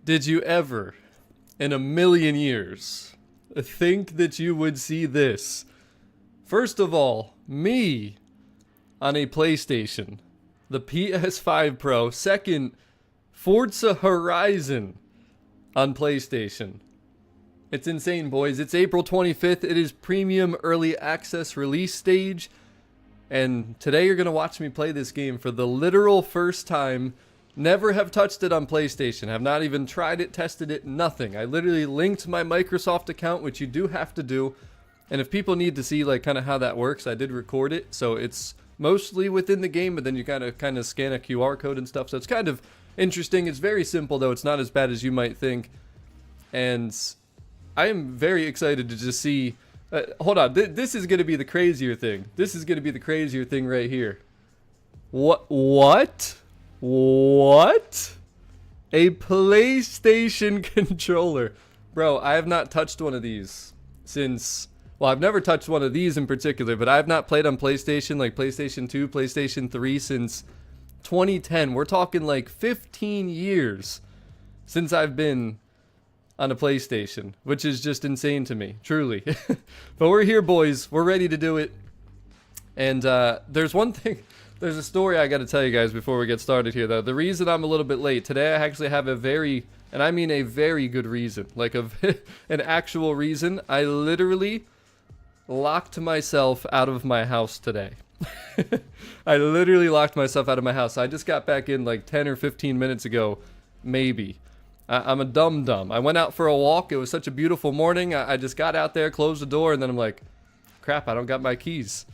Did you ever, in a million years, think that you would see this? First of all, me on a PlayStation, the PS5 Pro. Second, Forza Horizon on PlayStation. It's insane, boys. It's April 25th. It is premium early access release stage. And today you're going to watch me play this game for the literal first time. Never have touched it on PlayStation. Have not even tried it, tested it, nothing. I literally linked my Microsoft account, which you do have to do. And if people need to see like kind of how that works, I did record it. So it's mostly within the game, but then you kind of scan a QR code and stuff. So it's kind of interesting. It's very simple though. It's not as bad as you might think. And I am very excited to just see. Hold on. This is going to be the crazier thing. This is going to be the crazier thing right here. What? A PlayStation controller. Bro, I have not touched one of these since... Well, I've never touched one of these in particular, but I have not played on PlayStation, like PlayStation 2, PlayStation 3 since 2010. We're talking like 15 years since I've been on a PlayStation, which is just insane to me, truly. But we're here, boys. We're ready to do it. And there's one thing... There's a story I got to tell you guys before we get started here, though. The reason I'm a little bit late today, I actually have a very, and I mean a very good reason, like an actual reason. I literally locked myself out of my house today. I literally locked myself out of my house. I just got back in like 10 or 15 minutes ago, maybe. I'm a dum-dum. I went out for a walk. It was such a beautiful morning. I just got out there, closed the door, and then I'm like, crap, I don't got my keys.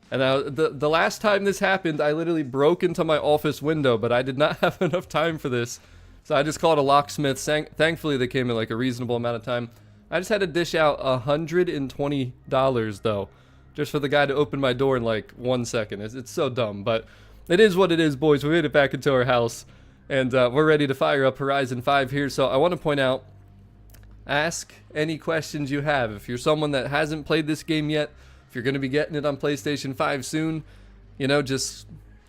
And the last time this happened, I literally broke into my office window, but I did not have enough time for this. So I just called a locksmith. Thankfully, they came in like a reasonable amount of time. I just had to dish out $120 though, just for the guy to open my door in like 1 second. It's so dumb, but it is what it is, boys. We made it back into our house, and we're ready to fire up Horizon 5 here. So I want to point out, ask any questions you have. If you're someone that hasn't played this game yet, if you're going to be getting it on PlayStation 5 soon, you know, just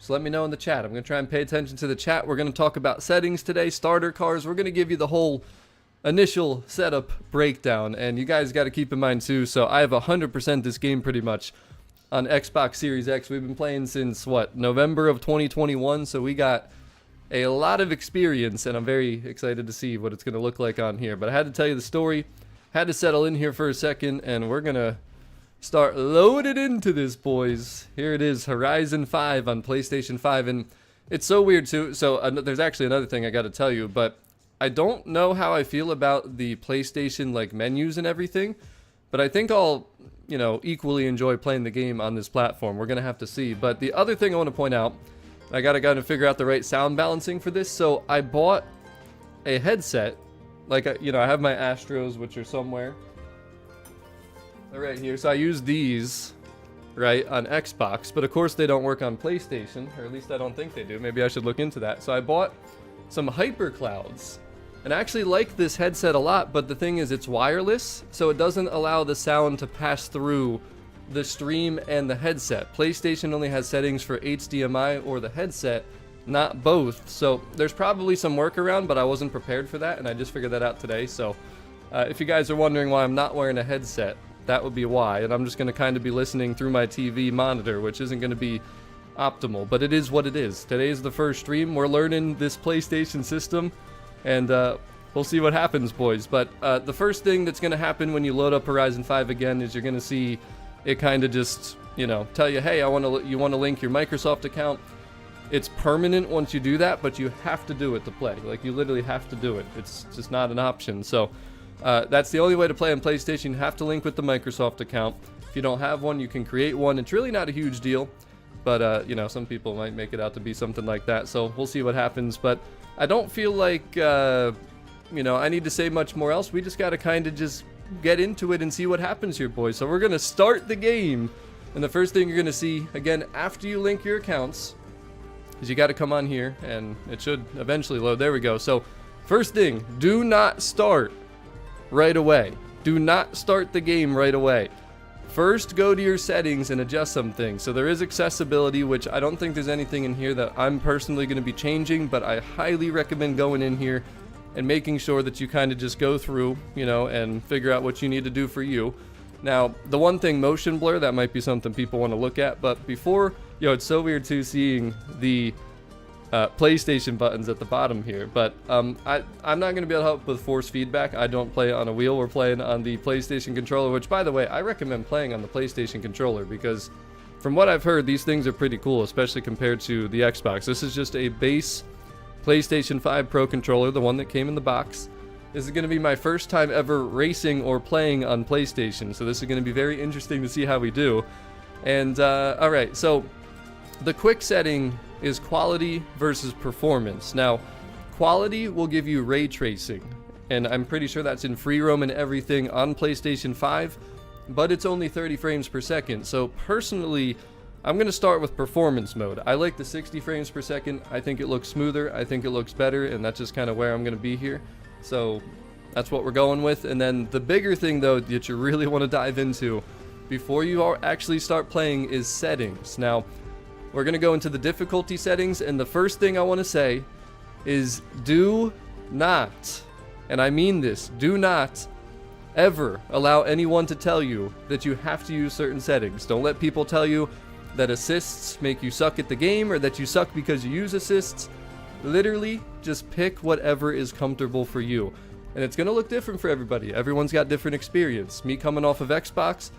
let me know in the chat. I'm going to try and pay attention to the chat. We're going to talk about settings today, starter cars. We're going to give you the whole initial setup breakdown. And you guys got to keep in mind, too, so I have 100% this game pretty much on Xbox Series X. We've been playing since, what, November of 2021, so we got a lot of experience, and I'm very excited to see what it's going to look like on here. But I had to tell you the story, had to settle in here for a second, and we're going to start loaded into this, boys. Here it is, Horizon 5 on PlayStation 5, and it's so weird too. So there's actually another thing I got to tell you, but I don't know how I feel about the PlayStation like menus and everything, but I think I'll, you know, equally enjoy playing the game on this platform. We're gonna have to see. But the other thing I want to point out, I gotta kind of figure out the right sound balancing for this. So I bought a headset, like you know, I have my Astros, which are somewhere. They're right here. So I use these, right, on Xbox, but of course they don't work on PlayStation, or at least I don't think they do. Maybe I should look into that. So I bought some HyperClouds, and I actually like this headset a lot, but the thing is it's wireless, so it doesn't allow the sound to pass through the stream and the headset. PlayStation only has settings for HDMI or the headset, not both. So there's probably some workaround, but I wasn't prepared for that, and I just figured that out today. So if you guys are wondering why I'm not wearing a headset, that would be why, and I'm just going to kind of be listening through my TV monitor, which isn't going to be optimal, but it is what it is. Today is the first stream. We're learning this PlayStation system, and we'll see what happens, boys. But the first thing that's going to happen when you load up Horizon 5 again is you're going to see it kind of just, you know, tell you, hey, you want to link your Microsoft account. It's permanent once you do that, but you have to do it to play. Like, you literally have to do it. It's just not an option. So that's the only way to play on PlayStation. You have to link with the Microsoft account. If you don't have one, you can create one. It's really not a huge deal, but you know, some people might make it out to be something like that. So we'll see what happens. But I don't feel like you know, I need to say much more else. We just got to kind of just get into it and see what happens here, boys. So we're gonna start the game, and the first thing you're gonna see again after you link your accounts is you got to come on here, and it should eventually load. There we go. So first thing, do not start right away. Do not start the game right away. First, go to your settings and adjust some things. So there is accessibility, which I don't think there's anything in here that I'm personally going to be changing, but I highly recommend going in here and making sure that you kind of just go through, you know, and figure out what you need to do for you. Now, the one thing, motion blur, that might be something people want to look at, but before, it's so weird too seeing the PlayStation buttons at the bottom here, but I'm not going to be able to help with force feedback. I don't play on a wheel. We're playing on the PlayStation controller, which, by the way, I recommend playing on the PlayStation controller because from what I've heard, these things are pretty cool, especially compared to the Xbox. This is just a base PlayStation 5 Pro controller, the one that came in the box. This is going to be my first time ever racing or playing on PlayStation, so this is going to be very interesting to see how we do. And, alright, so the quick setting is quality versus performance. Now, quality will give you ray tracing, and I'm pretty sure that's in free roam and everything on PlayStation 5, but it's only 30 frames per second. So personally, I'm going to start with performance mode. I like the 60 frames per second. I think it looks smoother. I think it looks better, and that's just kind of where I'm going to be here. So that's what we're going with. And then the bigger thing, though, that you really want to dive into before you actually start playing is settings. Now, we're going to go into the difficulty settings, and the first thing I want to say is do not, and I mean this, do not ever allow anyone to tell you that you have to use certain settings. Don't let people tell you that assists make you suck at the game or that you suck because you use assists. Literally, just pick whatever is comfortable for you. And it's going to look different for everybody. Everyone's got different experience. Me coming off of Xbox,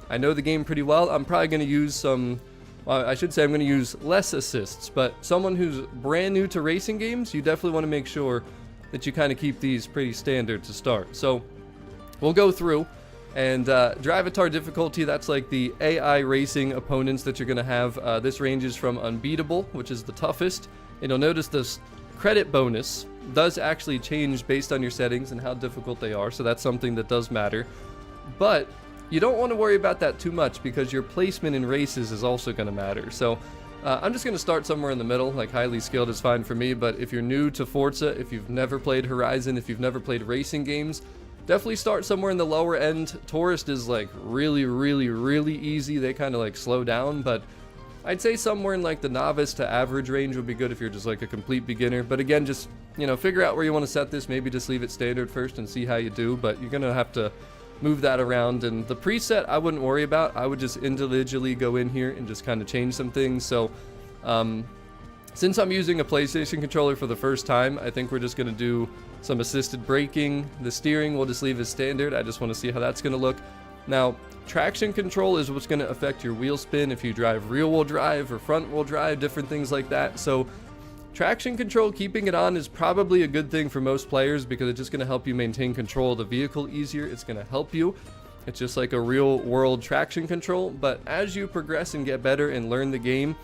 I know the game pretty well. I'm probably going to use some, I should say I'm going to use less assists, but someone who's brand new to racing games, you definitely want to make sure that you kind of keep these pretty standard to start. So we'll go through, and Drivatar difficulty, that's like the AI racing opponents that you're going to have. This ranges from unbeatable, which is the toughest, and you'll notice this credit bonus does actually change based on your settings and how difficult they are, so that's something that does matter. But you don't want to worry about that too much because your placement in races is also going to matter. So I'm just going to start somewhere in the middle, like highly skilled is fine for me, but if you're new to Forza, if you've never played Horizon, if you've never played racing games, definitely start somewhere in the lower end. Tourist is like really, really, really easy. They kind of like slow down, but I'd say somewhere in like the novice to average range would be good if you're just like a complete beginner. But again, just, figure out where you want to set this. Maybe just leave it standard first and see how you do, but you're going to have to move that around. And the preset I wouldn't worry about. I would just individually go in here and just kind of change some things. So since I'm using a PlayStation controller for the first time, I think we're just going to do some assisted braking. The steering we'll just leave as standard. I just want to see how that's going to look. Now, traction control is what's going to affect your wheel spin if you drive rear wheel drive or front wheel drive, different things like that. So traction control, keeping it on is probably a good thing for most players because it's just going to help you maintain control of the vehicle easier. It's going to help you. It's just like a real world traction control. But as you progress and get better and learn the game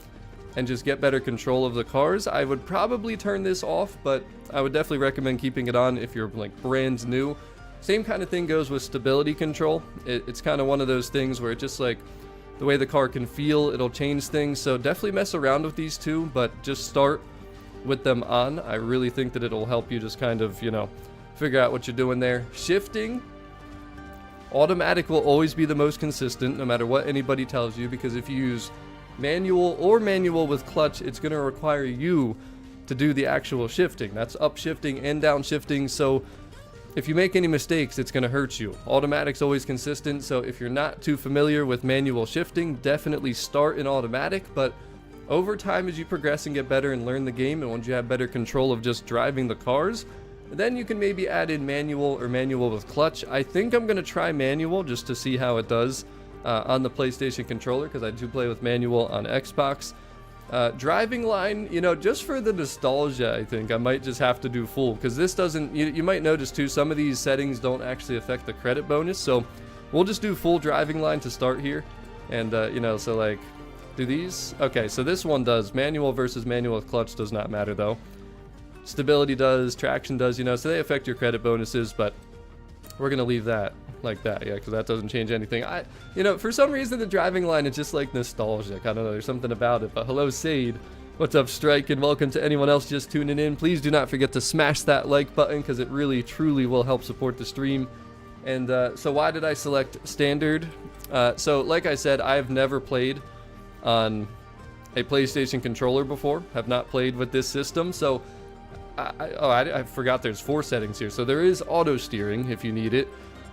and just get better control of the cars, I would probably turn this off, but I would definitely recommend keeping it on if you're like brand new. Same kind of thing goes with stability control. It's kind of one of those things where it just like the way the car can feel, it'll change things. So definitely mess around with these two, but just start with them on. I really think that it'll help you just kind of, figure out what you're doing there. Shifting, automatic will always be the most consistent no matter what anybody tells you, because if you use manual or manual with clutch, it's going to require you to do the actual shifting. That's up shifting and down shifting. So if you make any mistakes, it's going to hurt you. Automatic's always consistent, so if you're not too familiar with manual shifting, definitely start in automatic, but over time as you progress and get better and learn the game, and once you have better control of just driving the cars, then you can maybe add in manual or manual with clutch. I think I'm going to try manual just to see how it does on the PlayStation controller, because I do play with manual on Xbox. Driving line, just for the nostalgia, I think I might just have to do full, because this doesn't, you might notice too, some of these settings don't actually affect the credit bonus, so we'll just do full driving line to start here, and so like, do these? Okay, so this one does, manual versus manual with clutch does not matter though. Stability does, traction does, so they affect your credit bonuses, but we're gonna leave that like that, yeah, because that doesn't change anything. For some reason the driving line is just like nostalgic. I don't know, there's something about it. But hello Sade, what's up Strike, and welcome to anyone else just tuning in. Please do not forget to smash that like button, because it really truly will help support the stream. And so why did I select standard? So like I said, I've never played on a PlayStation controller before, have not played with this system, so I forgot there's 4 settings here. So there is auto steering if you need it.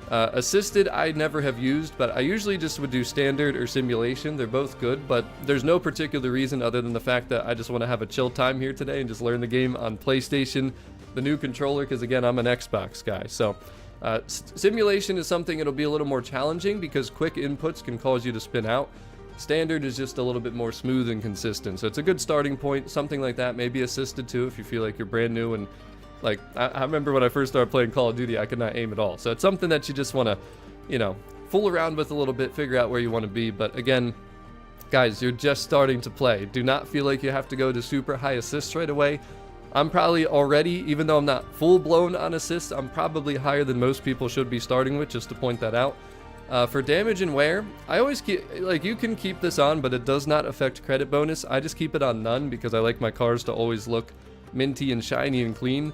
Assisted I never have used, but I usually just would do standard or simulation. They're both good, but there's no particular reason other than the fact that I just want to have a chill time here today and just learn the game on PlayStation, the new controller, because again, I'm an Xbox guy. So simulation is something it'll be a little more challenging because quick inputs can cause you to spin out. Standard is just a little bit more smooth and consistent. So it's a good starting point, something like that. Maybe assisted too if you feel like you're brand new and like, I remember when I first started playing Call of Duty, I could not aim at all. So it's something that you just want to, you know, fool around with a little bit, figure out where you want to be. But again, guys, you're just starting to play. Do not feel like you have to go to super high assists right away. I'm probably already, even though I'm not full-blown on assists, I'm probably higher than most people should be starting with, just to point that out. For damage and wear, I always keep, like, you can keep this on, but it does not affect credit bonus. I just keep it on none because I like my cars to always look minty and shiny and clean.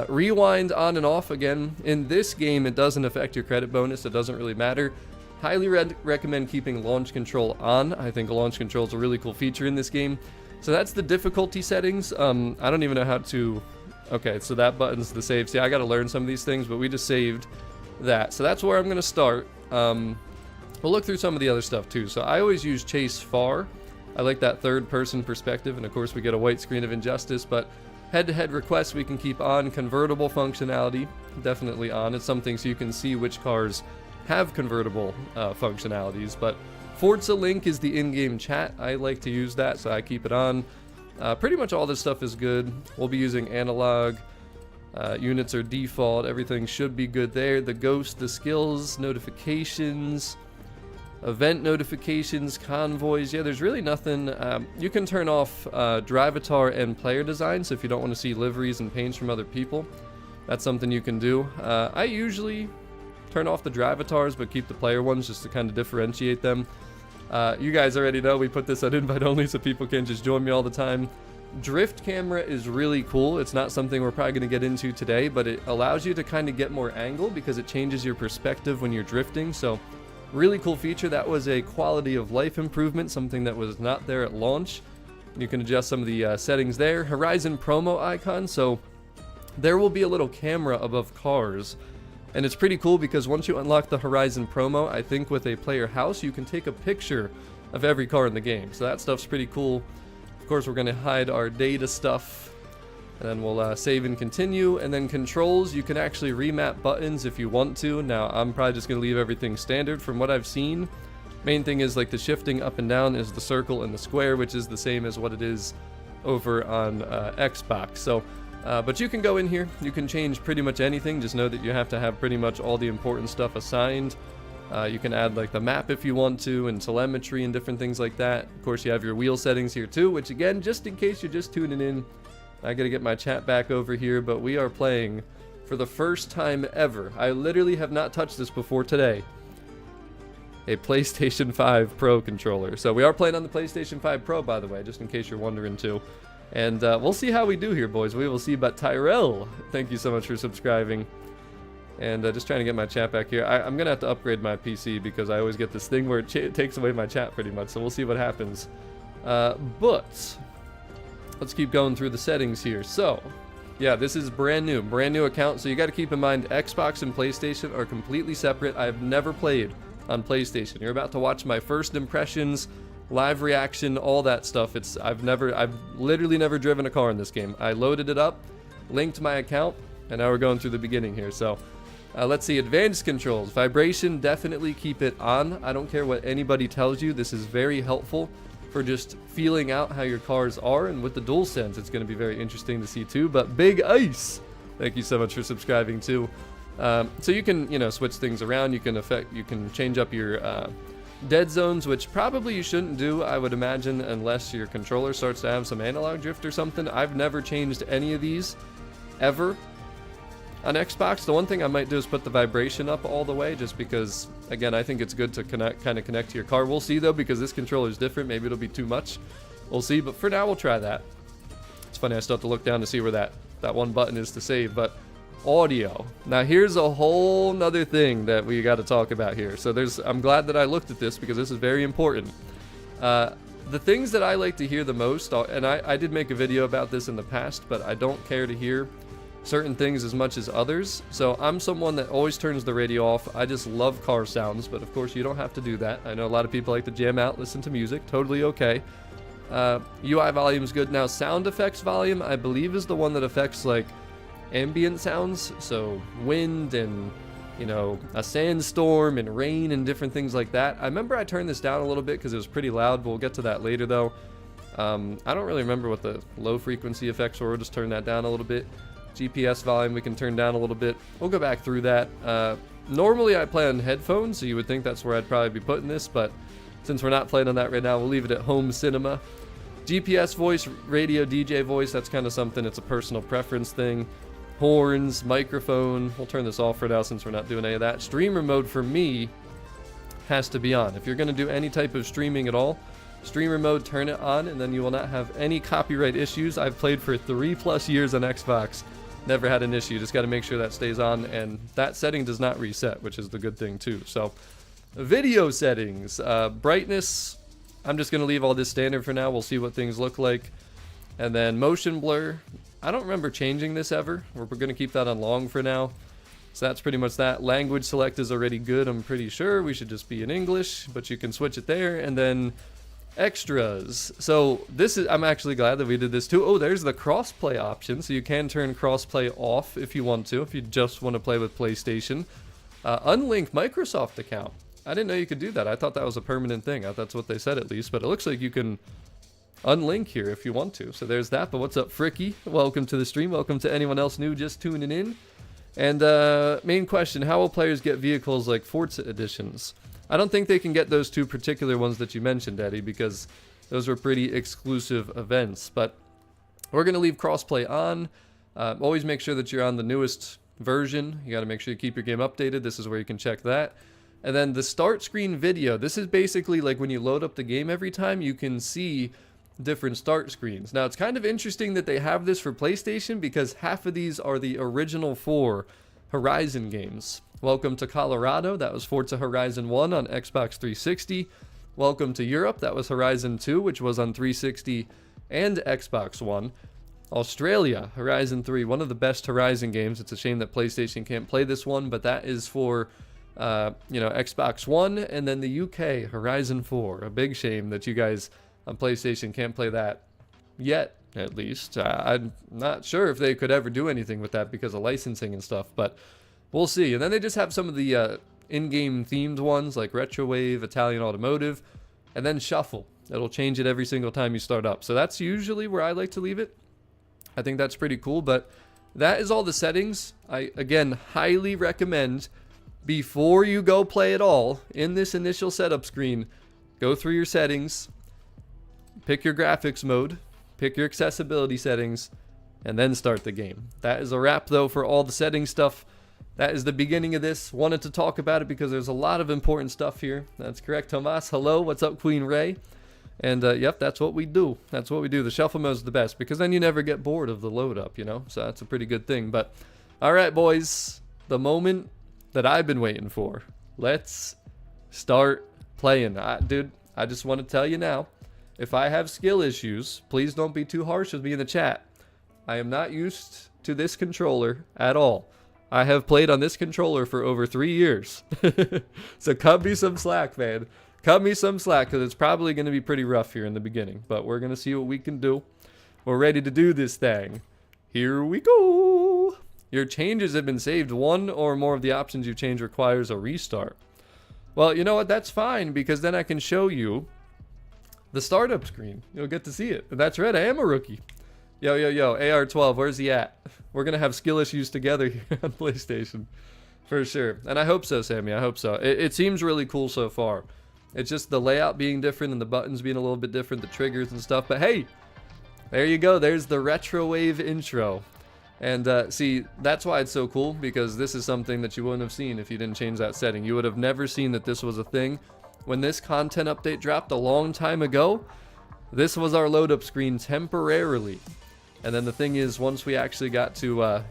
Rewind on and off, again, in this game it doesn't affect your credit bonus. It doesn't really matter. Highly recommend keeping launch control on. I think launch control is a really cool feature in this game. So that's the difficulty settings. I don't even know how to... Okay, so that button's the save. See, I gotta learn some of these things, but we just saved that. So that's where I'm gonna start. We'll look through some of the other stuff too. So I always use chase far. I like that third person perspective, and of course we get a white screen of injustice, but head-to-head requests we can keep on. Convertible functionality, definitely on. It's something so you can see which cars have convertible functionalities, but Forza link is the in-game chat. I like to use that, so I keep it on. Pretty much all this stuff is good. We'll be using analog. Units are default. Everything should be good there. The ghost, the skills, notifications, event notifications, convoys. Yeah, there's really nothing. You can turn off Drivatar and player design, so if you don't want to see liveries and paints from other people, that's something you can do. I usually turn off the Drivatars, but keep the player ones just to kind of differentiate them. You guys already know we put this on invite only so people can just join me all the time. Drift camera is really cool. It's not something we're probably going to get into today, but it allows you to kind of get more angle because it changes your perspective when you're drifting. So really cool feature. That was a quality of life improvement, something that was not there at launch. You can adjust some of the settings there. Horizon promo icon. So there will be a little camera above cars. And it's pretty cool because once you unlock the Horizon promo, I think with a player house, you can take a picture of every car in the game. So that stuff's pretty cool. Of course, we're going to hide our data stuff. And then we'll save and continue. And then controls, you can actually remap buttons if you want to. Now, I'm probably just going to leave everything standard from what I've seen. Main thing is like the shifting up and down is the circle and the square, which is the same as what it is over on Xbox. So, but you can go in here, you can change pretty much anything. Just know that you have to have pretty much all the important stuff assigned. You can add like the map if you want to, and telemetry and different things like that. Of course, you have your wheel settings here too, which again, just in case you're just tuning in, I gotta get my chat back over here, but we are playing for the first time ever. I literally have not touched this before today. A PlayStation 5 Pro controller. So we are playing on the PlayStation 5 Pro, by the way, just in case you're wondering too. And we'll see how we do here, boys. We will see. But Tyrell, thank you so much for subscribing. And just trying to get my chat back here. I'm going to have to upgrade my PC because I always get this thing where it takes away my chat pretty much. So we'll see what happens. But let's keep going through the settings here. So, yeah, this is brand new account. So you got to keep in mind Xbox and PlayStation are completely separate. I've never played on PlayStation. You're about to watch my first impressions, live reaction, all that stuff. I've literally never driven a car in this game. I loaded it up, linked my account, and now we're going through the beginning here. So let's see, advanced controls. Vibration, definitely keep it on. I don't care what anybody tells you. This is very helpful for just feeling out how your cars are, and with the DualSense, it's going to be very interesting to see too. But Big Ice, thank you so much for subscribing too. So you can, switch things around. You can change up your dead zones, which probably you shouldn't do, I would imagine, unless your controller starts to have some analog drift or something. I've never changed any of these ever on Xbox. The one thing I might do is put the vibration up all the way, just because, again, I think it's good to kind of connect to your car. We'll see though, because this controller is different. Maybe it'll be too much. We'll see, but for now we'll try that. It's funny, I still have to look down to see where that one button is to save. But audio. Now here's a whole nother thing that we got to talk about here. So I'm glad that I looked at this because this is very important. the things that I like to hear the most, and I did make a video about this in the past, but I don't care to hear certain things as much as others. So I'm someone that always turns the radio off. I just love car sounds, but of course you don't have to do that. I know a lot of people like to jam out, listen to music, totally okay. UI volume is good. Now sound effects volume, I believe, is the one that affects like ambient sounds, so wind and, you know, a sandstorm and rain and different things like that. I remember I turned this down a little bit because it was pretty loud, but we'll get to that later though. I don't really remember what the low frequency effects were. We'll just turn that down a little bit. GPS volume we can turn down a little bit. We'll go back through that. Normally I play on headphones, so you would think that's where I'd probably be putting this, but since we're not playing on that right now, we'll leave it at home cinema. GPS voice, radio DJ voice, that's kind of something, it's a personal preference thing. Horns, microphone, we'll turn this off for now since we're not doing any of that. Streamer mode for me has to be on. If you're going to do any type of streaming at all, streamer mode, turn it on, and then you will not have any copyright issues. I've played for 3+ years on Xbox, never had an issue. Just got to make sure that stays on, and that setting does not reset, which is the good thing too. So video settings, brightness, I'm just going to leave all this standard for now. We'll see what things look like. And then motion blur, I don't remember changing this ever. We're going to keep that on long for now. So that's pretty much that. Language select is already good, I'm pretty sure. We should just be in English, but you can switch it there. And then extras. So this is, I'm actually glad that we did this too. Oh, there's the crossplay option. So you can turn crossplay off if you want to, if you just want to play with PlayStation. Unlink Microsoft account. I didn't know you could do that. I thought that was a permanent thing. That's what they said at least, but it looks like you can unlink here if you want to. So there's that. But what's up, Fricky? Welcome to the stream. Welcome to anyone else new just tuning in. And main question, how will players get vehicles like Forza editions? I don't think they can get those two particular ones that you mentioned, Eddie, because those were pretty exclusive events. But we're going to leave crossplay on. Always make sure that you're on the newest version. You got to make sure you keep your game updated. This is where you can check that. And then the start screen video. This is basically like when you load up the game every time, you can see different start screens. Now, it's kind of interesting that they have this for PlayStation because half of these are the original 4 Horizon games. Welcome to Colorado. That was Forza Horizon 1 on Xbox 360. Welcome to Europe. That was Horizon 2, which was on 360 and Xbox One. Australia, Horizon 3, one of the best Horizon games. It's a shame that PlayStation can't play this one, but that is for Xbox One. And then the UK, Horizon 4. A big shame that you guys on PlayStation can't play that yet, at least. I'm not sure if they could ever do anything with that because of licensing and stuff, but we'll see. And then they just have some of the in-game themed ones like Retrowave, Italian Automotive, and then Shuffle. It'll change it every single time you start up. So that's usually where I like to leave it. I think that's pretty cool, but that is all the settings. I, again, highly recommend before you go play it all in this initial setup screen, go through your settings, pick your graphics mode, pick your accessibility settings, and then start the game. That is a wrap, though, for all the settings stuff. That is the beginning of this. Wanted to talk about it because there's a lot of important stuff here. That's correct, Tomas. Hello, what's up, Queen Ray? And, yep, that's what we do. That's what we do. The shuffle mode is the best because then you never get bored of the load up, you know? So that's a pretty good thing. But, all right, boys, the moment that I've been waiting for. Let's start playing. Dude, I just want to tell you now, if I have skill issues, please don't be too harsh with me in the chat. I am not used to this controller at all. I have played on this controller for over 3 years. So cut me some slack, man. Cut me some slack, because it's probably going to be pretty rough here in the beginning. But we're going to see what we can do. We're ready to do this thing. Here we go. Your changes have been saved. One or more of the options you change requires a restart. Well, you know what? That's fine, because then I can show you the startup screen. You'll get to see it. And that's right, I am a rookie. Yo, AR12, where's he at? We're going to have skill issues together here on PlayStation. For sure. And I hope so, Sammy. I hope so. It seems really cool so far. It's just the layout being different and the buttons being a little bit different, the triggers and stuff. But hey, there you go. There's the Retrowave intro. And see, that's why it's so cool, because this is something that you wouldn't have seen if you didn't change that setting. You would have never seen that this was a thing. When this content update dropped a long time ago, this was our load up screen temporarily. And then the thing is, once we actually got to,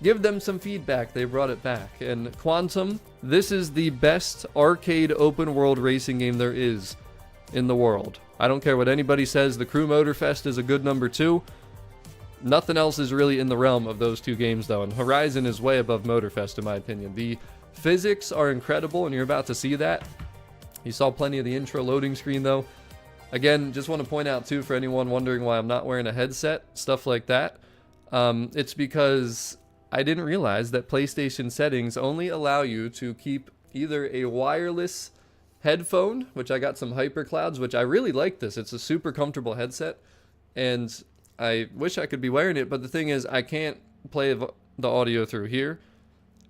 give them some feedback, they brought it back. And Quantum, this is the best arcade open world racing game there is in the world. I don't care what anybody says. The Crew Motorfest is a good number 2. Nothing else is really in the realm of those 2 games, though. And Horizon is way above Motorfest, in my opinion. The physics are incredible, and you're about to see that. You saw plenty of the intro loading screen, though. Again, just want to point out, too, for anyone wondering why I'm not wearing a headset, stuff like that. It's because I didn't realize that PlayStation settings only allow you to keep either a wireless headphone, which I got some HyperClouds, which I really like this. It's a super comfortable headset, and I wish I could be wearing it, but the thing is, I can't play the audio through here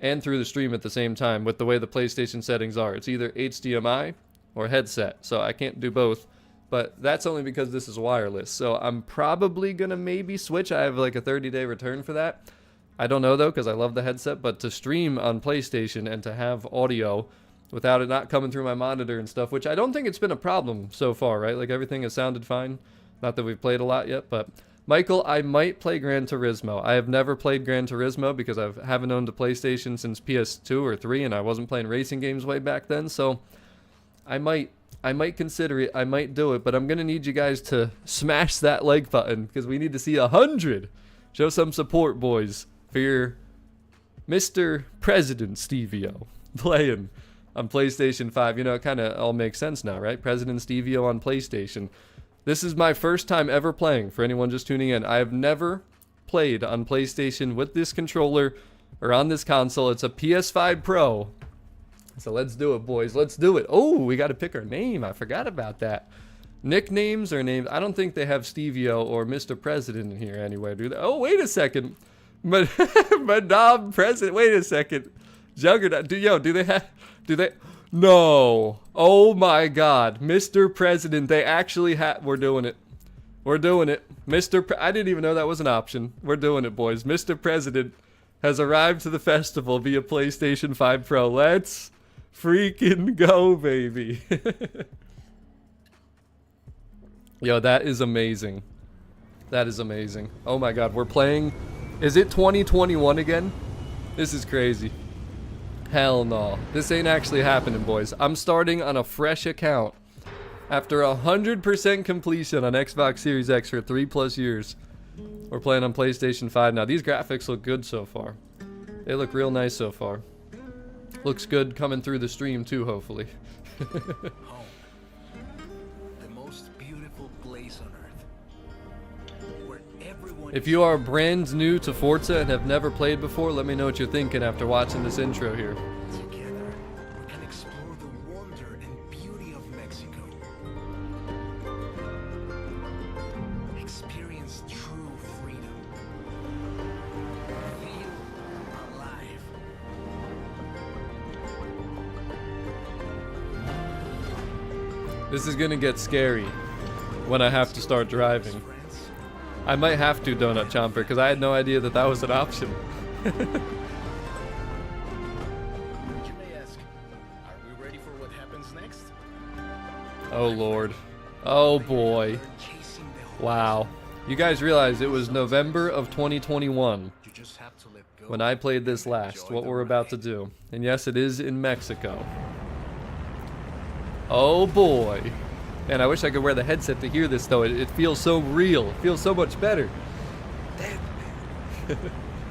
and through the stream at the same time with the way the PlayStation settings are. It's either HDMI or headset, so I can't do both. But that's only because this is wireless. So I'm probably going to maybe switch. I have like a 30-day return for that. I don't know, though, because I love the headset. But to stream on PlayStation and to have audio without it not coming through my monitor and stuff, which I don't think it's been a problem so far, right? Like, everything has sounded fine. Not that we've played a lot yet, but... Michael, I might play Gran Turismo. I have never played Gran Turismo because I haven't owned a PlayStation since PS2 or 3, and I wasn't playing racing games way back then, so I might consider it. I might do it, but I'm going to need you guys to smash that like button because we need to see 100. Show some support, boys, for your Mr. President Stevio playing on PlayStation 5. You know, it kind of all makes sense now, right? President Stevio on PlayStation. This is my first time ever playing, for anyone just tuning in. I have never played on PlayStation with this controller or on this console. It's a PS5 Pro. So let's do it, boys. Let's do it. Oh, we got to pick our name. I forgot about that. Nicknames or names? I don't think they have Stevio or Mr. President in here anyway, do they? Oh, wait a second. Madame President. Wait a second. Juggernaut. Do they have... Do they... No. Oh my God. Mr. President. They actually have... We're doing it. We're doing it. I didn't even know that was an option. We're doing it, boys. Mr. President has arrived to the festival via PlayStation 5 Pro. Let's freaking go, baby. Yo, that is amazing. That is amazing. Oh my God. We're playing... Is it 2021 again? This is crazy. Hell no. This ain't actually happening, boys. I'm starting on a fresh account after 100% completion on Xbox Series X for 3+ years. We're playing on PlayStation 5 now. These graphics look good so far. They look real nice so far. Looks good coming through the stream too, hopefully. Home. The most beautiful place on earth. Where everyone... If you are brand new to Forza and have never played before, let me know what you're thinking after watching this intro here. Together, we can explore the wonder and beauty of Mexico. Experience true freedom. Feel alive. This is gonna get scary when I have to start driving. I might have to, Donut Chomper, because I had no idea that that was an option. You may ask, are we ready for what happens next? Oh Lord. Oh boy. Wow. You guys realize it was November of 2021 You just have to let go. when I played this last, what we're about to do. And yes, it is in Mexico. Oh boy. Man, I wish I could wear the headset to hear this, though. It feels so real. It feels so much better.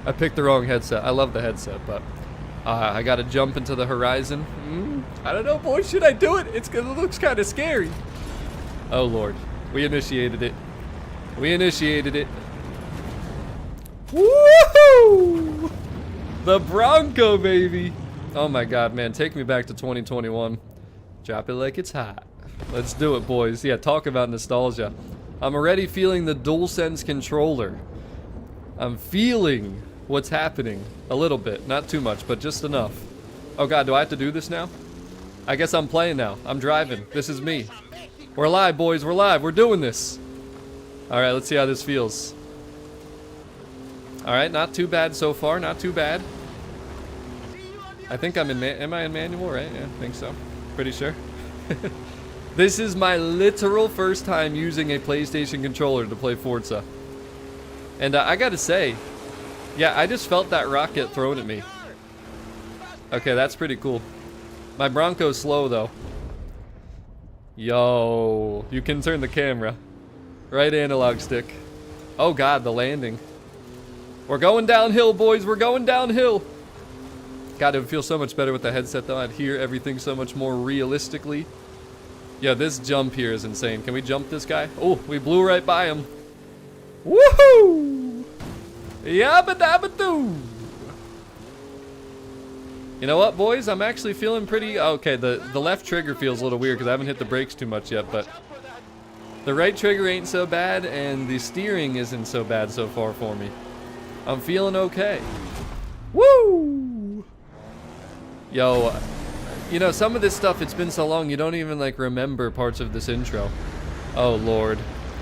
I picked the wrong headset. I love the headset, but I gotta jump into the Horizon. I don't know, boys. Should I do it? It looks kind of scary. Oh, Lord. We initiated it. We initiated it. Woohoo! The Bronco, baby. Oh, my God, man. Take me back to 2021. Drop it like it's hot. Let's do it, boys. Yeah, talk about nostalgia. I'm already feeling the DualSense controller. I'm feeling what's happening a little bit. Not too much, but just enough. Oh, God, do I have to do this now? I guess I'm playing now. I'm driving. This is me. We're live, boys. We're live. We're doing this. All right, let's see how this feels. All right, not too bad so far. Not too bad. I think I'm in... Am I in manual, right? Yeah, I think so. Pretty sure. This is my literal first time using a PlayStation controller to play Forza. And I gotta say, yeah, I just felt that rocket thrown at me. Okay, that's pretty cool. My Bronco's slow, though. Yo, you can turn the camera. Right analog stick. Oh god, the landing. We're going downhill, boys. We're going downhill. God, it would feel so much better with the headset, though. I'd hear everything so much more realistically. Yeah, this jump here is insane. Can we jump this guy? Oh, we blew right by him. Woohoo! Yabba dabba doo! You know what, boys? I'm actually feeling pretty... Okay, the left trigger feels a little weird because I haven't hit the brakes too much yet, but... The right trigger ain't so bad, and the steering isn't so bad so far for me. I'm feeling okay. Woo! Yo, you know, some of this stuff, it's been so long, you don't even, like, remember parts of this intro. Oh, Lord.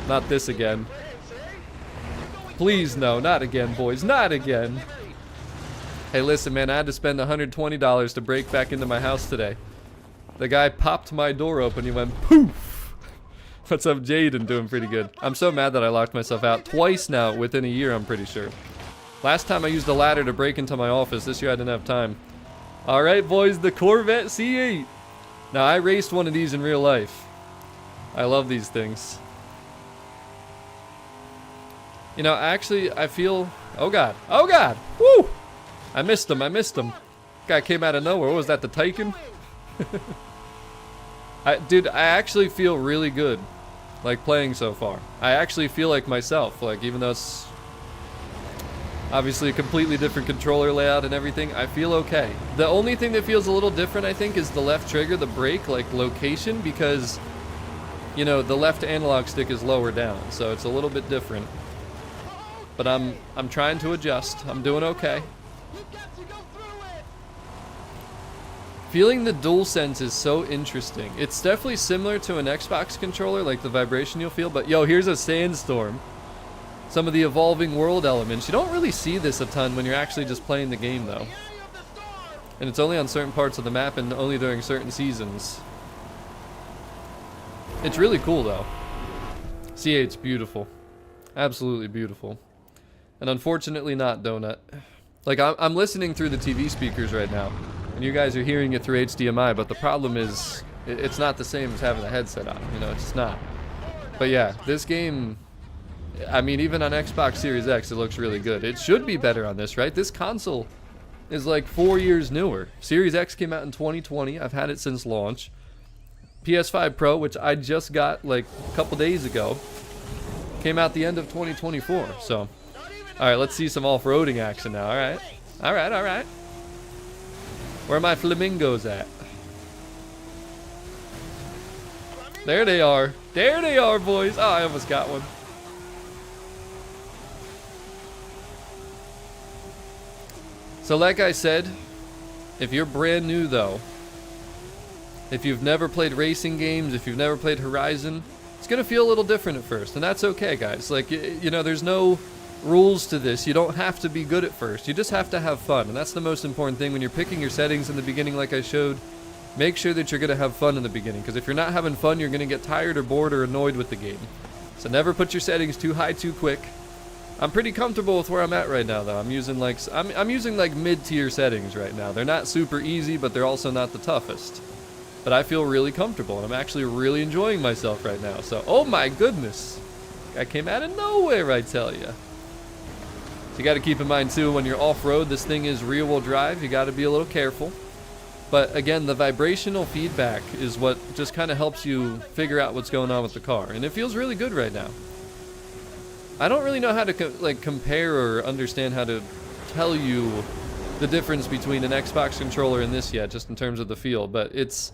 Not this again. Please, no, not again, boys. Not again. Hey, listen, man, I had to spend $120 to break back into my house today. The guy popped my door open, he went poof. What's up, Jaden? Doing pretty good. I'm so mad that I locked myself out twice now within a year, I'm pretty sure. Last time I used a ladder to break into my office. This year I didn't have time. Alright, boys, the Corvette C8. Now, I raced one of these in real life. I love these things. You know, actually, I feel... Oh, God. Oh, God. Woo! I missed him. I missed him. Guy came out of nowhere. What was that, the Tycoon? Dude, I actually feel really good, like, playing so far. I actually feel like myself, like, even though it's obviously a completely different controller layout and everything, I feel okay. The only thing that feels a little different, I think, is the left trigger, the brake, like, location, because, you know, the left analog stick is lower down, so it's a little bit different. But I'm trying to adjust. I'm doing okay. Feeling the DualSense is so interesting. It's definitely similar to an Xbox controller, like the vibration you'll feel, but yo, here's a sandstorm. Some of the evolving world elements. You don't really see this a ton when you're actually just playing the game, though. And it's only on certain parts of the map and only during certain seasons. It's really cool, though. C8's beautiful. Absolutely beautiful. And unfortunately not Donut. Like, I'm listening through the TV speakers right now, and you guys are hearing it through HDMI, but the problem is, it's not the same as having the headset on, you know, it's just not. But yeah, this game, I mean, even on Xbox Series X, it looks really good. It should be better on this, right? This console is like 4 years newer. Series X came out in 2020, I've had it since launch. PS5 Pro, which I just got like a couple days ago, came out the end of 2024, so... Alright, let's see some off-roading action now, alright. Alright, alright. Where are my flamingos at? There they are. There they are, boys. Oh, I almost got one. So like I said, if you're brand new though, if you've never played racing games, if you've never played Horizon, it's gonna feel a little different at first, and that's okay, guys. Like, you know, there's no rules to this. You don't have to be good at first. You just have to have fun, and that's the most important thing when you're picking your settings in the beginning, like I showed. Make sure that you're gonna have fun in the beginning, because if you're not having fun, you're gonna get tired or bored or annoyed with the game. So never put your settings too high too quick. I'm pretty comfortable with where I'm at right now, though. I'm using like mid-tier settings right now. They're not super easy, but they're also not the toughest. But I feel really comfortable, and I'm actually really enjoying myself right now. So, oh my goodness, I came out of nowhere, I tell you. So you got to keep in mind too, when you're off-road, this thing is rear-wheel drive. You got to be a little careful. But again, the vibrational feedback is what just kind of helps you figure out what's going on with the car, and it feels really good right now. I don't really know how to compare or understand how to tell you the difference between an Xbox controller and this yet, just in terms of the feel, but it's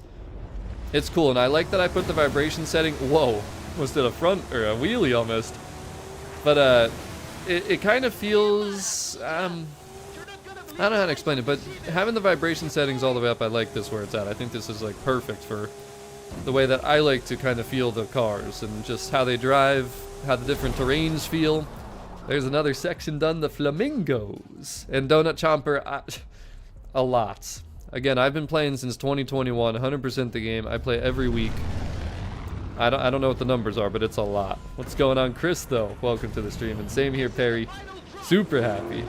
cool, and I like that I put the vibration setting. Whoa, almost did a front or a wheelie almost. But it kind of feels, I don't know how to explain it, but having the vibration settings all the way up, I like this where it's at. I think this is like perfect for the way that I like to kind of feel the cars and just how they drive, how the different terrains feel. There's another section done, the flamingos. And Donut Chomper, a lot. Again, I've been playing since 2021, 100% the game. I play every week. I don't know what the numbers are, but it's a lot. What's going on, Chris, though? Welcome to the stream. And same here, Perry. Super happy.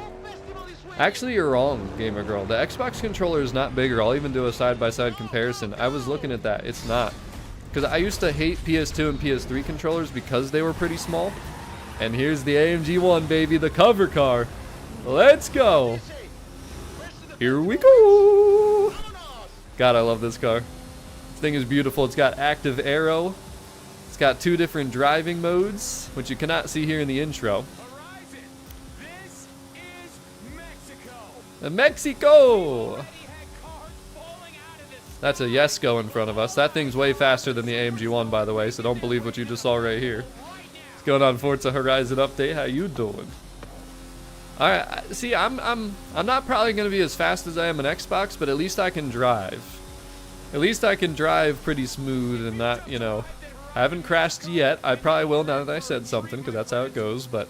Actually, you're wrong, Gamer Girl. The Xbox controller is not bigger. I'll even do a side-by-side comparison. I was looking at that. It's not. Because I used to hate PS2 and PS3 controllers because they were pretty small. And here's the AMG 1, baby, the cover car. Let's go. Here we go. God, I love this car. This thing is beautiful. It's got active aero. It's got 2 different driving modes, which you cannot see here in the intro. Mexico! That's a Yesco in front of us. That thing's way faster than the AMG 1, by the way, so don't believe what you just saw right here. What's going on, Forza Horizon update? How you doing? Alright, see, I'm not probably going to be as fast as I am on Xbox, but at least I can drive. At least I can drive pretty smooth and not, you know, I haven't crashed yet. I probably will now that I said something, because that's how it goes, but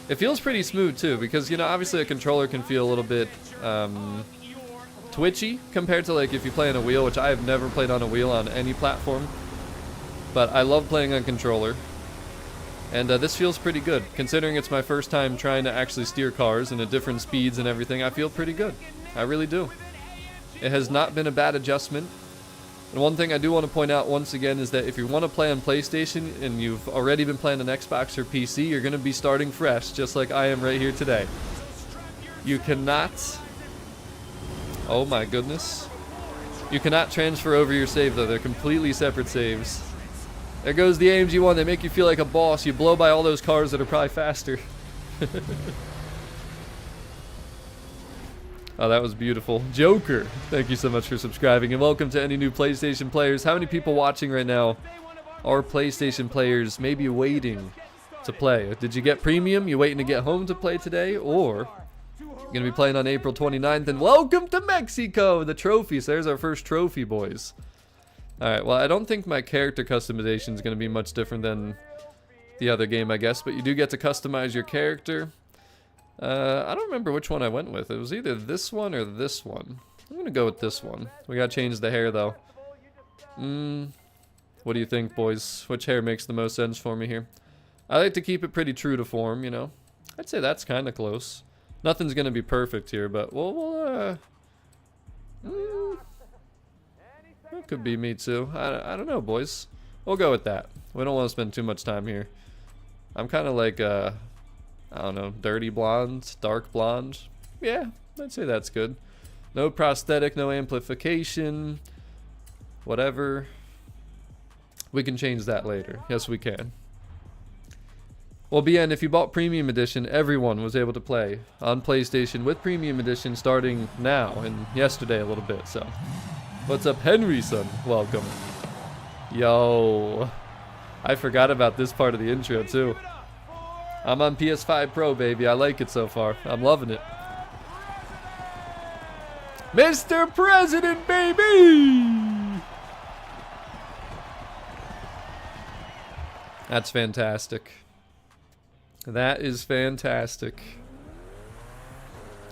it feels pretty smooth too, because, you know, obviously a controller can feel a little bit twitchy compared to like if you play on a wheel, which I have never played on a wheel on any platform, but I love playing on controller. And this feels pretty good. Considering it's my first time trying to actually steer cars and at different speeds and everything, I feel pretty good. I really do. It has not been a bad adjustment. And one thing I do want to point out once again is that if you want to play on PlayStation and you've already been playing on Xbox or PC, you're going to be starting fresh, just like I am right here today. You cannot... Oh my goodness. You cannot transfer over your save though. They're completely separate saves. There goes the AMG 1. They make you feel like a boss. You blow by all those cars that are probably faster. Oh, that was beautiful. Joker, thank you so much for subscribing, and welcome to any new PlayStation players. How many people watching right now are PlayStation players, maybe waiting to play? Did you get premium? You waiting to get home to play today? Or you're going to be playing on April 29th? And welcome to Mexico, the trophies. There's our first trophy, boys. Alright, well, I don't think my character customization is going to be much different than the other game, I guess, but you do get to customize your character. I don't remember which one I went with. It was either this one or this one. I'm going to go with this one. We got to change the hair, though. What do you think, boys? Which hair makes the most sense for me here? I like to keep it pretty true to form, you know. I'd say that's kind of close. Nothing's going to be perfect here, but that could be me too. I don't know, boys. We'll go with that. We don't want to spend too much time here. I'm kind of like, I don't know, dirty blonde, dark blonde. Yeah, I'd say that's good. No prosthetic, no amplification, whatever. We can change that later. Yes, we can. Well, BN, if you bought Premium Edition, everyone was able to play on PlayStation with Premium Edition starting now and yesterday a little bit, so... What's up, Henry, son? Welcome. Yo. I forgot about this part of the intro, too. I'm on PS5 Pro, baby. I like it so far. I'm loving it. Mr. President, baby! That's fantastic. That is fantastic.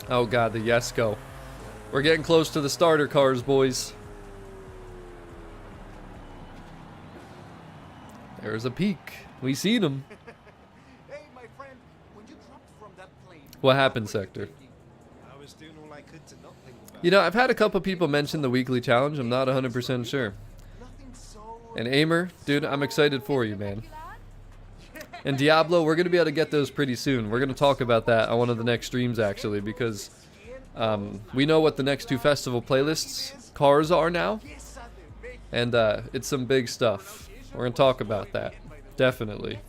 Oh, God, the Yesco. We're getting close to the starter cars, boys. There's a peak. We seen him. Hey, my friend, when you dropped from that plane, What happened, Sector? I was doing all I could to not think about You know, I've had a couple people mention the weekly challenge. I'm not 100% sure. nothing so And Aimer, dude, I'm excited for you, man. And Diablo, we're going to be able to get those pretty soon. We're going to talk about that on one of the next streams, actually, because we know what the next 2 festival playlists cars are now. And it's some big stuff. We're going to talk about that. Definitely.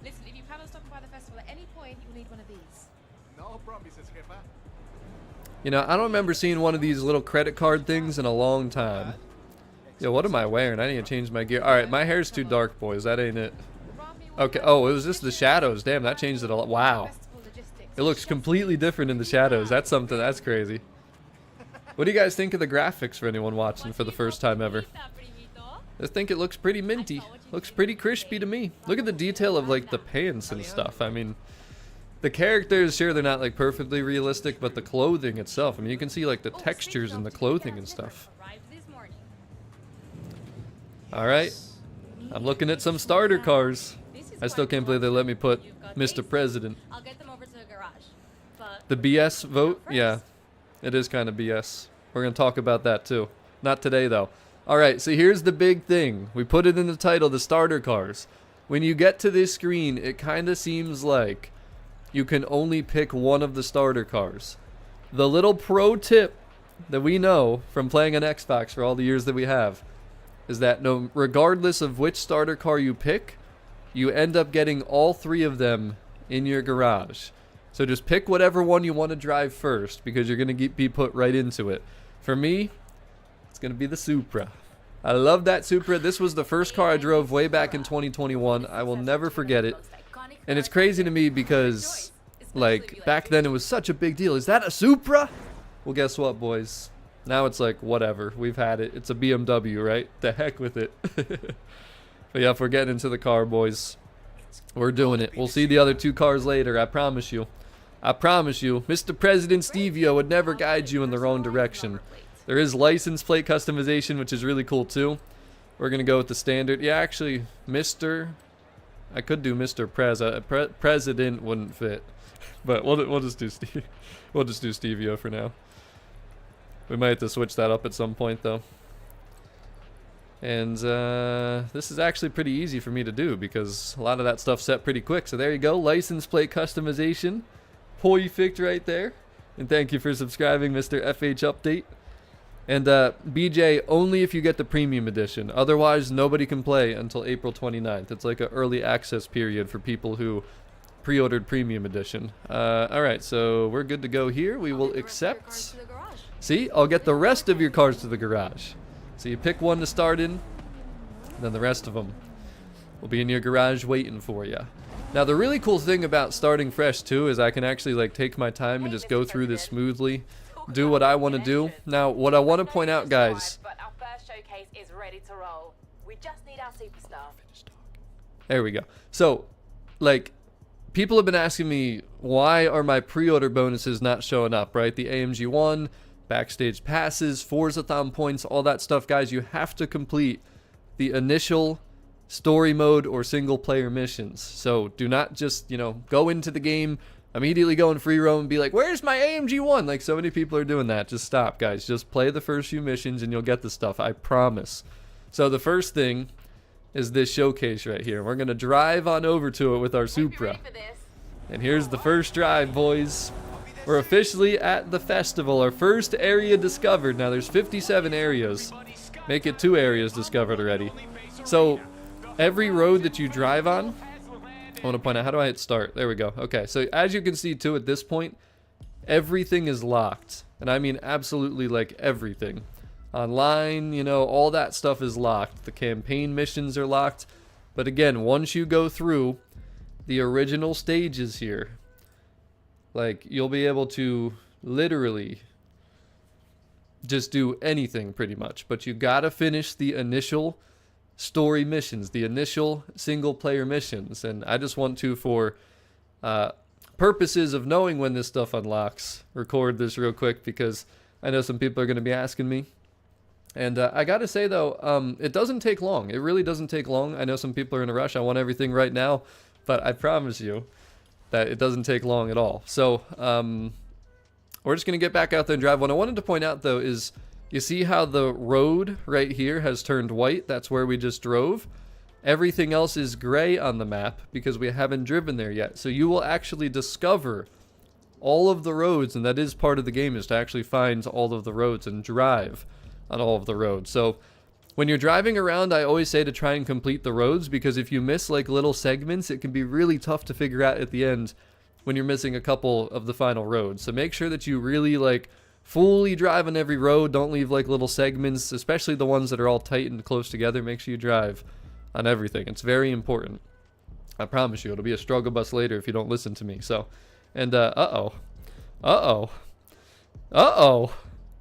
Listen, if you plan on stopping by the festival at any point, you'll need one of these. No promises, jefa. You know, I don't remember seeing one of these little credit card things in a long time. Yo, what am I wearing? I need to change my gear. Alright, my hair's too dark, boys. That ain't it. Okay, oh, it was just the shadows. Damn, that changed it a lot. Wow. It looks completely different in the shadows. That's something. That's crazy. What do you guys think of the graphics for anyone watching for the first time ever? I think it looks pretty minty. Looks pretty crispy to me. Look at the detail of like the pants and stuff. I mean, the characters, sure, they're not like perfectly realistic, but the clothing itself, I mean, you can see like the textures in the clothing and stuff. Alright, I'm looking at some starter cars. I still can't believe they let me put Mr. President. I'll get them over to the garage. But The BS vote? Yeah, it is kind of BS. We're going to talk about that too. Not today though. All right, so here's the big thing. We put it in the title, the starter cars. When you get to this screen, it kind of seems like you can only pick one of the starter cars. The little pro tip that we know from playing on Xbox for all the years that we have is that regardless of which starter car you pick, you end up getting all 3 of them in your garage. So just pick whatever one you want to drive first, because you're going to be put right into it. For me, it's going to be the Supra. I love that Supra. This was the first car I drove way back in 2021. I will never forget it. And it's crazy to me because, like, back then it was such a big deal. Is that a Supra? Well, guess what, boys? Now it's like, whatever. We've had it. It's a BMW, right? The heck with it. But yeah, if we're getting into the car, boys, we're doing it. We'll see the other 2 cars later. I promise you. I promise you. Mr. President Stevio would never guide you in the wrong direction. There is license plate customization, which is really cool too. We're going to go with the standard. Yeah, actually, I could do Mr. President wouldn't fit. But we'll just do we'll just do Stevio for now. We might have to switch that up at some point though. And this is actually pretty easy for me to do because a lot of that stuff's set pretty quick. So there you go, license plate customization. Perfect right there. And thank you for subscribing, Mr. FH Update. And BJ, only if you get the premium edition. Otherwise, nobody can play until April 29th. It's like an early access period for people who pre-ordered premium edition. Alright, so we're good to go here. We will accept. See, I'll get the rest of your cars to the garage. So you pick one to start in, then the rest of them will be in your garage waiting for you. Now the really cool thing about starting fresh too is I can actually like take my time and just go through this smoothly, do what I want to do. Now what I want to point out, guys, there we go. So like people have been asking me, why are my pre-order bonuses not showing up, right? The AMG 1, backstage passes, Forzathon points, all that stuff, guys. You have to complete the initial story mode or single player missions. So do not just, go into the game, immediately go in free roam and be like, where's my AMG 1? Like so many people are doing that. Just stop, guys. Just play the first few missions and you'll get the stuff. I promise. So the first thing is this showcase right here. We're going to drive on over to it with our Supra. And here's the first drive, boys. We're officially at the festival. Our first area discovered. Now there's 57 areas. Make it 2 areas discovered already. So every road that you drive on, I want to point out, how do I hit start? There we go. Okay, so as you can see too at this point, everything is locked. And I mean absolutely like everything. Online, all that stuff is locked. The campaign missions are locked. But again, once you go through the original stages here, like you'll be able to literally just do anything pretty much. But you gotta finish the initial story missions, the initial single player missions. And I just want to, for purposes of knowing when this stuff unlocks, record this real quick because I know some people are going to be asking me. And I gotta say though, it doesn't take long. It really doesn't take long. I know some people are in a rush. I want everything right now, but I promise you that it doesn't take long at all. So we're just gonna get back out there and drive. What I wanted to point out though is, you see how the road right here has turned white? That's where we just drove. Everything else is gray on the map because we haven't driven there yet. So you will actually discover all of the roads, and that is part of the game, is to actually find all of the roads and drive on all of the roads. So when you're driving around, I always say to try and complete the roads, because if you miss like little segments, it can be really tough to figure out at the end when you're missing a couple of the final roads. So make sure that you really like fully drive on every road. Don't leave like little segments, especially the ones that are all tight and close together. Make sure you drive on everything. It's very important. I promise you, it'll be a struggle bus later if you don't listen to me. So, and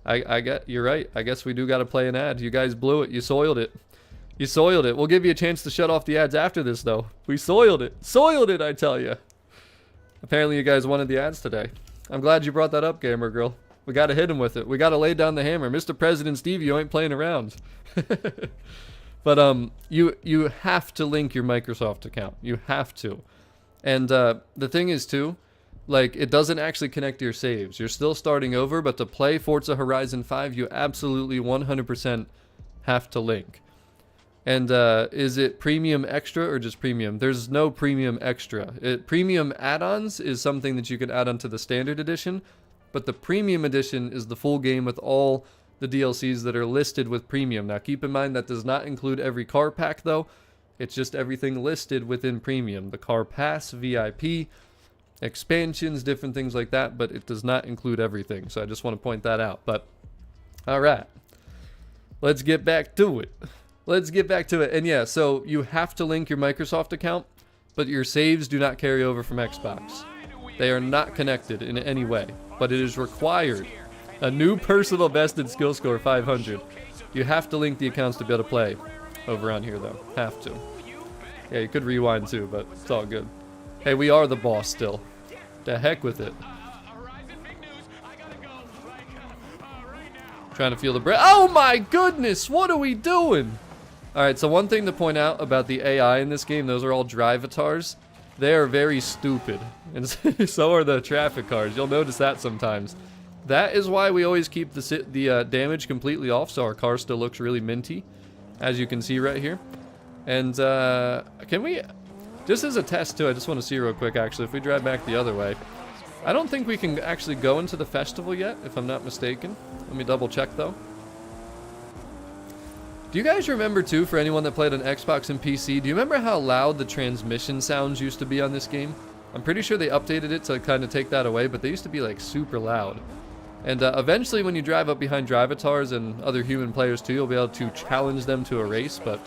I get, you're right. I guess we do got to play an ad. You guys blew it. You soiled it. You soiled it. We'll give you a chance to shut off the ads after this though. We soiled it. Soiled it, I tell you. Apparently you guys wanted the ads today. I'm glad you brought that up, gamer girl. We got to hit him with it. We got to lay down the hammer. Mr. President Steve, you ain't playing around. But you have to link your Microsoft account. You have to. And the thing is too, like, it doesn't actually connect to your saves. You're still starting over, but to play Forza Horizon 5, you absolutely 100% have to link. And is it premium extra or just premium? There's no premium extra. Premium add-ons is something that you can add onto the standard edition, but the premium edition is the full game with all the DLCs that are listed with premium. Now keep in mind that does not include every car pack though. It's just everything listed within premium. The car pass, VIP, expansions, different things like that, but it does not include everything. So I just want to point that out. But all right, let's get back to it. Let's get back to it. And yeah, so you have to link your Microsoft account, but your saves do not carry over from Xbox. They are not connected in any way, but it is required. A new personal best in skill score 500. You have to link the accounts to be able to play over on here though. Have to. Yeah, you could rewind too, but it's all good. Hey, we are the boss still. The heck with it. Trying to feel the breath. Oh my goodness, what are we doing? Alright, so one thing to point out about the AI in this game, those are all drivatars. They are very stupid. And so are the traffic cars. You'll notice that sometimes. That is why we always keep the damage completely off, so our car still looks really minty, as you can see right here. And can we, just as a test too, I just want to see real quick actually, if we drive back the other way. I don't think we can actually go into the festival yet, if I'm not mistaken. Let me double check though. Do you guys remember too, for anyone that played on Xbox and PC, do you remember how loud the transmission sounds used to be on this game? I'm pretty sure they updated it to kind of take that away, but they used to be like super loud. And eventually when you drive up behind drivatars and other human players too, you'll be able to challenge them to a race, but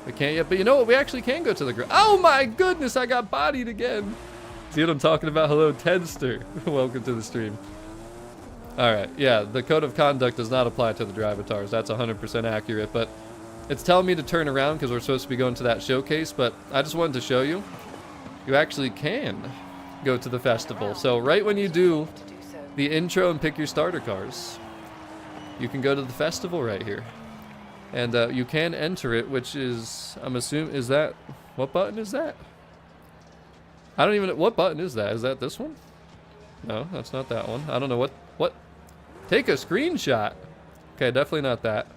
we can't yet. But you know what, we actually can go to the ground. Oh my goodness, I got bodied again. See what I'm talking about? Hello, Tedster. Welcome to the stream. Alright, yeah, the code of conduct does not apply to the drivatars. That's 100% accurate, but it's telling me to turn around because we're supposed to be going to that showcase, but I just wanted to show you. You actually can go to the festival. So right when you do the intro and pick your starter cars, you can go to the festival right here. And you can enter it, which is, I'm assuming, is that, what button is that? I don't even know, what button is that? Is that this one? No, that's not that one. I don't know what, take a screenshot. Okay, definitely not that.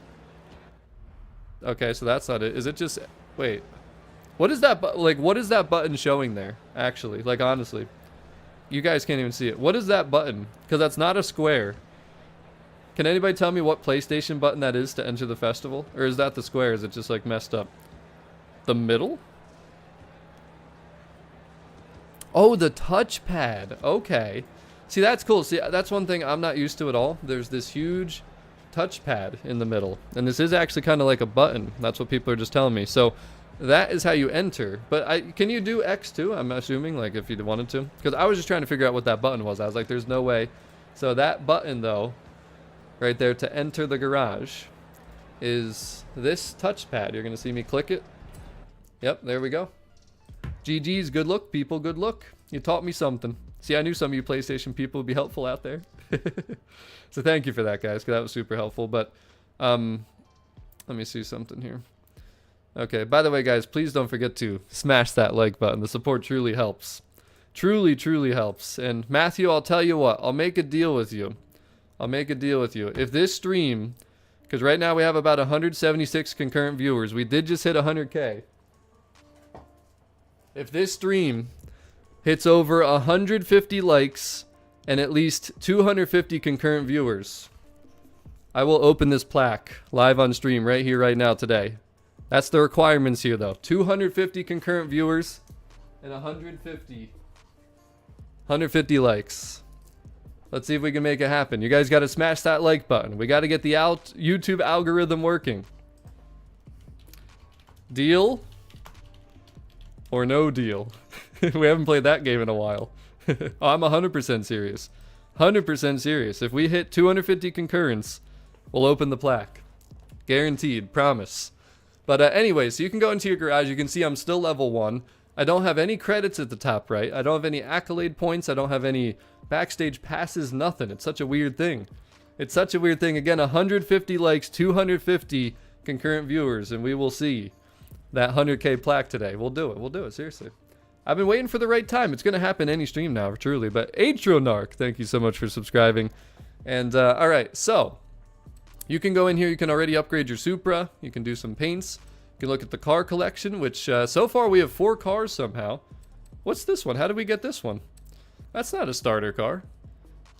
Okay, so that's not it. Is it just, wait. What is that, like, what is that button showing there, actually? Like, honestly. You guys can't even see it. What is that button? Because that's not a square. Can anybody tell me what PlayStation button that is to enter the festival? Or is that the square? Is it just, like, messed up? The middle? Oh, the touchpad. Okay. See, that's cool. See, that's one thing I'm not used to at all. There's this huge touchpad in the middle. And this is actually kind of like a button. That's what people are just telling me. So that is how you enter. But can you do X too? I'm assuming, like, if you wanted to. Because I was just trying to figure out what that button was. I was like, there's no way. So that button, though, right there to enter the garage is this touchpad. You're going to see me click it. Yep, there we go. GG's, good look, people, good look. You taught me something. See, I knew some of you PlayStation people would be helpful out there. So thank you for that, guys, because that was super helpful. But let me see something here. Okay, by the way, guys, please don't forget to smash that like button. The support truly helps. Truly, truly helps. And Matthew, I'll tell you what. I'll make a deal with you. I'll make a deal with you. If this stream, because right now we have about 176 concurrent viewers. We did just hit 100K. If this stream hits over 150 likes and at least 250 concurrent viewers, I will open this plaque live on stream right here, right now, today. That's the requirements here, though. 250 concurrent viewers and 150 likes. Let's see if we can make it happen. You guys got to smash that like button. We got to get the YouTube algorithm working. Deal or no deal? We haven't played that game in a while. Oh, I'm 100% serious. 100% serious. If we hit 250 concurrents, we'll open the plaque. Guaranteed. Promise. But anyway, so you can go into your garage. You can see I'm still level 1. I don't have any credits at the top right. I don't have any accolade points. I don't have any backstage passes. Nothing. It's such a weird thing. It's such a weird thing. Again, 150 likes, 250 concurrent viewers, and we will see that 100K plaque today. We'll do it. We'll do it. Seriously. I've been waiting for the right time. It's going to happen any stream now, truly. But Atronarch, thank you so much for subscribing. And, all right, so You can go in here, you can already upgrade your Supra, you can do some paints, you can look at the car collection, which so far we have 4 cars somehow. What's this one? How did we get this one? That's not a starter car.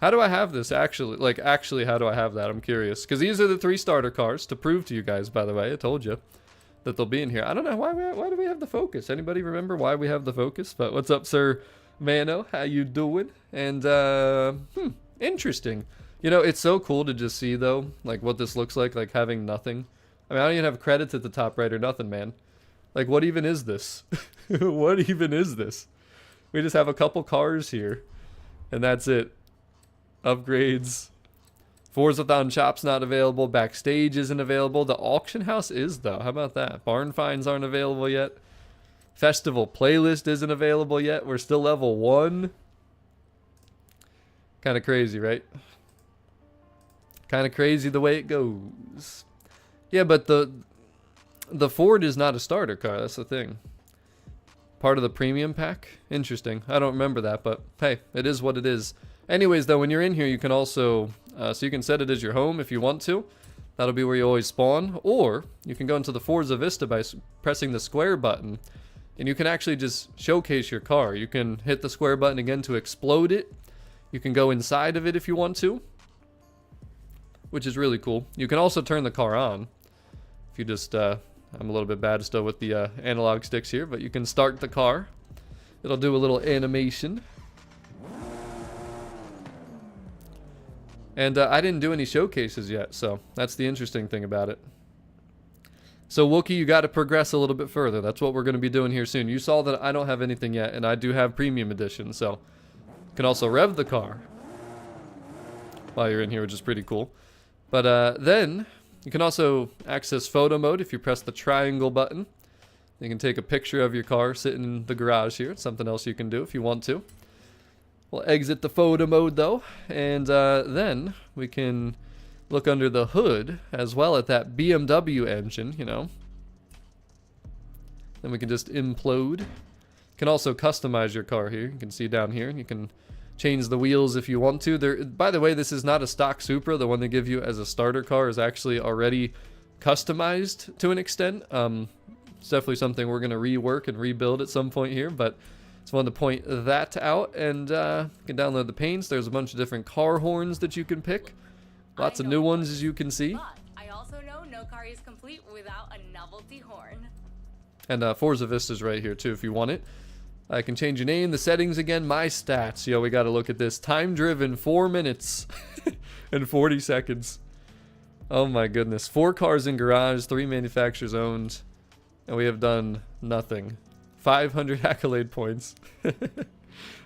How do I have this actually? Like, actually, how do I have that? I'm curious. Because these are the 3 starter cars, to prove to you guys, by the way. I told you that they'll be in here. I don't know, why do we have the Focus? Anybody remember why we have the Focus? But what's up, Sir Mano? How you doing? And, interesting. You know, it's so cool to just see, though, like, what this looks like having nothing. I mean, I don't even have credits at the top right or nothing, man. Like, what even is this? What even is this? We just have a couple cars here, and that's it. Upgrades. Forzathon shop's not available. Backstage isn't available. The auction house is, though. How about that? Barn finds aren't available yet. Festival playlist isn't available yet. We're still level 1. Kind of crazy, right? Kind of crazy the way it goes. Yeah, but the Ford is not a starter car. That's the thing. Part of the premium pack? Interesting. I don't remember that, but hey, it is what it is. Anyways, though, when you're in here, you can also, so you can set it as your home if you want to. That'll be where you always spawn. Or you can go into the Forza Vista by pressing the square button. And you can actually just showcase your car. You can hit the square button again to explode it. You can go inside of it if you want to, which is really cool. You can also turn the car on. If you just, I'm a little bit bad still with the analog sticks here, but you can start the car. It'll do a little animation. And I didn't do any showcases yet, so that's the interesting thing about it. So Wookie, you got to progress a little bit further. That's what we're going to be doing here soon. You saw that I don't have anything yet, and I do have Premium Edition, so you can also rev the car while you're in here, which is pretty cool. But then you can also access photo mode if you press the triangle button. You can take a picture of your car sitting in the garage here. It's something else you can do if you want to. We'll exit the photo mode though, and then we can look under the hood as well at that BMW engine, you know. Then we can just implode. You can also customize your car here. You can see down here, and you can change the wheels if you want to. There, by the way, this is not a stock Supra. The one they give you as a starter car is actually already customized to an extent. It's definitely something we're going to rework and rebuild at some point here, but just wanted to point that out. And you can download the paints. There's a bunch of different car horns that you can pick. Lots of new ones, as you can see. But I also know no car is complete without a novelty horn. And Forza Vista's right here too if you want it. I can change your name, the settings again, my stats. Yo, we got to look at this. Time driven, 4 minutes and 40 seconds. Oh my goodness. 4 cars in garage, 3 manufacturers owned, and we have done nothing. 500 accolade points.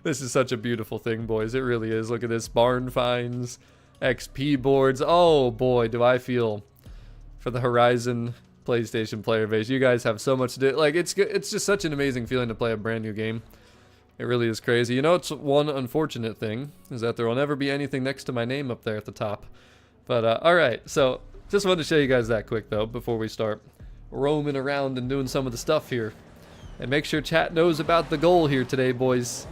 This is such a beautiful thing, boys. It really is. Look at this. Barn finds, XP boards. Oh boy, do I feel for the Horizon PlayStation player base. You guys have so much to do. Like, it's just such an amazing feeling to play a brand new game. It really is crazy. You know, it's one unfortunate thing is that there will never be anything next to my name up there at the top. But all right, so just wanted to show you guys that quick though before we start roaming around and doing some of the stuff here. And make sure chat knows about the goal here today, boys.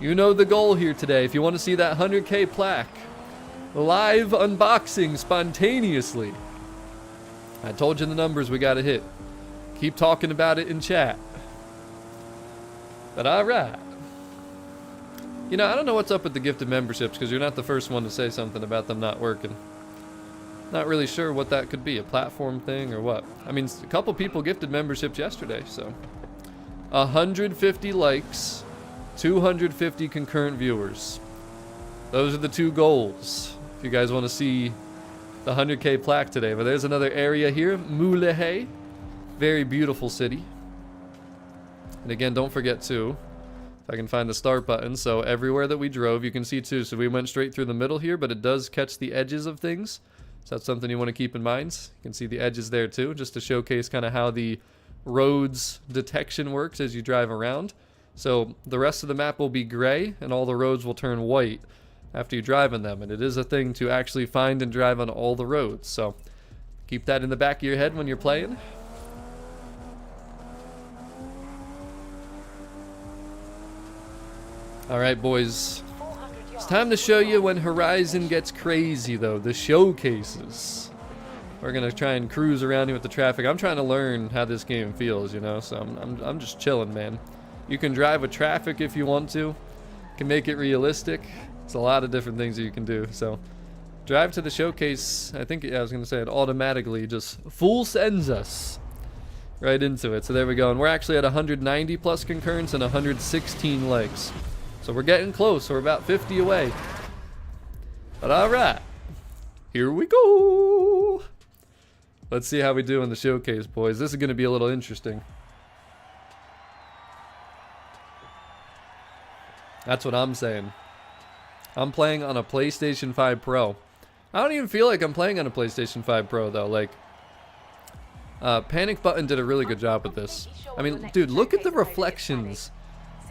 You know the goal here today. If you want to see that 100K plaque, live unboxing spontaneously. I told you the numbers we got to hit. Keep talking about it in chat. But alright. You know, I don't know what's up with the gifted memberships because you're not the first one to say something about them not working. Not really sure what that could be. A platform thing or what. I mean, a couple people gifted memberships yesterday, so. 150 likes. 250 concurrent viewers. Those are the 2 goals. If you guys want to see the 100K plaque today. But there's another area here, Mulegé. Very beautiful city. And again, don't forget to, if I can find the start button, so everywhere that we drove, you can see too. So we went straight through the middle here, but it does catch the edges of things. So that's something you want to keep in mind. You can see the edges there too, just to showcase kind of how the roads detection works as you drive around. So the rest of the map will be gray, and all the roads will turn white after you drive on them, and it is a thing to actually find and drive on all the roads, so keep that in the back of your head when you're playing. Alright boys, it's time to show you when Horizon gets crazy though, the showcases. We're gonna try and cruise around here with the traffic. I'm trying to learn how this game feels, you know, so I'm just chilling, man. You can drive with traffic if you want to. You can make it realistic. It's a lot of different things that you can do, so. Drive to the showcase, I think, I was gonna say it automatically just full sends us right into it. So there we go, and we're actually at 190 plus concurrence and 116 likes. So we're getting close, we're about 50 away. But alright, here we go. Let's see how we do in the showcase, boys. This is gonna be a little interesting. That's what I'm saying. I'm playing on a PlayStation 5 Pro. I don't even feel like I'm playing on a PlayStation 5 Pro though. Like, Panic Button did a really good job with this. I mean, dude, look at the reflections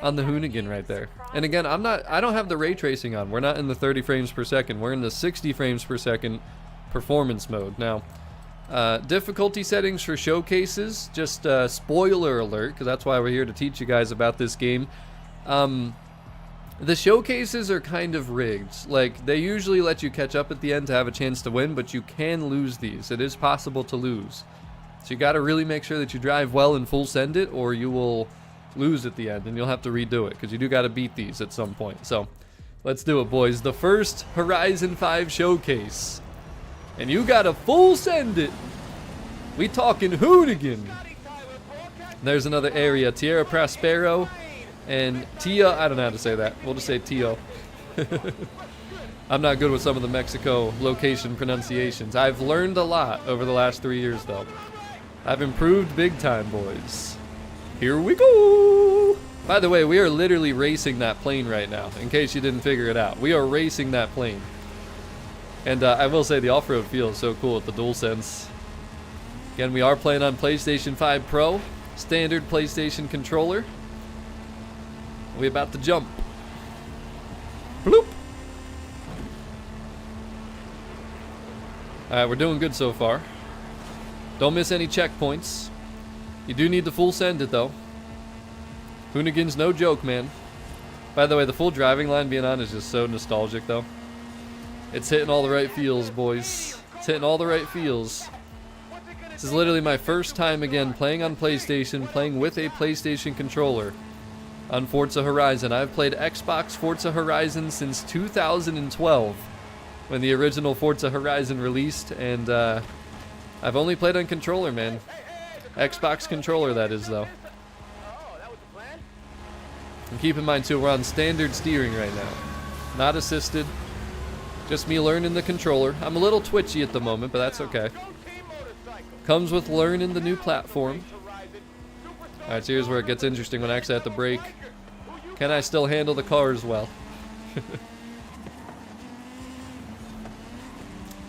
on the Hoonigan right there. And again, I don't have the ray tracing on. We're not in the 30 frames per second. We're in the 60 frames per second performance mode. Now, difficulty settings for showcases, just spoiler alert, because that's why we're here to teach you guys about this game. The showcases are kind of rigged. Like, they usually let you catch up at the end to have a chance to win, but you can lose these. It is possible to lose. So you gotta really make sure that you drive well and full send it, or you will lose at the end, and you'll have to redo it, because you do gotta beat these at some point. So, let's do it, boys. The first Horizon 5 showcase. And you gotta full send it. We talking Hoonigan. There's another area, Tierra Prospero. And Tia, I don't know how to say that. We'll just say Tio. I'm not good with some of the Mexico location pronunciations. I've learned a lot over the last 3 years, though. I've improved big time, boys. Here we go! By the way, we are literally racing that plane right now, in case you didn't figure it out. We are racing that plane. And I will say the off-road feels so cool with the DualSense. Again, we are playing on PlayStation 5 Pro, standard PlayStation controller. We about to jump. Bloop. Alright, we're doing good so far. Don't miss any checkpoints. You do need to full send it though. Hoonigan's no joke, man. By the way, the full driving line being on is just so nostalgic though. It's hitting all the right feels, boys. It's hitting all the right feels. This is literally my first time again playing on PlayStation, playing with a PlayStation controller. On Forza Horizon. I've played Xbox Forza Horizon since 2012 when the original Forza Horizon released, and I've only played on controller, man. Xbox controller, that is, though. And keep in mind too, we're on standard steering right now, not assisted, just me learning the controller. I'm a little twitchy at the moment, but that's okay. Comes with learning the new platform. Alright, so here's where it gets interesting when I actually have to brake. Can I still handle the cars well?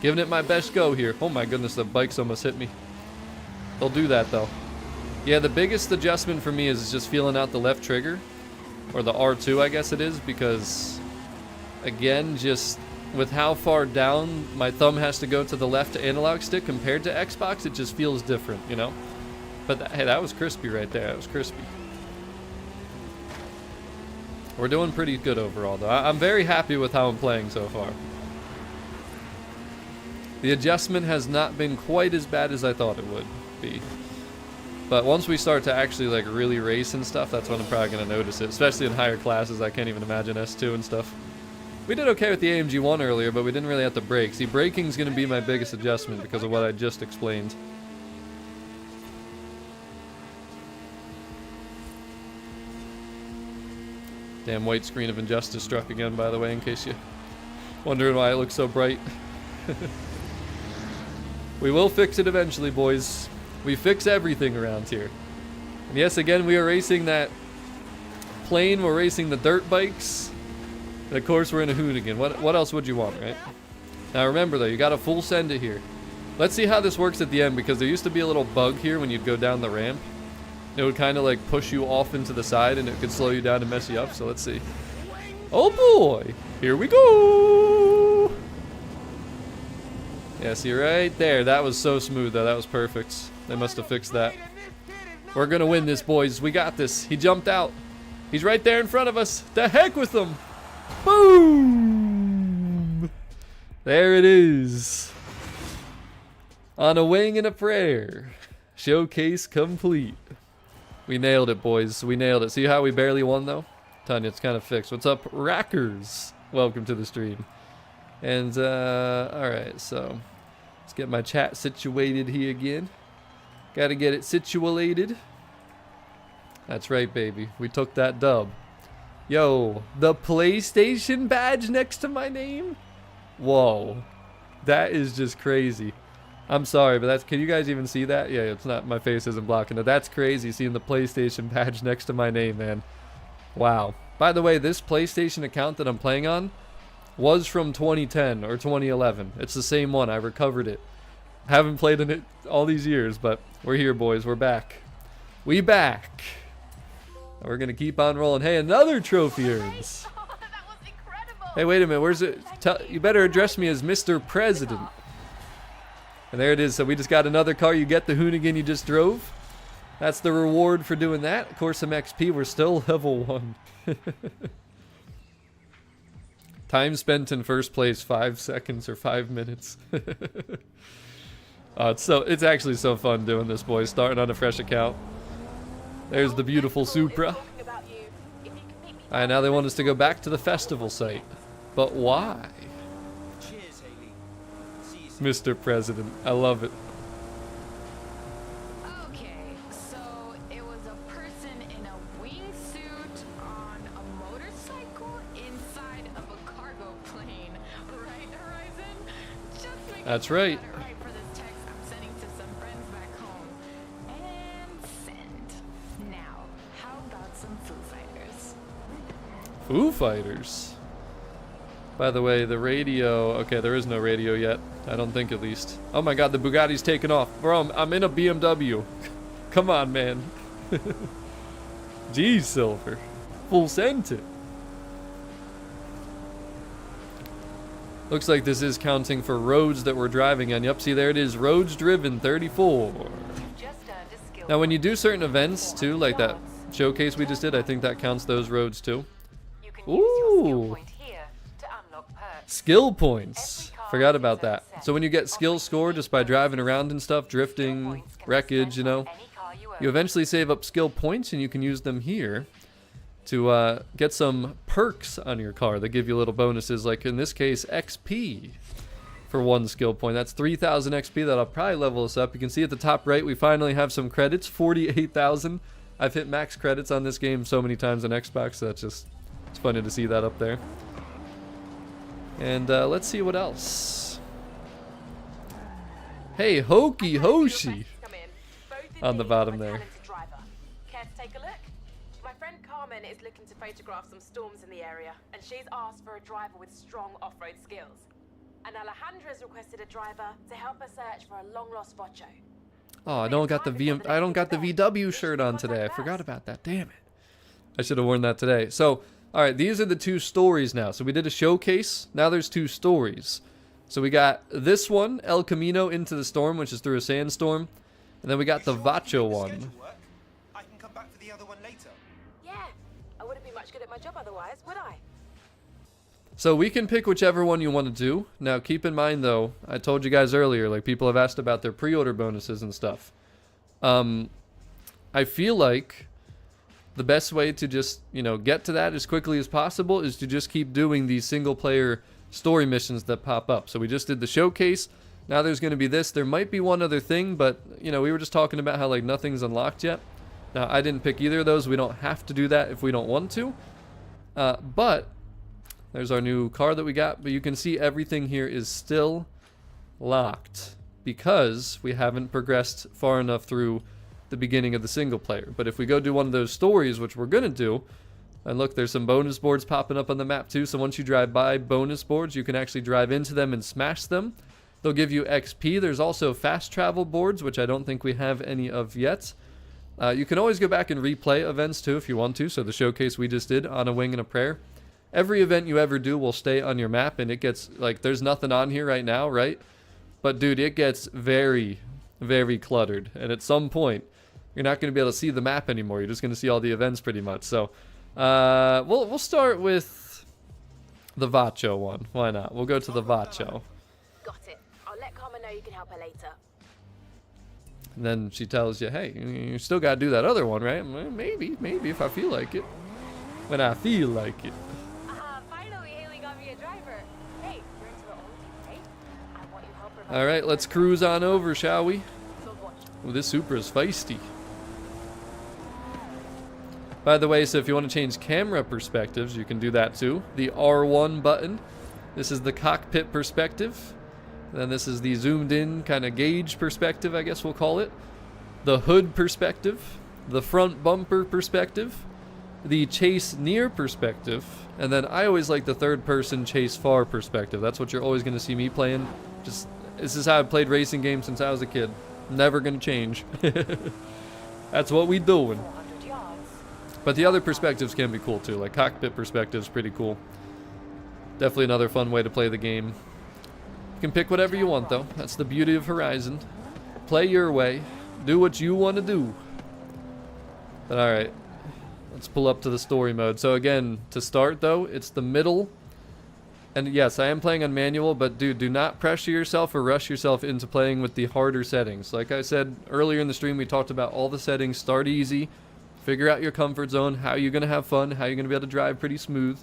Giving it my best go here. Oh my goodness, the bikes almost hit me. They'll do that though. Yeah, the biggest adjustment for me is just feeling out the left trigger. Or the R2, I guess it is, because again, just with how far down my thumb has to go to the left analog stick compared to Xbox, it just feels different, you know? But hey, that was crispy right there. That was crispy. We're doing pretty good overall, though. I'm very happy with how I'm playing so far. The adjustment has not been quite as bad as I thought it would be. But once we start to actually like really race and stuff, that's when I'm probably going to notice it. Especially in higher classes. I can't even imagine S2 and stuff. We did okay with the AMG 1 earlier, but we didn't really have to brake. See, braking's going to be my biggest adjustment because of what I just explained. Damn white screen of injustice struck again, by the way, in case you're wondering why it looks so bright. We will fix it eventually, boys. We fix everything around here. And yes, again, we are racing that plane. We're racing the dirt bikes. And of course, we're in a Hoonigan. What else would you want, right? Now remember, though, you got to full send it here. Let's see how this works at the end, because there used to be a little bug here when you'd go down the ramp. It would kind of like push you off into the side and it could slow you down and mess you up, so let's see. Oh boy, here we go. Yeah, see right there, that was so smooth though, that was perfect. They must have fixed that. We're gonna win this, boys, we got this. He jumped out. He's right there in front of us. The heck with him. Boom. There it is. On a wing and a prayer. Showcase complete. We nailed it, boys. We nailed it. See how we barely won, though? Tanya, it's kind of fixed. What's up, Rackers? Welcome to the stream. And, alright, so let's get my chat situated here again. Gotta get it situated. That's right, baby. We took that dub. Yo, the PlayStation badge next to my name? Whoa. That is just crazy. I'm sorry, but that's, can you guys even see that? Yeah, it's not, my face isn't blocking it. That's crazy, seeing the PlayStation badge next to my name, man. Wow. By the way, this PlayStation account that I'm playing on was from 2010 or 2011. It's the same one. I recovered it. Haven't played in it all these years, but we're here, boys. We're back. We back. And we're going to keep on rolling. Hey, another trophy earns. Oh, that was incredible. Hey, wait a minute. Where's it? You better address me as Mr. President. And there it is. So we just got another car. You get the Hoonigan you just drove. That's the reward for doing that. Of course, some XP. We're still level 1. Time spent in first place, 5 seconds or 5 minutes. It's actually so fun doing this, boys. Starting on a fresh account. There's the beautiful Supra. Alright, now they want us to go back to the festival site. But why? Cheers, Haley. See you soon. Mr. President. I love it. Okay, so it was a person in a wingsuit on a motorcycle inside of a cargo plane, right, Horizon? Just making That's sure I right. got it right for this text I'm sending to some friends back home. And send. Now, how about some Foo Fighters? Foo Fighters. By the way, the radio... Okay, there is no radio yet. I don't think, at least. Oh my god, the Bugatti's taking off. Bro, I'm in a BMW. Come on, man. Geez, Silver. Full sent it. Looks like this is counting for roads that we're driving on. Yep, see, there it is. Roads driven, 34. Now, when you do certain events, too, like that showcase we just did, I think that counts those roads, too. Ooh. Skill points. Forgot about that. So when you get skill score just by driving around and stuff, drifting, wreckage, you know, you eventually save up skill points and you can use them here to get some perks on your car that give you little bonuses, like in this case, XP for 1 skill point. That's 3,000 XP. That'll probably level us up. You can see at the top right, we finally have some credits, 48,000. I've hit max credits on this game so many times on Xbox, so it's funny to see that up there. And let's see what else. Hey, Hokey Hoshi on the bottom there. Care to take a look? My friend Carmen is looking to photograph some storms in the area, and she's asked for a driver with strong off-road skills. And Alejandra's requested a driver to help her search for a long-lost Bocho. Oh, I don't got the VW shirt on today. I forgot about that. Damn it. I should have worn that today. So, all right, these are the 2 stories now. So we did a showcase. Now there's 2 stories. So we got this one, El Camino into the Storm, which is through a sandstorm. And then we got the Vacho one. I can come back for the other one later. Yeah, I wouldn't be much good at my job otherwise, would I? So we can pick whichever one you want to do. Now keep in mind though, I told you guys earlier, like people have asked about their pre-order bonuses and stuff. I feel like the best way to just, you know, get to that as quickly as possible is to just keep doing these single player story missions that pop up. So we just did the showcase. Now there's going to be this. There might be one other thing, but, you know, we were just talking about how, like, nothing's unlocked yet. Now, I didn't pick either of those. We don't have to do that if we don't want to. But there's our new car that we got. But you can see everything here is still locked because we haven't progressed far enough through the beginning of the single player. But if we go do one of those stories, which we're gonna do, and look, there's some bonus boards popping up on the map too. So once you drive by bonus boards, you can actually drive into them and smash them. They'll give you XP. There's also fast travel boards, which I don't think we have any of yet. You can always go back and replay events too if you want to. So the showcase we just did, On a Wing and a Prayer. Every event you ever do will stay on your map, and it gets, like, there's nothing on here right now, right? But dude, it gets very, very cluttered. And at some point, you're not going to be able to see the map anymore. You're just going to see all the events pretty much. So we'll start with the Vacho one. Why not? We'll go to the Vacho. Got it. I'll let Carmen know you can help her later. And then she tells you, hey, you still got to do that other one, right? Well, maybe if I feel like it. When I feel like it. Finally, Haley got me a driver. Hey, you're into the old team, right? I want your help. All right, let's cruise on over, shall we? So watch. Ooh, this Supra is feisty. By the way, so if you want to change camera perspectives, you can do that too. The R1 button. This is the cockpit perspective. Then this is the zoomed in kind of gauge perspective, I guess we'll call it. The hood perspective. The front bumper perspective. The chase near perspective. And then I always like the third person chase far perspective. That's what you're always going to see me playing. Just, this is how I've played racing games since I was a kid. Never going to change. That's what we doing. 400 yards. But the other perspectives can be cool too. Like cockpit perspective's pretty cool. Definitely another fun way to play the game. You can pick whatever you want though. That's the beauty of Horizon. Play your way. Do what you want to do. But alright. Let's pull up to the story mode. So again, to start though, it's the middle. And yes, I am playing on manual, but dude, do not pressure yourself or rush yourself into playing with the harder settings. Like I said earlier in the stream, we talked about all the settings. Start easy. Figure out your comfort zone, how you're going to have fun, how you're going to be able to drive pretty smooth,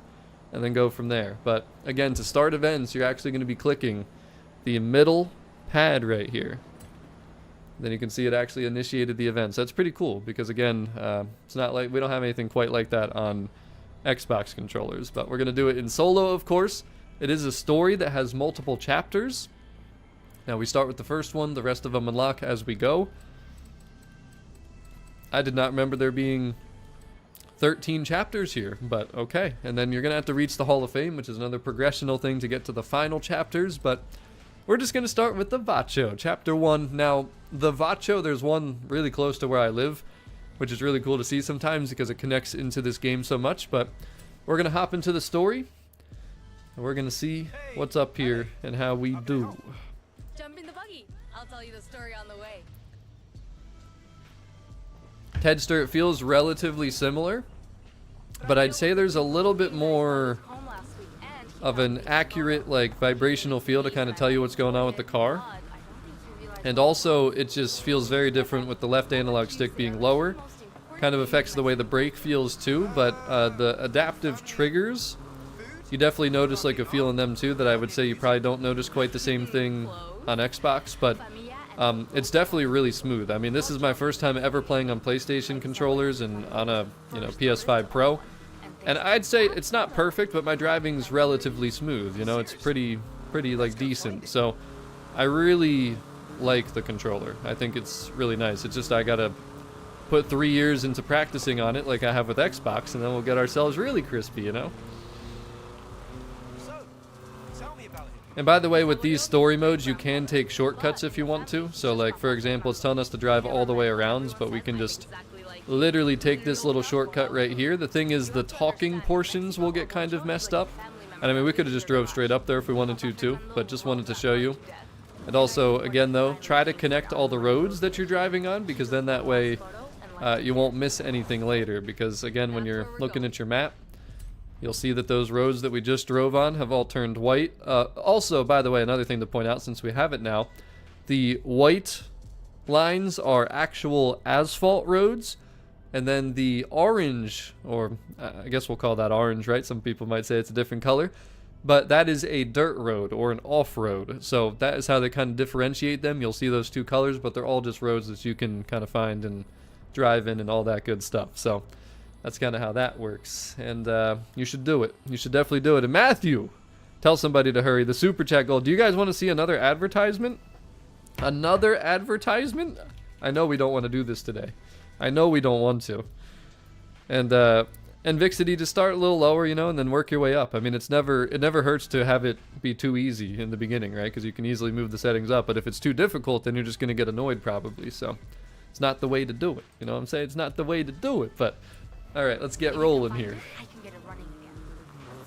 and then go from there. But again, to start events, you're actually going to be clicking the middle pad right here. Then you can see it actually initiated the events. That's pretty cool because again, it's not like we don't have anything quite like that on Xbox controllers, but we're going to do it in solo, of course. It is a story that has multiple chapters. Now we start with the first one, the rest of them unlock as we go. I did not remember there being 13 chapters here, but okay. And then you're going to have to reach the Hall of Fame, which is another progressional thing to get to the final chapters, but we're just going to start with the Vacho, Chapter 1. Now, the Vacho, there's one really close to where I live, which is really cool to see sometimes because it connects into this game so much, but we're going to hop into the story, and we're going to see what's up here and how we do. Jump in the buggy. I'll tell you the story on the way. Tedster, it feels relatively similar, but I'd say there's a little bit more of an accurate like vibrational feel to kind of tell you what's going on with the car. And also it just feels very different with the left analog stick being lower. Kind of affects the way the brake feels too, but the adaptive triggers, you definitely notice like a feel in them too that I would say you probably don't notice quite the same thing on Xbox, but it's definitely really smooth. I mean, this is my first time ever playing on PlayStation controllers and on a PS5 Pro. And I'd say it's not perfect, but my driving's relatively smooth. You know, it's pretty like decent. So I really like the controller. I think it's really nice. It's just I gotta put 3 years into practicing on it like I have with Xbox, and then we'll get ourselves really crispy, you know? So, tell me about it. And by the way, with these story modes, you can take shortcuts if you want to. So like, for example, it's telling us to drive all the way around, but we can just literally take this little shortcut right here. The thing is, the talking portions will get kind of messed up. And I mean, we could have just drove straight up there if we wanted to too, but just wanted to show you. And also, again though, try to connect all the roads that you're driving on, because then that way you won't miss anything later. Because again, when you're looking at your map, you'll see that those roads that we just drove on have all turned white. Also, by the way, another thing to point out since we have it now, the white lines are actual asphalt roads. And then the orange, or I guess we'll call that orange, right? Some people might say it's a different color. But that is a dirt road or an off-road. So that is how they kind of differentiate them. You'll see those two colors, but they're all just roads that you can kind of find and drive in and all that good stuff. So that's kind of how that works. And you should do it. You should definitely do it. And Matthew, tell somebody to hurry. The Super Chat goal. Do you guys want to see another advertisement? Another advertisement? I know we don't want to do this today. I know we don't want to. And Vixity, just start a little lower, you know, and then work your way up. I mean, it never hurts to have it be too easy in the beginning, right? Because you can easily move the settings up. But if it's too difficult, then you're just going to get annoyed probably. So it's not the way to do it. You know what I'm saying? It's not the way to do it. But all right, let's get rolling here. I can get it running again.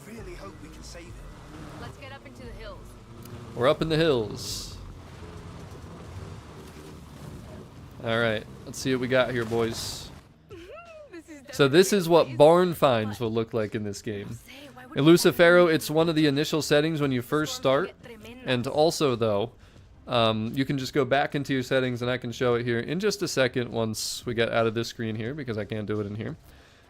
I really hope we can save it. Let's get up into the hills. We're up in the hills. All right, let's see what we got here, boys. So this is what barn finds will look like in this game. In Lucifero, it's one of the initial settings when you first start. And also, though, You can just go back into your settings, and I can show it here in just a second once we get out of this screen here, because I can't do it in here.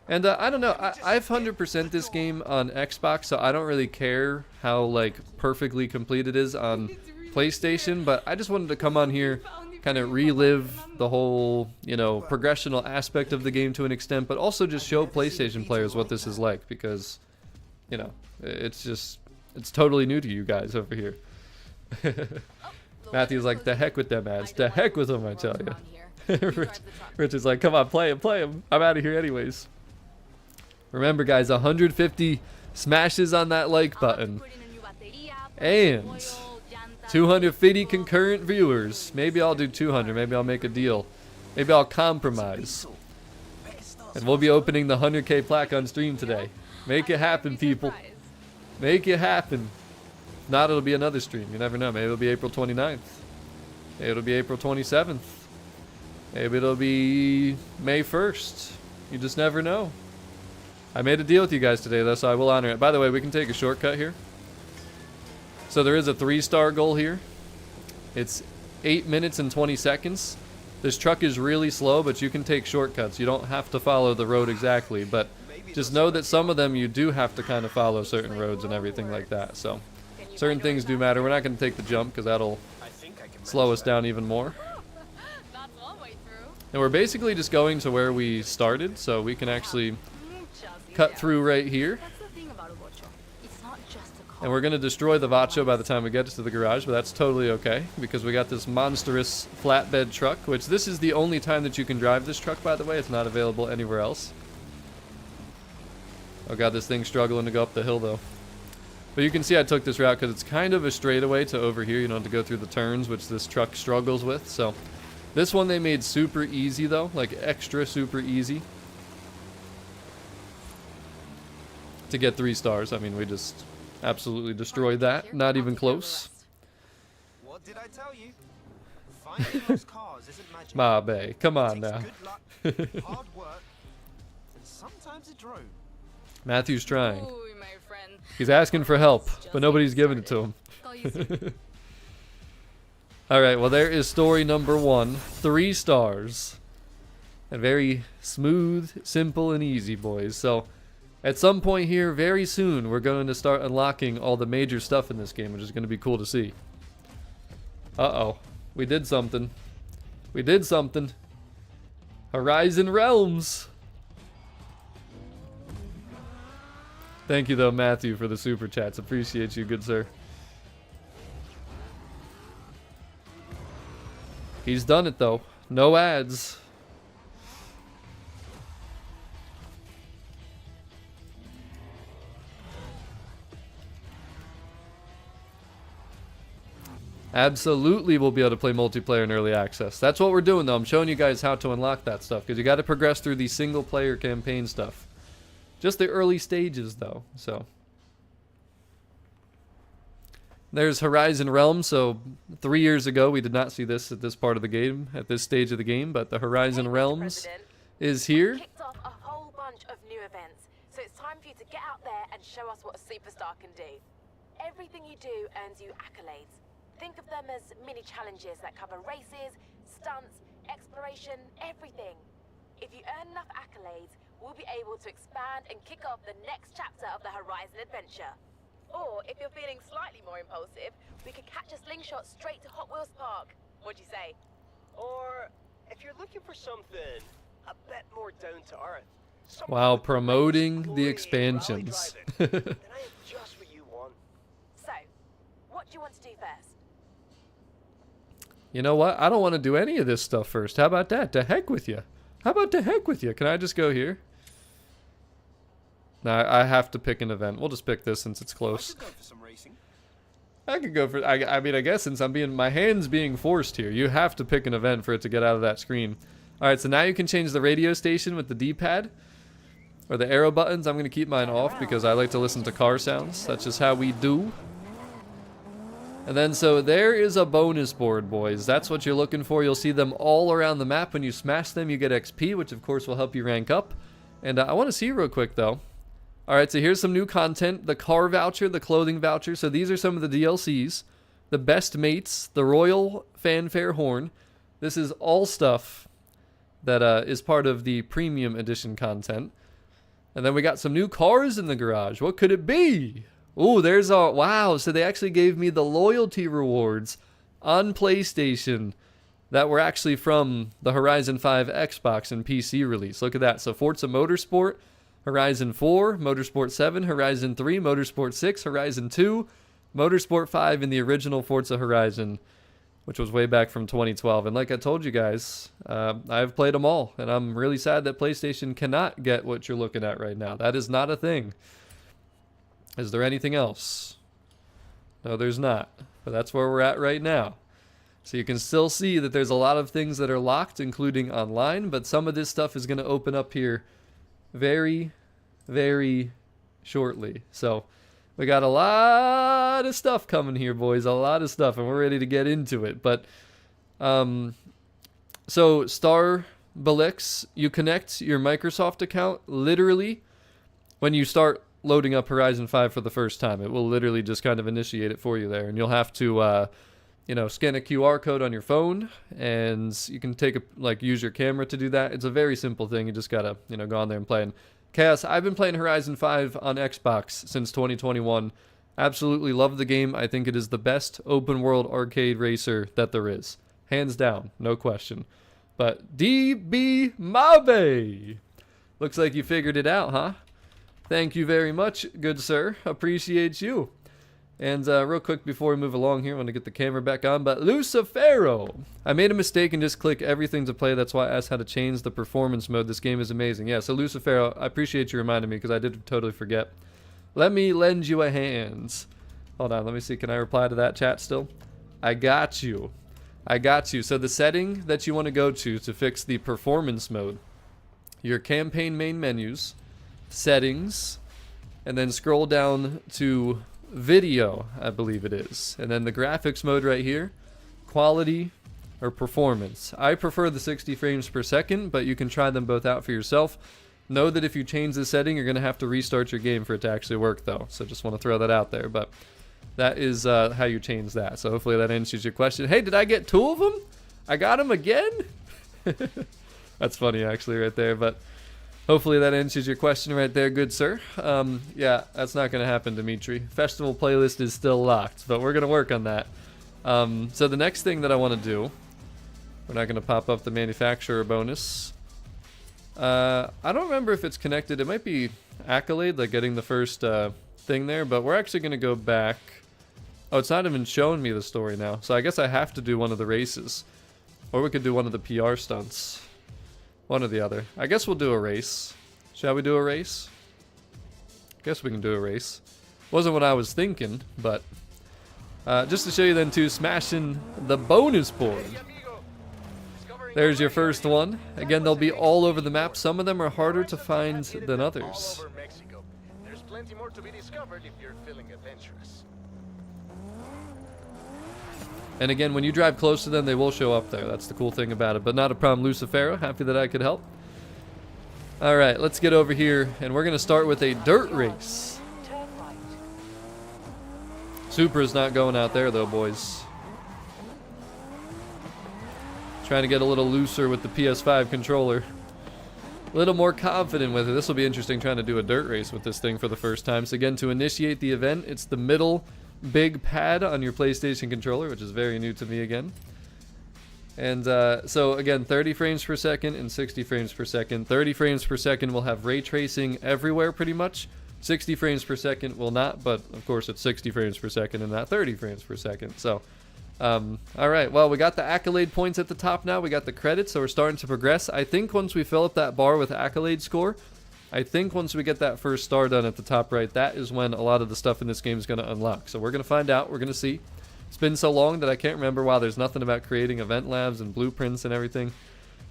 And I don't know, I've 100% this game on Xbox, so I don't really care how like perfectly complete it is on PlayStation, but I just wanted to come on here, kind of relive the whole, you know, progressional aspect of the game to an extent, but also just show PlayStation players what this is like, because, you know, it's totally new to you guys over here. Matthew's like, the heck with them ads. The heck with them, I tell you. Rich is like, come on, play him. I'm out of here anyways. Remember, guys, 150 smashes on that like button. And 250 concurrent viewers. Maybe I'll do 200. Maybe I'll make a deal. Maybe I'll compromise. And we'll be opening the 100K plaque on stream today. Make it happen, people. Make it happen. If not, it'll be another stream. You never know. Maybe it'll be April 29th. Maybe it'll be April 27th. Maybe it'll be May 1st. You just never know. I made a deal with you guys today, though, so I will honor it. By the way, we can take a shortcut here. So there is a 3-star goal here. It's 8 minutes and 20 seconds. This truck is really slow, but you can take shortcuts. You don't have to follow the road exactly, but just know that some of them you do have to kind of follow certain roads and everything like that. So certain things do matter. We're not going to take the jump because that'll slow us down even more. And we're basically just going to where we started, so we can actually cut through right here. And we're going to destroy the Vacho by the time we get to the garage, but that's totally okay, because we got this monstrous flatbed truck, which this is the only time that you can drive this truck, by the way. It's not available anywhere else. Oh god, this thing's struggling to go up the hill, though. But you can see I took this route because it's kind of a straightaway to over here. You don't have to go through the turns, which this truck struggles with. So this one they made super easy, though, like extra super easy to get 3 stars. I mean, we just absolutely destroyed that. Not even close. What did I tell you? Finding those cars isn't magic. Mabe, come on now. Good luck, hard work, and sometimes a drone. Matthew's trying. Ooh, my friend. He's asking for help, but nobody's giving it to him. Alright, well there is story number 1. 3 stars. And very smooth, simple, and easy, boys. So at some point here, very soon, we're going to start unlocking all the major stuff in this game, which is going to be cool to see. Uh-oh. We did something. We did something. Horizon Realms. Thank you, though, Matthew, for the super chats. Appreciate you, good sir. He's done it, though. No ads. Absolutely, we'll be able to play multiplayer in early access. That's what we're doing, though. I'm showing you guys how to unlock that stuff, because you got to progress through the single-player campaign stuff. Just the early stages, though. So there's Horizon Realms. So 3 years ago, we did not see this at this part of the game, at this stage of the game, but the Horizon Realms is here. Kicked off a whole bunch of new events, so it's time for you to get out there and show us what a superstar can do. Everything you do earns you accolades. Think of them as mini challenges that cover races, stunts, exploration, everything. If you earn enough accolades, we'll be able to expand and kick off the next chapter of the Horizon adventure. Or, if you're feeling slightly more impulsive, we could catch a slingshot straight to Hot Wheels Park. What'd you say? Or, if you're looking for something a bit more down to earth. Wow, promoting the expansions. Then I have just what you want. So, what do you want to do first? You know what? I don't want to do any of this stuff first. How about that? To heck with you. How about to heck with you? Can I just go here? No, I have to pick an event. We'll just pick this since it's close. Go for some racing. I could go for... I mean, I guess since I'm being... My hand's being forced here. You have to pick an event for it to get out of that screen. Alright, so now you can change the radio station with the D-pad. Or the arrow buttons. I'm going to keep mine off because I like to listen to car sounds. That's just how we do. And then, so there is a bonus board, boys. That's what you're looking for. You'll see them all around the map. When you smash them, you get XP, which of course will help you rank up. And I want to see real quick, though. Alright, so here's some new content. The car voucher, the clothing voucher. So these are some of the DLCs. the best mates, the Royal Fanfare Horn. This is all stuff that is part of the premium edition content. And then we got some new cars in the garage. What could it be? Ooh, there's our... Wow, so they actually gave me the loyalty rewards on PlayStation that were actually from the Horizon 5 Xbox and PC release. Look at that. So Forza Motorsport, Horizon 4, Motorsport 7, Horizon 3, Motorsport 6, Horizon 2, Motorsport 5, and the original Forza Horizon, which was way back from 2012. And like I told you guys, I've played them all, and I'm really sad that PlayStation cannot get what you're looking at right now. That is not a thing. Is there anything else? No, there's not. But that's where we're at right now. So you can still see that there's a lot of things that are locked, including online, but some of this stuff is going to open up here very, very shortly. So we got a lot of stuff coming here, boys. A lot of stuff, and we're ready to get into it. But, so Star Belix, you connect your Microsoft account literally when you start loading up Horizon 5 for the first time. It will literally just kind of initiate it for you there, and you'll have to, scan a QR code on your phone, and you can use your camera to do that. It's a very simple thing. You just gotta, go on there and play. And Chaos, I've been playing Horizon 5 on Xbox since 2021. Absolutely love the game. I think it is the best open world arcade racer that there is. Hands down, no question. But DB Mabe! Looks like you figured it out, huh? Thank you very much, good sir. Appreciate you. And real quick before we move along here, I want to get the camera back on. But Lucifero! I made a mistake and just click everything to play. That's why I asked how to change the performance mode. This game is amazing. Yeah, so Lucifero, I appreciate you reminding me because I did totally forget. Let me lend you a hand. Hold on, let me see. Can I reply to that chat still? I got you. I got you. So the setting that you want to go to fix the performance mode, your campaign main menus, settings, and then scroll down to video, I believe it is, and then the graphics mode right here, quality or performance. I prefer the 60 frames per second, but you can try them both out for yourself. Know that if you change the setting, you're going to have to restart your game for it to actually work though, so just want to throw that out there. But that is how you change that. So hopefully that answers your question. Hey, did I get 2 of them? I got them again? That's funny actually right there, but hopefully that answers your question right there, good sir. Yeah, that's not going to happen, Dimitri. Festival playlist is still locked, but we're going to work on that. So the next thing that I want to do, we're not going to pop up the manufacturer bonus. I don't remember if it's connected. It might be Accolade, like getting the first thing there, but we're actually going to go back. Oh, it's not even showing me the story now. So I guess I have to do one of the races. Or we could do one of the PR stunts. One or the other. I guess we'll do a race. Shall we do a race? Guess we can do a race. Wasn't what I was thinking, but just to show you then too, smashing the bonus board. There's your first one. Again, they'll be all over the map. Some of them are harder to find than others. There's plenty more to be discovered if you're feeling adventurous. And again, when you drive close to them, they will show up there. That's the cool thing about it. But not a problem, Lucifero. Happy that I could help. All right, let's get over here, and we're going to start with a dirt race. Supra's not going out there, though, boys. Trying to get a little looser with the PS5 controller. A little more confident with it. This will be interesting trying to do a dirt race with this thing for the first time. So again, to initiate the event, it's the middle big pad on your PlayStation controller, which is very new to me again. And so again, 30 frames per second and 60 frames per second. 30 frames per second will have ray tracing everywhere pretty much. 60 frames per second will not, but of course it's 60 frames per second and not 30 frames per second. So, all right, well, we got the accolade points at the top now. We got the credits, so we're starting to progress. I think once we fill up that bar with accolade score, I think once we get that first star done at the top right, that is when a lot of the stuff in this game is going to unlock. So we're going to find out. We're going to see. It's been so long that I can't remember. Wow, there's nothing about creating event labs and blueprints and everything.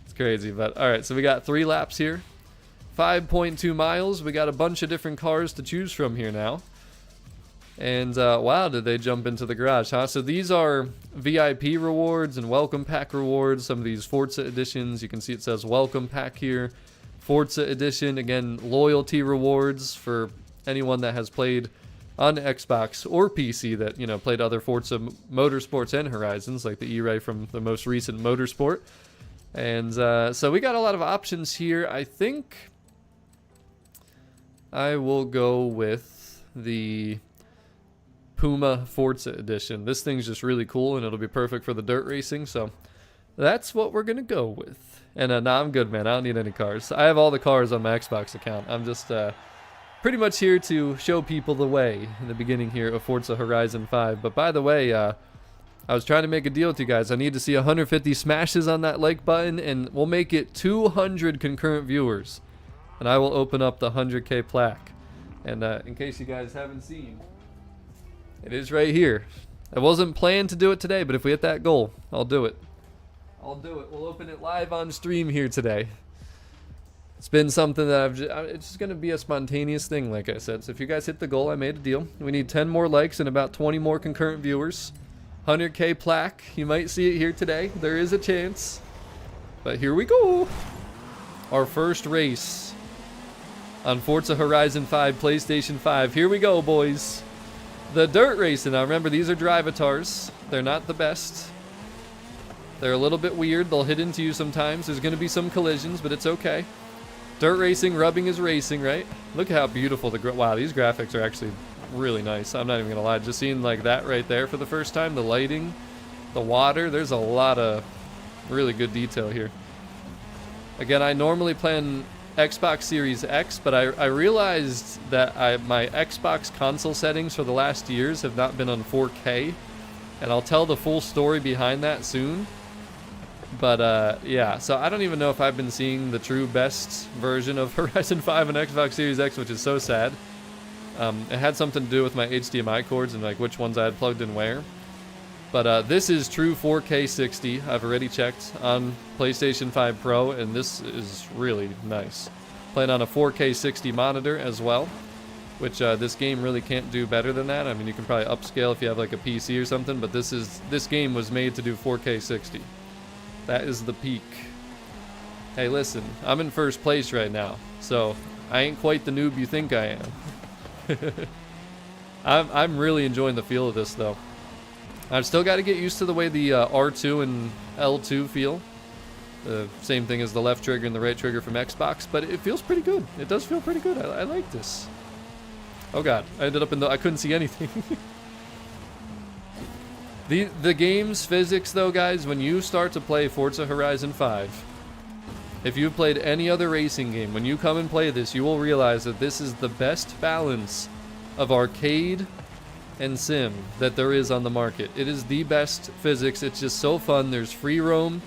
It's crazy. But all right, so we got 3 laps here. 5.2 miles. We got a bunch of different cars to choose from here now. And wow, did they jump into the garage, huh? So these are VIP rewards and welcome pack rewards. Some of these Forza editions. You can see it says welcome pack here. Forza edition, again, loyalty rewards for anyone that has played on Xbox or PC that, you know, played other Forza Motorsports and Horizons, like the E-Ray from the most recent Motorsport. And so we got a lot of options here. I think I will go with the Puma Forza Edition. This thing's just really cool, and it'll be perfect for the dirt racing, so that's what we're going to go with. And nah, I'm good, man. I don't need any cars. I have all the cars on my Xbox account. I'm just pretty much here to show people the way in the beginning here of Forza Horizon 5. But by the way, I was trying to make a deal with you guys. I need to see 150 smashes on that like button, and we'll make it 200 concurrent viewers. And I will open up the 100K plaque. And in case you guys haven't seen, it is right here. I wasn't planned to do it today, but if we hit that goal, I'll do it. I'll do it. We'll open it live on stream here today. It's been something that it's just going to be a spontaneous thing, like I said. So if you guys hit the goal, I made a deal. We need 10 more likes and about 20 more concurrent viewers. 100K plaque. You might see it here today. There is a chance. But here we go. Our first race on Forza Horizon 5, PlayStation 5. Here we go, boys. The dirt racing. Now remember, these are drive-avatars. They're not the best. They're a little bit weird. They'll hit into you sometimes. There's going to be some collisions, but it's okay. Dirt racing, rubbing is racing, right? Look at how beautiful wow, these graphics are actually really nice. I'm not even going to lie. Just seeing like that right there for the first time, the lighting, the water, there's a lot of really good detail here. Again, I normally play on Xbox Series X, but I realized that my Xbox console settings for the last years have not been on 4K, and I'll tell the full story behind that soon. But yeah, so I don't even know if I've been seeing the true best version of Horizon 5 on Xbox Series X, which is so sad. It had something to do with my HDMI cords and like which ones I had plugged in where. But this is true 4K 60. I've already checked on PlayStation 5 Pro, and this is really nice. Playing on a 4K 60 monitor as well, which this game really can't do better than that. I mean, you can probably upscale if you have like a PC or something, but this game was made to do 4K 60. That is the peak. Hey, listen, I'm in first place right now, so I ain't quite the noob you think I am. I'm really enjoying the feel of this, though. I've still got to get used to the way the R2 and L2 feel. The same thing as the left trigger and the right trigger from Xbox, but it feels pretty good. It does feel pretty good. I like this. Oh god, I ended up in I couldn't see anything. The game's physics, though, guys, when you start to play Forza Horizon 5, if you've played any other racing game, when you come and play this, you will realize that this is the best balance of arcade and sim that there is on the market. It is the best physics. It's just so fun. There's free roam,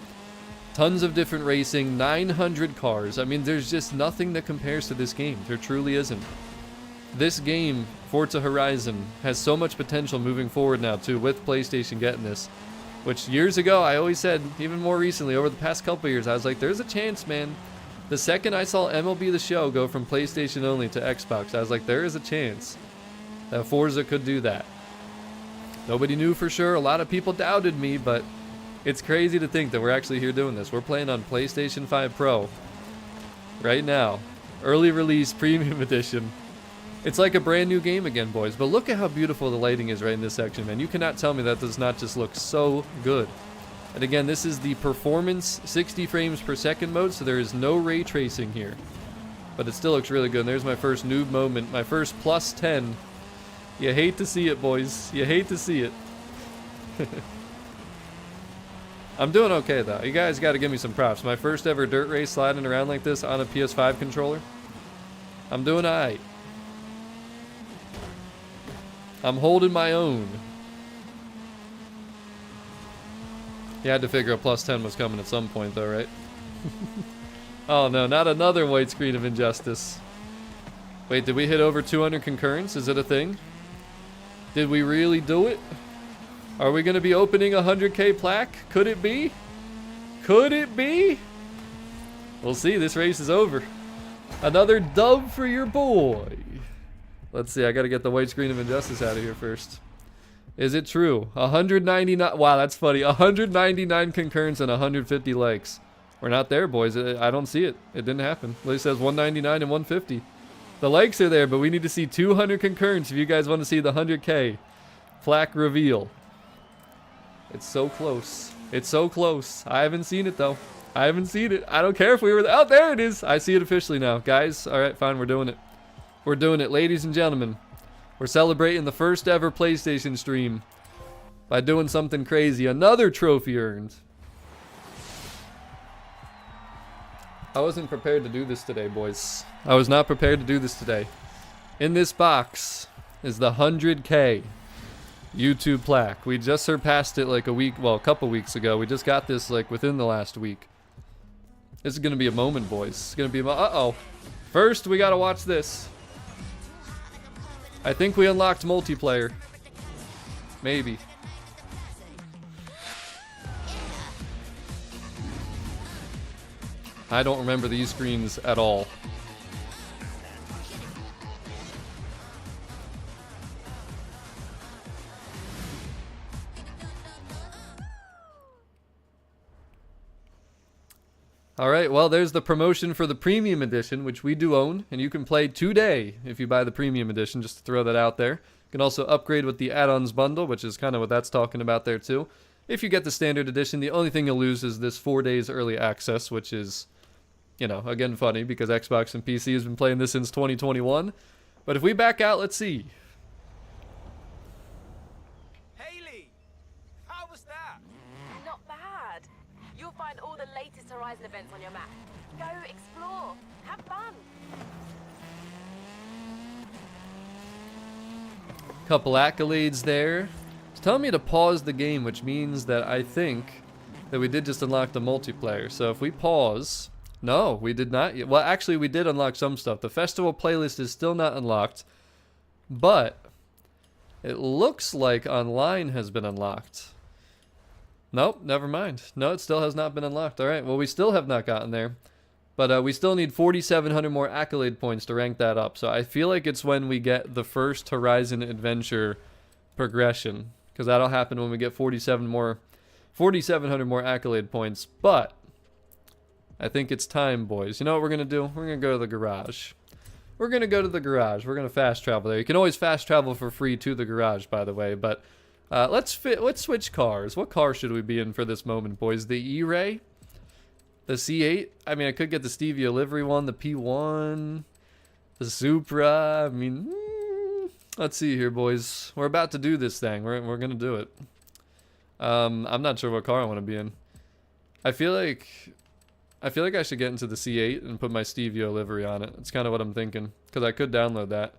tons of different racing, 900 cars. I mean, there's just nothing that compares to this game. There truly isn't. This game, Forza Horizon, has so much potential moving forward now too, with PlayStation getting this, which years ago I always said, even more recently over the past couple years, I was like, there's a chance, man. The second I saw MLB The Show go from PlayStation only to Xbox, I was like, there is a chance that Forza could do that. Nobody knew for sure. A lot of people doubted me, but it's crazy to think that we're actually here doing this. We're playing on PlayStation 5 Pro right now. Early release premium edition. It's like a brand new game again, boys. But look at how beautiful the lighting is right in this section, man. You cannot tell me that does not just look so good. And again, this is the performance 60 frames per second mode, so there is no ray tracing here. But it still looks really good. And there's my first noob moment, my first plus 10. You hate to see it, boys. You hate to see it. I'm doing okay, though. You guys got to give me some props. My first ever dirt race sliding around like this on a PS5 controller. I'm doing alright. I'm holding my own. You had to figure a plus 10 was coming at some point, though, right? Oh, no, not another white screen of injustice. Wait, did we hit over 200 concurrents? Is it a thing? Did we really do it? Are we going to be opening a 100K plaque? Could it be? Could it be? We'll see. This race is over. Another dub for your boy. Let's see. I got to get the white screen of injustice out of here first. Is it true? 199. Wow, that's funny. 199 concurrents and 150 likes. We're not there, boys. I don't see it. It didn't happen. It says 199 and 150. The likes are there, but we need to see 200 concurrents if you guys want to see the 100K plaque reveal. It's so close. It's so close. I haven't seen it, though. I haven't seen it. I don't care if we were... Oh, there it is. I see it officially now. Guys, all right, fine. We're doing it. We're doing it, ladies and gentlemen. We're celebrating the first ever PlayStation stream by doing something crazy. Another trophy earned. I wasn't prepared to do this today, boys. I was not prepared to do this today. In this box is the 100K YouTube plaque. We just surpassed it like a couple weeks ago. We just got this like within the last week. This is gonna be a moment, boys. It's gonna be uh-oh. First, we gotta watch this. I think we unlocked multiplayer. Maybe. I don't remember these screens at all. Alright, well, there's the promotion for the Premium Edition, which we do own, and you can play today if you buy the Premium Edition, just to throw that out there. You can also upgrade with the add-ons bundle, which is kind of what that's talking about there, too. If you get the Standard Edition, the only thing you'll lose is this 4 days early access, which is, you know, again, funny, because Xbox and PC has been playing this since 2021. But if we back out, let's see. Haley, how was that? Not bad. You'll find all the latest Horizon events on your map. Go explore. Have fun. Couple accolades there. It's telling me to pause the game, which means that I think that we did just unlock the multiplayer. So if we pause... No, we did not yet. Well, actually, we did unlock some stuff. The festival playlist is still not unlocked, but it looks like online has been unlocked. Nope, never mind. No, it still has not been unlocked. All right, well, we still have not gotten there, but we still need 4,700 more accolade points to rank that up. So I feel like it's when we get the first Horizon Adventure progression, because that'll happen when we get 4,700 more accolade points, but... I think it's time, boys. You know what we're going to do? We're going to go to the garage. We're going to go to the garage. We're going to fast travel there. You can always fast travel for free to the garage, by the way. But let's switch cars. What car should we be in for this moment, boys? The E-Ray? The C8? I mean, I could get the Stevia livery one, the P1, the Supra. I mean, let's see here, boys. We're about to do this thing. We're going to do it. I'm not sure what car I want to be in. I feel like I should get into the C8 and put my Stevia livery on it. That's kind of what I'm thinking, because I could download that.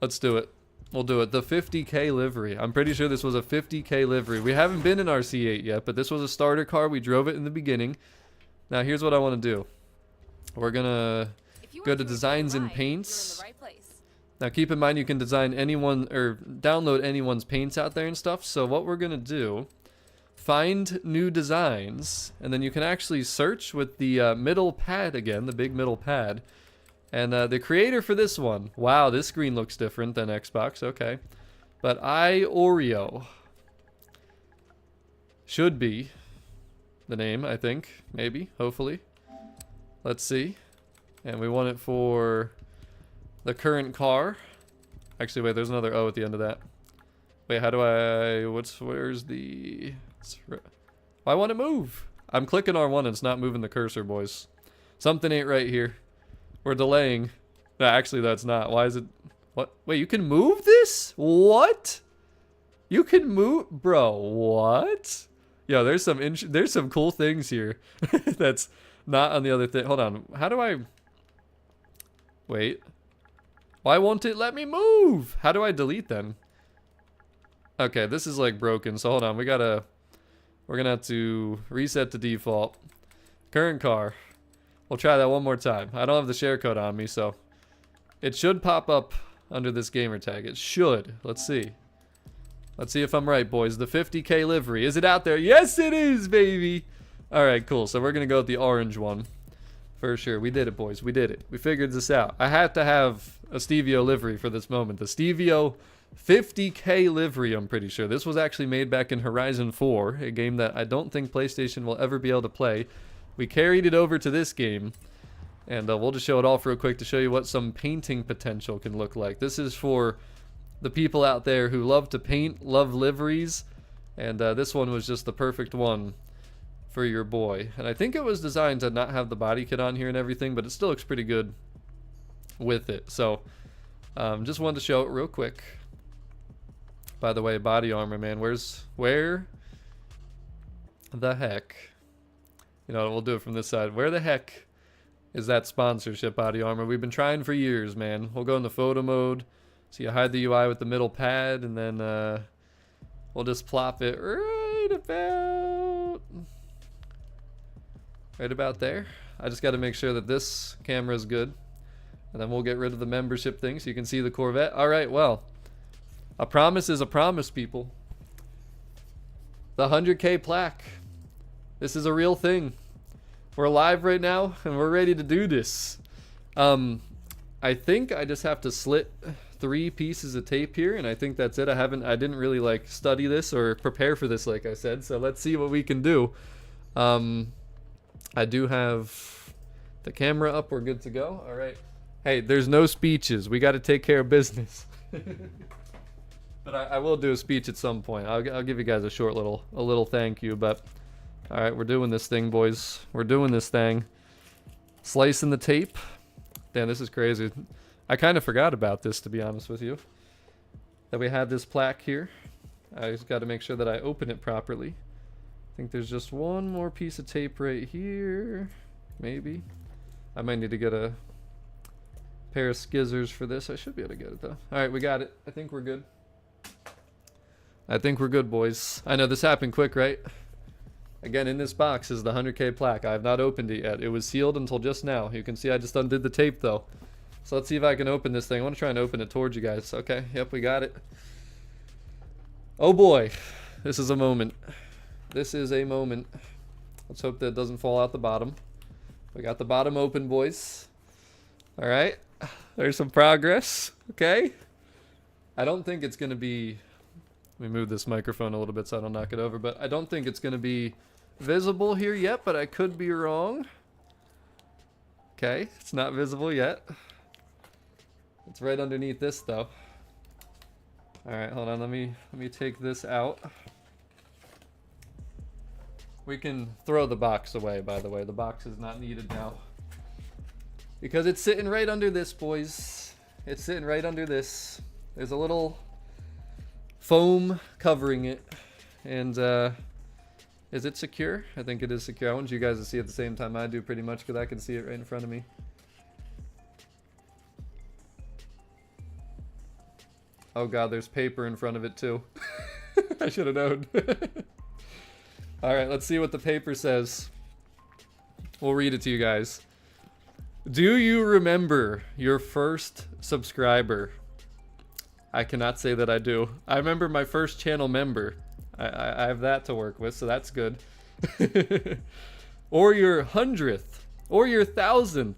Let's do it. We'll do it. The 50K livery. I'm pretty sure this was a 50K livery. We haven't been in our C8 yet, but this was a starter car. We drove it in the beginning. Now, here's what I want to do. We're going to go to designs and paints. Now, keep in mind you can design anyone or download anyone's paints out there and stuff. So what we're going to do... Find new designs, and then you can actually search with the middle pad again, the big middle pad. And the creator for this one, wow, this screen looks different than Xbox, okay. But Oreo should be the name, I think, maybe, hopefully. Let's see. And we want it for the current car. Actually, wait, there's another O at the end of that. Wait, how do I, where's the... Why won't it move? I'm clicking R1 and it's not moving the cursor, boys. Something ain't right here. We're delaying. No, actually, that's not. Why is it... What? Wait, you can move this? What? You can move... Bro, what? Yo, there's some cool things here. That's not on the other thing. Hold on. How do I... Wait. Why won't it let me move? How do I delete then? Okay, this is like broken, so hold on. We're gonna have to reset to default. Current car. We'll try that one more time. I don't have the share code on me, so it should pop up under this gamer tag. It should. Let's see. Let's see if I'm right, boys. The 50K livery. Is it out there? Yes, it is, baby. All right, cool. So we're gonna go with the orange one for sure. We did it, boys. We did it. We figured this out. I had to have a Stevio livery for this moment. The Stevio 50K livery, I'm pretty sure. This was actually made back in Horizon 4, a game that I don't think PlayStation will ever be able to play. We carried it over to this game, And we'll just show it off real quick to show you what some painting potential can look like. This is for the people out there who love to paint, love liveries, and this one was just the perfect one for your boy. And I think it was designed to not have the body kit on here and everything, but it still looks pretty good with it. So just wanted to show it real quick. By the way, body armor, man, where the heck, you know, we'll do it from this side. Where the heck is that sponsorship body armor? We've been trying for years, man. We'll go into photo mode. So you hide the UI with the middle pad, and then we'll just plop it right about there. I just got to make sure that this camera is good, and then we'll get rid of the membership thing so you can see the Corvette. All right, well, a promise is a promise, people. The 100K plaque. This is a real thing. We're live right now, and we're ready to do this. I think I just have to slit 3 pieces of tape here, and I think that's it. I didn't really like study this or prepare for this, like I said. So let's see what we can do. I do have the camera up. We're good to go. All right. Hey, there's no speeches. We got to take care of business. But I will do a speech at some point. I'll give you guys a short little thank you. But all right, we're doing this thing, boys. We're doing this thing. Slicing the tape. Damn, this is crazy. I kind of forgot about this, to be honest with you. That we have this plaque here. I just got to make sure that I open it properly. I think there's just one more piece of tape right here. Maybe. I might need to get a pair of skizzers for this. I should be able to get it, though. All right, we got it. I think we're good. I think we're good, boys. I know this happened quick, right? Again, in this box is the 100K plaque. I have not opened it yet. It was sealed until just now. You can see I just undid the tape, though. So let's see if I can open this thing. I want to try and open it towards you guys. Okay, yep, we got it. Oh boy, this is a moment. This is a moment. Let's hope that it doesn't fall out the bottom. We got the bottom open, boys. All right, there's some progress. Okay. I don't think it's going to be... Let me move this microphone a little bit so I don't knock it over, but I don't think it's going to be visible here yet, but I could be wrong. Okay, it's not visible yet. It's right underneath this, though. All right, hold on. Let me take this out. We can throw the box away, by the way. The box is not needed now. Because it's sitting right under this, boys. It's sitting right under this. There's a little foam covering it. And is it secure? I think it is secure. I want you guys to see it at the same time I do, pretty much, because I can see it right in front of me. Oh god, there's paper in front of it too. I should have known. Alright, let's see what the paper says. We'll read it to you guys. Do you remember your first subscriber? I cannot say that I do. I remember my first channel member. I have that to work with, so that's good. Or your 100th. Or your 1000th.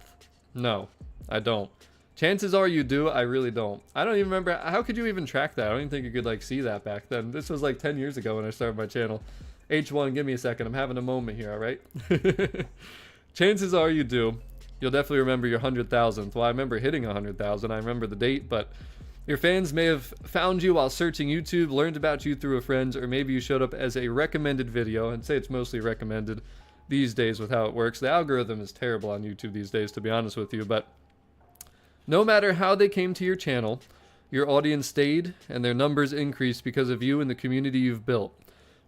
No, I don't. Chances are you do. I really don't. I don't even remember. How could you even track that? I don't even think you could like see that back then. This was like 10 years ago when I started my channel. H1, give me a second. I'm having a moment here, all right? Chances are you do. You'll definitely remember your 100,000th. Well, I remember hitting 100,000. I remember the date, but your fans may have found you while searching YouTube, learned about you through a friend, or maybe you showed up as a recommended video. I'd say it's mostly recommended these days with how it works. The algorithm is terrible on YouTube these days, to be honest with you, but no matter how they came to your channel, your audience stayed and their numbers increased because of you and the community you've built.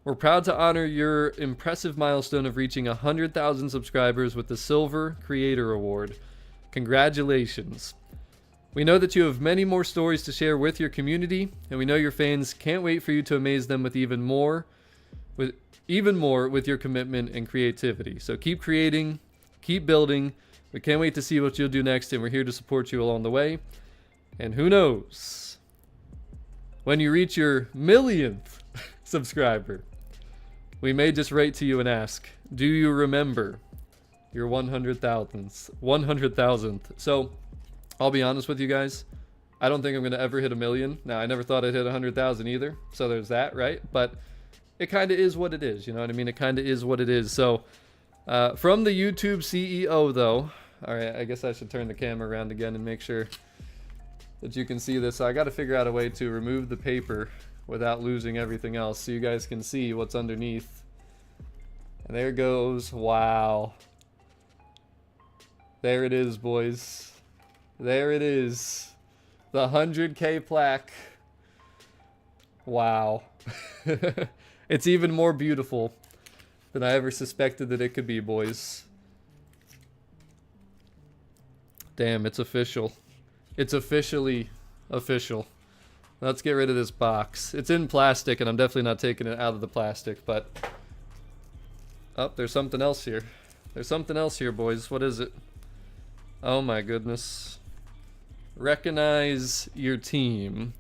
We're proud to honor your impressive milestone of reaching 100,000 subscribers with the Silver Creator Award. Congratulations. We know that you have many more stories to share with your community, and we know your fans can't wait for you to amaze them with even more with your commitment and creativity. So keep creating, keep building. We can't wait to see what you'll do next, and we're here to support you along the way. And who knows, when you reach your millionth subscriber, we may just write to you and ask, do you remember your 100,000th? So I'll be honest with you guys, I don't think I'm going to ever hit a million. Now, I never thought I'd hit 100,000 either, so there's that, right? But it kind of is what it is, you know what I mean? It kind of is what it is. So from the YouTube CEO, though, Alright, I guess I should turn the camera around again and make sure that you can see this. So I got to figure out a way to remove the paper without losing everything else so you guys can see what's underneath. And there goes. Wow. There it is, boys. There it is. The 100K plaque. Wow. It's even more beautiful than I ever suspected that it could be, boys. Damn, it's official. It's officially official. Let's get rid of this box. It's in plastic, and I'm definitely not taking it out of the plastic, but... Oh, there's something else here. There's something else here, boys. What is it? Oh my goodness. Recognize your team.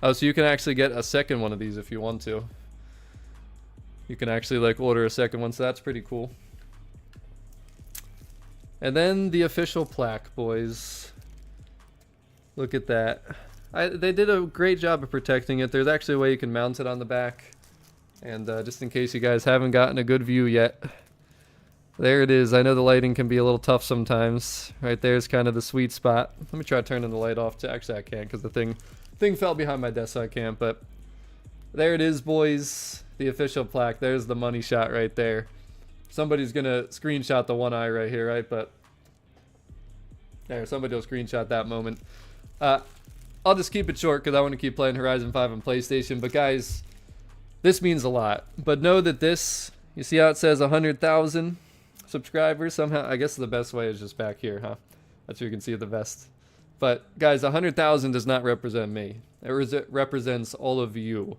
Oh, so you can actually get a second one of these if you want to. You can actually, like, order a second one, so that's pretty cool. And then the official plaque, boys. Look at that. They did a great job of protecting it. There's actually a way you can mount it on the back. And just in case you guys haven't gotten a good view yet. There it is. I know the lighting can be a little tough sometimes. Right there's kind of the sweet spot. Let me try turning the light off. Actually, I can't because the thing fell behind my desk, so I can't. But there it is, boys. The official plaque. There's the money shot right there. Somebody's going to screenshot the one eye right here, right? But there, somebody will screenshot that moment. I'll just keep it short because I want to keep playing Horizon 5 on PlayStation. But guys, this means a lot. But know that this, you see how it says 100,000 subscribers? Somehow, I guess the best way is just back here, huh? That's where you can see the best. But guys, 100,000 does not represent me. It represents all of you.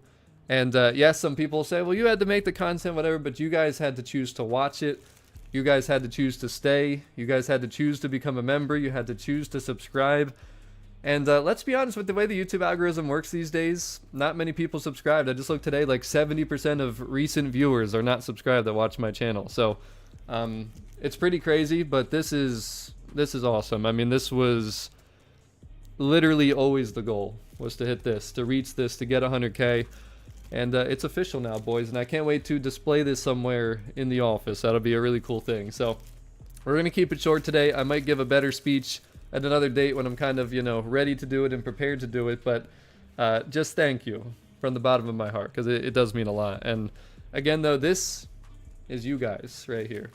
And yes, some people say, well, you had to make the content, whatever, but you guys had to choose to watch it. You guys had to choose to stay. You guys had to choose to become a member. You had to choose to subscribe. And let's be honest, with the way the YouTube algorithm works these days, not many people subscribed. I just looked today, like 70% of recent viewers are not subscribed that watch my channel. So it's pretty crazy, but this is awesome. I mean, this was literally always the goal, was to hit this, to reach this, to get 100K. And it's official now, boys, and I can't wait to display this somewhere in the office. That'll be a really cool thing. So we're going to keep it short today. I might give a better speech at another date when I'm kind of, you know, ready to do it and prepared to do it. But just thank you from the bottom of my heart, because it does mean a lot. And again, though, this is you guys right here.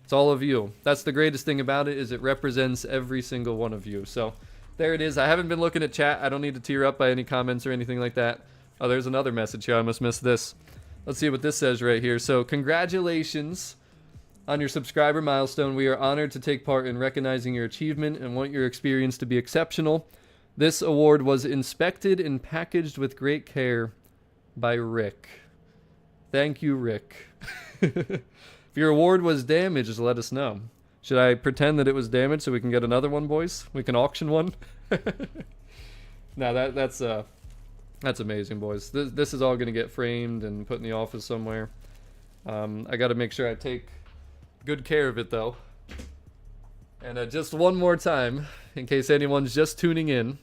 It's all of you. That's the greatest thing about it, is it represents every single one of you. So there it is. I haven't been looking at chat. I don't need to tear up by any comments or anything like that. Oh, there's another message here. I must miss this. Let's see what this says right here. So, congratulations on your subscriber milestone. We are honored to take part in recognizing your achievement and want your experience to be exceptional. This award was inspected and packaged with great care by Rick. Thank you, Rick. If your award was damaged, let us know. Should I pretend that it was damaged so we can get another one, boys? We can auction one? No, that's amazing, boys. This is all going to get framed and put in the office somewhere. I got to make sure I take good care of it, though. And just one more time, in case anyone's just tuning in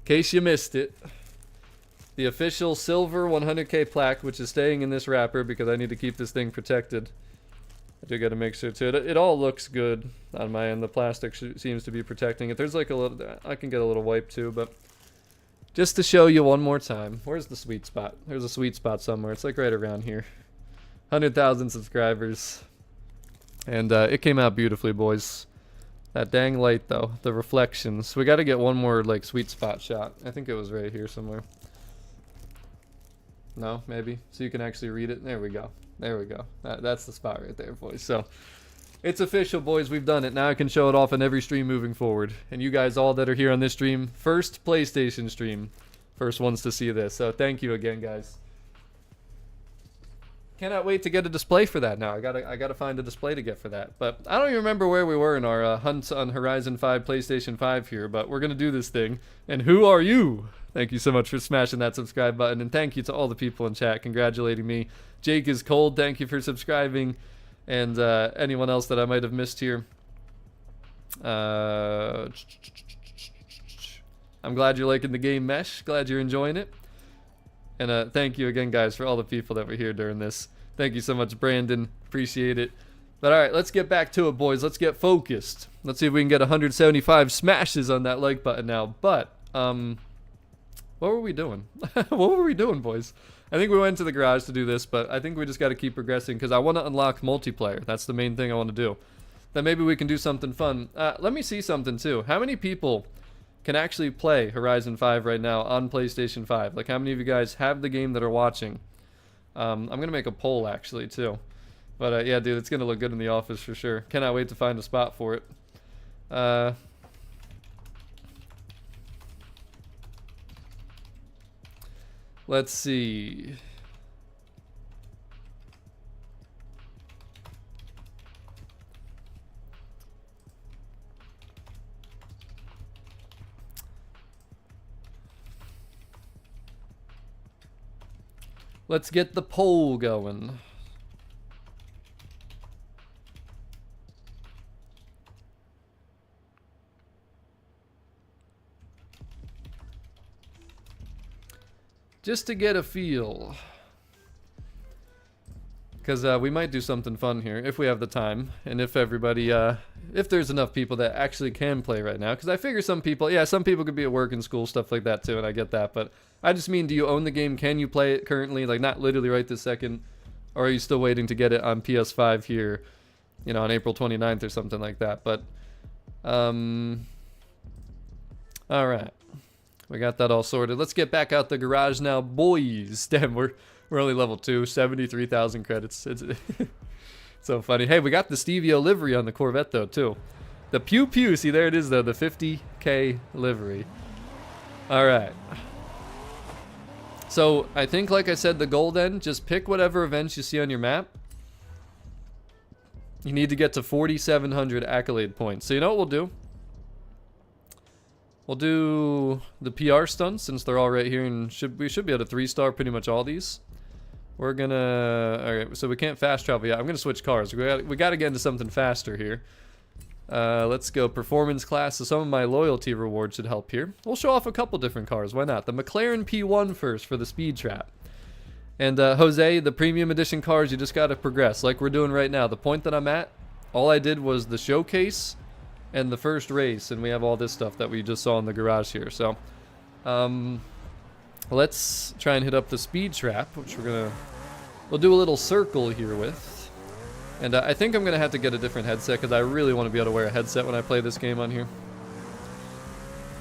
case you missed it, the official silver 100K plaque, which is staying in this wrapper because I need to keep this thing protected. I do got to make sure too. It all looks good on my end. The plastic seems to be protecting it. There's like a little, I can get a little wipe too, but just to show you one more time. Where's the sweet spot? There's a sweet spot somewhere. It's like right around here. 100,000 subscribers. And it came out beautifully, boys. That dang light though, the reflections. We got to get one more like sweet spot shot. I think it was right here somewhere. No, maybe. So you can actually read it. There we go. There we go. That's the spot right there, boys. So it's official, boys. We've done it. Now I can show it off in every stream moving forward. And you guys all that are here on this stream, first PlayStation stream, first ones to see this. So thank you again, guys. Cannot wait to get a display for that now. I gotta find a display to get for that. But I don't even remember where we were in our hunt on Horizon 5 PlayStation 5 here, but we're gonna do this thing. And who are you? Thank you so much for smashing that subscribe button, and thank you to all the people in chat congratulating me. Jake is cold, thank you for subscribing, and anyone else that I might have missed here. I'm glad you're liking the game Mesh, glad you're enjoying it. And thank you again, guys, for all the people that were here during this. Thank you so much, Brandon. Appreciate it. But all right, let's get back to it, boys. Let's get focused. Let's see if we can get 175 smashes on that like button now. But, what were we doing? What were we doing, boys? I think we went to the garage to do this, but I think we just got to keep progressing because I want to unlock multiplayer. That's the main thing I want to do. Then maybe we can do something fun. Let me see something, too. How many people can actually play Horizon 5 right now on PlayStation 5? Like, how many of you guys have the game that are watching? I'm going to make a poll, actually, too. But, yeah, dude, it's going to look good in the office for sure. Cannot wait to find a spot for it. Let's see. Let's get the poll going. Just to get a feel. Because we might do something fun here if we have the time. And if everybody, if there's enough people that actually can play right now. Because I figure some people, yeah, some people could be at work and school, stuff like that too, and I get that. But I just mean, do you own the game? Can you play it currently? Like, not literally right this second. Or are you still waiting to get it on PS5 here, you know, on April 29th or something like that? But, alright. We got that all sorted. Let's get back out the garage now, boys. Damn, we're only level 2, 73,000 credits. It's so funny. Hey, we got the Stevio livery on the Corvette though too. The pew pew. See, there it is though. The 50K livery. All right. So I think, like I said, the goal then, just pick whatever events you see on your map. You need to get to 4,700 accolade points. So you know what we'll do? We'll do the PR stunts since they're all right here, and we should be able to 3-star pretty much all these. We're gonna, alright, so we can't fast travel yet. I'm gonna switch cars. We gotta get into something faster here. Let's go performance class. So some of my loyalty rewards should help here. We'll show off a couple different cars. Why not? The McLaren P1 first for the speed trap. And Jose, the premium edition cars, you just gotta progress like we're doing right now. The point that I'm at, all I did was the showcase and the first race, and we have all this stuff that we just saw in the garage here. So let's try and hit up the speed trap, which we'll do a little circle here with. And I think I'm gonna have to get a different headset because I really want to be able to wear a headset when I play this game on here.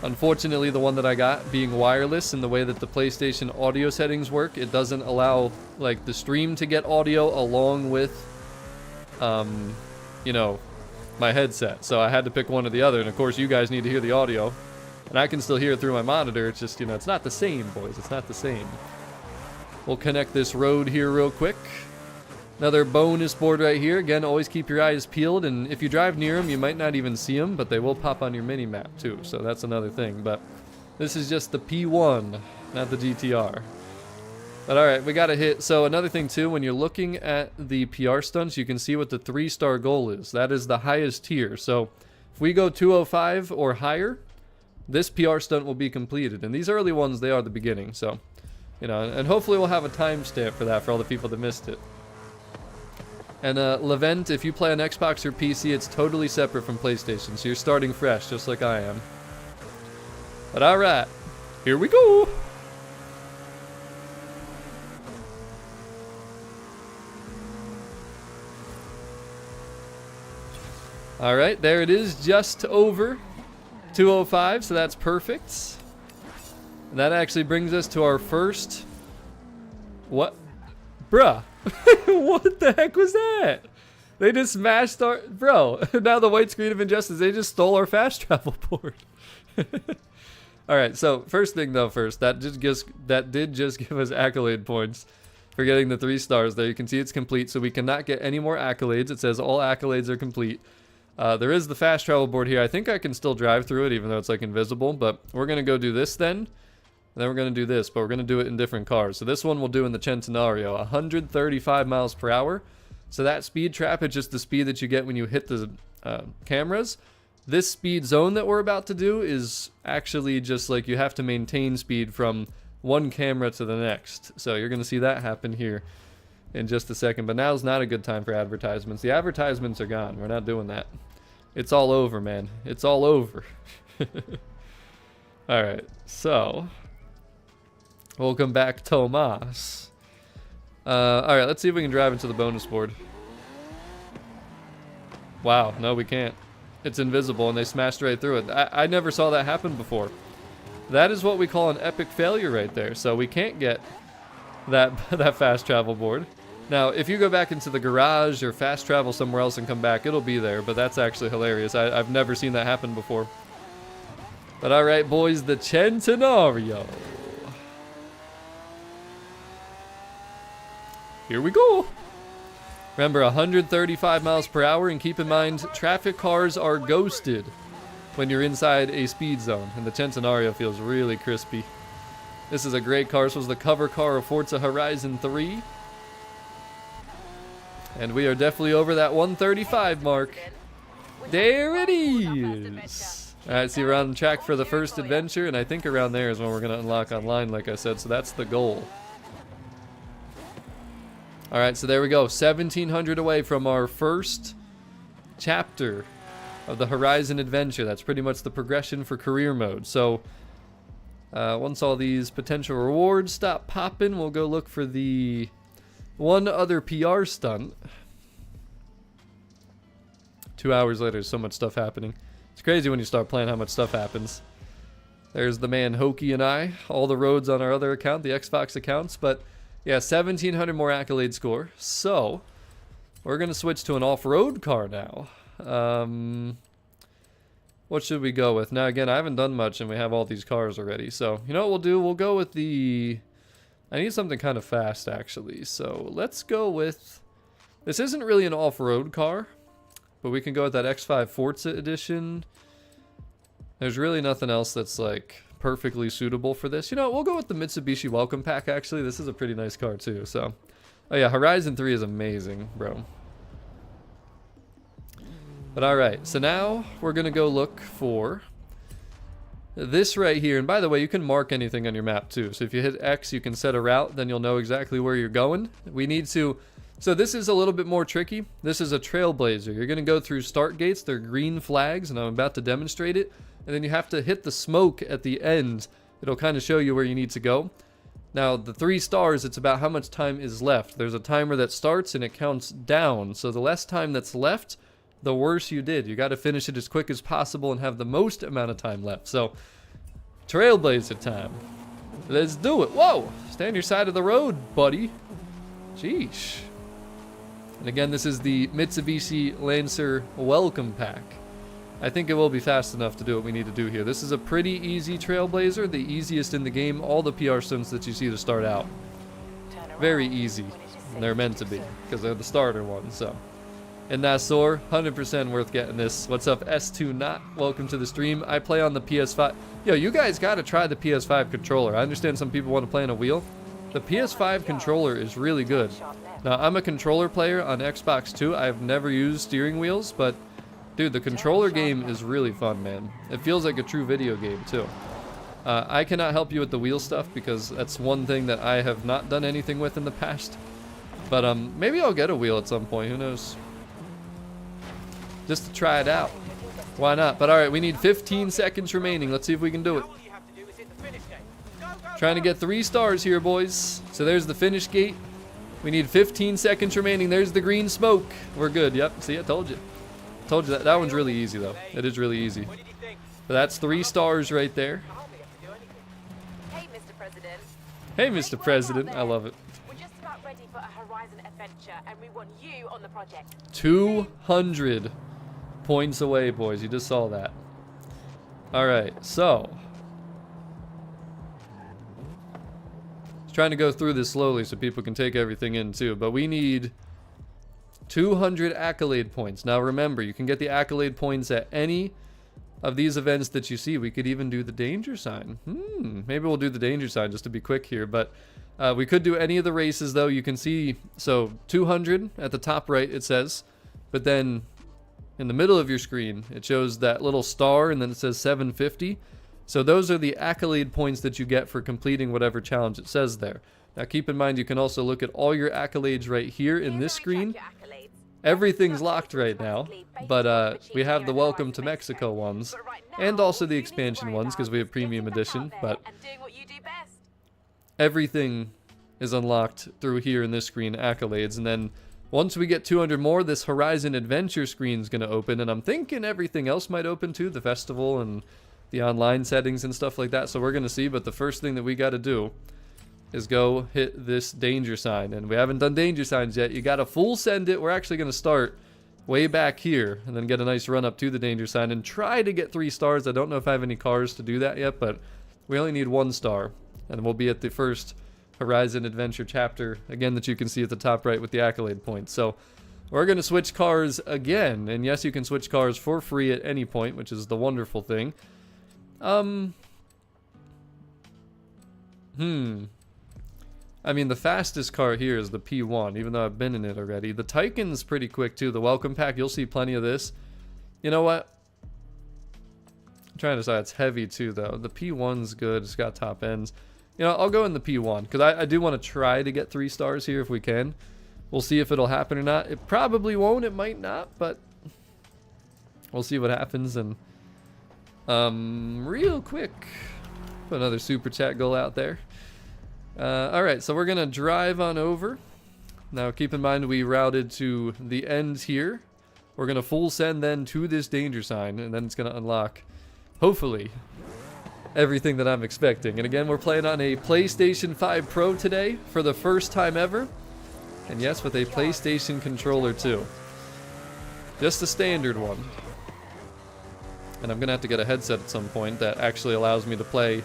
Unfortunately, the one that I got, being wireless and the way that the PlayStation audio settings work, it doesn't allow like the stream to get audio along with you know, my headset. So I had to pick one or the other, and of course you guys need to hear the audio, and I can still hear it through my monitor. It's just, you know, it's not the same, boys. It's not the same. We'll connect this road here real quick. Another bonus board right here. Again, always keep your eyes peeled, and if you drive near them, you might not even see them, but they will pop on your mini-map too, so that's another thing. But this is just the P1, not the GTR. But alright, we gotta hit. So another thing too, when you're looking at the PR stunts, you can see what the 3-star goal is. That is the highest tier. So if we go 205 or higher, this PR stunt will be completed. And these early ones, they are the beginning. So, you know, and hopefully we'll have a timestamp for that for all the people that missed it. And Levent, if you play on Xbox or PC, it's totally separate from PlayStation. So you're starting fresh, just like I am. But alright, here we go. Alright, there it is, just over 205, so that's perfect. And that actually brings us to our first... What? Bruh. What the heck was that? They just smashed our... Bro, now the white screen of Injustice, they just stole our fast travel board. Alright, so first thing though first, that did just give us accolade points for getting the 3 stars there. You can see it's complete, so we cannot get any more accolades. It says all accolades are complete. There is the fast travel board here. I think I can still drive through it even though it's like invisible, but we're going to go do this then. And then we're going to do this, but we're going to do it in different cars. So this one we'll do in the Centenario, 135 miles per hour. So that speed trap is just the speed that you get when you hit the cameras. This speed zone that we're about to do is actually just like you have to maintain speed from one camera to the next. So you're going to see that happen here. in just a second. But now's not a good time for advertisements. The advertisements are gone. We're not doing that. It's all over, man. It's all over. Alright, so welcome back, Tomas. Alright, let's see if we can drive into the bonus board. Wow, no, we can't. It's invisible, and they smashed right through it. I never saw that happen before. That is what we call an epic failure right there. So we can't get that fast travel board. Now, if you go back into the garage or fast travel somewhere else and come back, it'll be there. But that's actually hilarious. I've never seen that happen before. But alright, boys, the Centenario. Here we go. Remember, 135 miles per hour, and keep in mind, traffic cars are ghosted when you're inside a speed zone, and the Centenario feels really crispy. This is a great car. This was the cover car of Forza Horizon 3. And we are definitely over that 135 mark. There it is! Alright, see, we're on track for the first adventure, and I think around there is when we're going to unlock online, like I said, so that's the goal. Alright, so there we go. 1,700 away from our first chapter of the Horizon adventure. That's pretty much the progression for career mode. So, once all these potential rewards stop popping, we'll go look for the one other PR stunt. 2 hours later, so much stuff happening. It's crazy when you start playing how much stuff happens. There's the man Hokey and I. All the roads on our other account, the Xbox accounts, but yeah, 1,700 more accolade score. So, we're going to switch to an off-road car now. What should we go with? Now, again, I haven't done much, and we have all these cars already. So, you know what we'll do? We'll go with the... I need something kind of fast, actually. So, let's go with... This isn't really an off-road car, but we can go with that X5 Forza edition. There's really nothing else that's, like, perfectly suitable for this. You know, we'll go with the Mitsubishi Welcome Pack, actually. This is a pretty nice car, too, so... Oh, yeah, Horizon 3 is amazing, bro. But alright, so now we're going to go look for this right here. And by the way, you can mark anything on your map, too. So if you hit X, you can set a route, then you'll know exactly where you're going. We need to... So this is a little bit more tricky. This is a trailblazer. You're going to go through start gates. They're green flags, and I'm about to demonstrate it. And then you have to hit the smoke at the end. It'll kind of show you where you need to go. Now, the 3 stars, it's about how much time is left. There's a timer that starts and it counts down. So the less time that's left, the worse you did. You got to finish it as quick as possible and have the most amount of time left. So, trailblazer time. Let's do it. Whoa! Stay on your side of the road, buddy. Sheesh. And again, this is the Mitsubishi Lancer Welcome Pack. I think it will be fast enough to do what we need to do here. This is a pretty easy trailblazer, the easiest in the game. All the PR stunts that you see to start out, very easy. And they're meant to be, because they're the starter ones, so. And Nassor, 100% worth getting this. What's up, S2 Not? Welcome to the stream. I play on the PS5. Yo, you guys gotta try the PS5 controller. I understand some people want to play on a wheel. The PS5 controller is really good. Now, I'm a controller player on Xbox too. I've never used steering wheels, but dude, the controller game is really fun, man. It feels like a true video game, too. I cannot help you with the wheel stuff because that's one thing that I have not done anything with in the past. But maybe I'll get a wheel at some point, who knows? Just to try it out. Why not? But alright, we need 15 seconds remaining. Let's see if we can do it. Trying to get 3 stars here, boys. So there's the finish gate. We need 15 seconds remaining. There's the green smoke. We're good. Yep, see, I told you. Told you that one's really easy though. It is really easy. But that's 3 stars right there. Hey, Mr. President. Hey, Mr. President. I love it. We're just about ready for a Horizon adventure, and we want you on the project. 200 points away, boys. You just saw that. Alright, so. Trying to go through this slowly so people can take everything in too. But we need 200 accolade points. Now remember, you can get the accolade points at any of these events that you see. We could even do the danger sign. Maybe we'll do the danger sign just to be quick here. But we could do any of the races though. You can see, so 200 at the top right it says. But then in the middle of your screen it shows that little star and then it says 750. So those are the accolade points that you get for completing whatever challenge it says there. Now keep in mind you can also look at all your accolades right here in this screen. Here's how we track your accolades. Everything's locked right now, but we have the Welcome to Mexico ones, and also the expansion ones because we have Premium Edition, but And doing what you do best. everything is unlocked through here in this screen, accolades, and then once we get 200 more, this Horizon Adventure screen is going to open, and I'm thinking everything else might open too, the festival and the online settings and stuff like that, so we're going to see, but the first thing that we got to do is go hit this danger sign, and we haven't done danger signs yet. You got to full send it. We're actually going to start way back here and then get a nice run up to the danger sign and try to get 3 stars. I don't know if I have any cars to do that yet, but we only need 1 star, and we'll be at the first Horizon Adventure chapter again that you can see at the top right with the accolade points. So we're going to switch cars again, and yes, you can switch cars for free at any point, which is the wonderful thing. I mean, the fastest car here is the P1, even though I've been in it already. The Taycan's pretty quick, too. The Welcome Pack, you'll see plenty of this. You know what? I'm trying to decide. It's heavy, too, though. The P1's good. It's got top ends. You know, I'll go in the P1, because I do want to try to get 3 stars here if we can. We'll see if it'll happen or not. It probably won't. It might not, but we'll see what happens. And real quick, put another super chat goal out there. Alright, so we're going to drive on over. Now keep in mind we routed to the end here. We're going to full send then to this danger sign, and then it's going to unlock, hopefully, everything that I'm expecting. And again, we're playing on a PlayStation 5 Pro today for the first time ever. And yes, with a PlayStation controller too. Just a standard one. And I'm going to have to get a headset at some point that actually allows me to play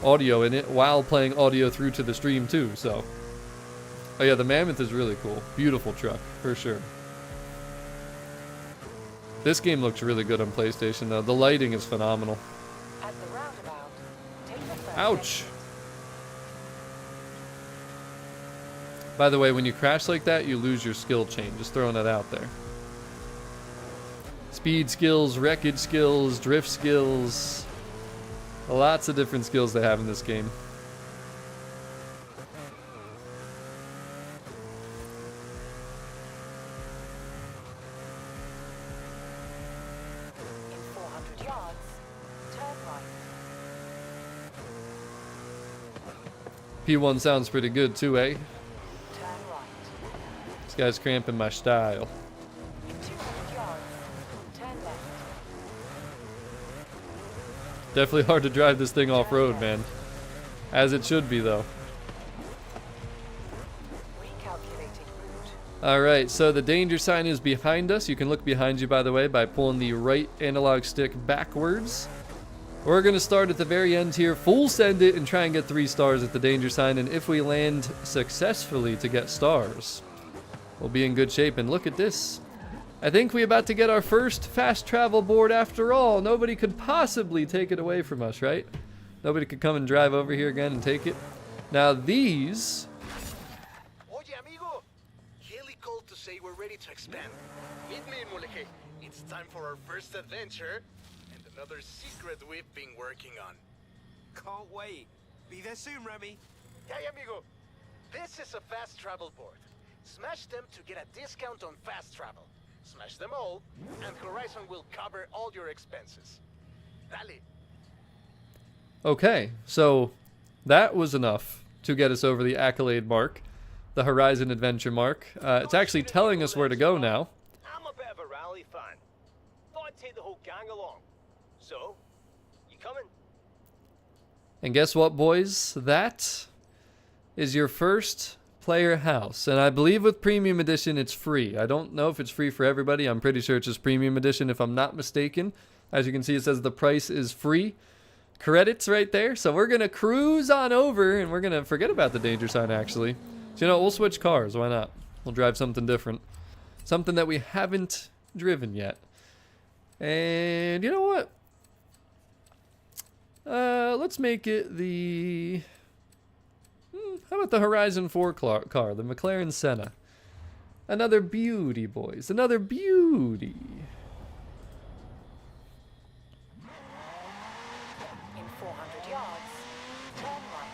audio in it while playing audio through to the stream too, so. Oh yeah, the Mammoth is really cool. Beautiful truck, for sure. This game looks really good on PlayStation though. The lighting is phenomenal. At the roundabout, take the first Ouch! By the way, when you crash like that, you lose your skill chain. Just throwing that out there. Speed skills, wreckage skills, drift skills. Lots of different skills they have in this game. In 400 yards, turn right. P1 sounds pretty good too, eh? Turn right. This guy's cramping my style. In 200 yards, turn left. Definitely hard to drive this thing off-road, man. As it should be, though. Recalculating route. Alright, so the danger sign is behind us. You can look behind you, by the way, by pulling the right analog stick backwards. We're going to start at the very end here, full send it, and try and get 3 stars at the danger sign. And if we land successfully to get stars, we'll be in good shape. And look at this. I think we're about to get our first fast travel board after all. Nobody could possibly take it away from us, right? Nobody could come and drive over here again and take it. Now these... Oye, amigo. Haley called to say we're ready to expand. Meet me in Mulegé. It's time for our first adventure and another secret we've been working on. Can't wait. Be there soon, Remy. Hey, amigo. This is a fast travel board. Smash them to get a discount on fast travel. Smash them all, and Horizon will cover all your expenses. Dale. Okay, so that was enough to get us over the accolade mark, the Horizon Adventure mark. It's actually telling us where to go now. I'm a bit of a rally fan. Thought I'd take the whole gang along. So, you coming? And guess what, boys? That is your first player house. And I believe with Premium Edition, it's free. I don't know if it's free for everybody. I'm pretty sure it's just Premium Edition, if I'm not mistaken. As you can see, it says the price is free. Credits right there. So we're going to cruise on over, and we're going to forget about the danger sign, actually. So, you know, we'll switch cars. Why not? We'll drive something different. Something that we haven't driven yet. And you know what? Let's make it the... how about the Horizon 4 car, the McLaren Senna? Another beauty, boys. Another beauty. In 400 yards, turn right.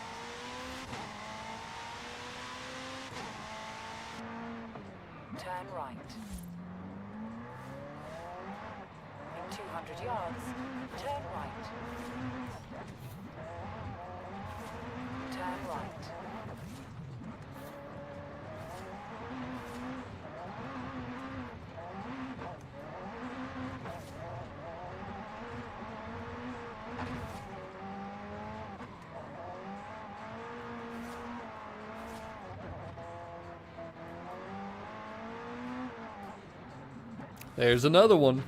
In 200 yards, turn right. Turn right. There's another one.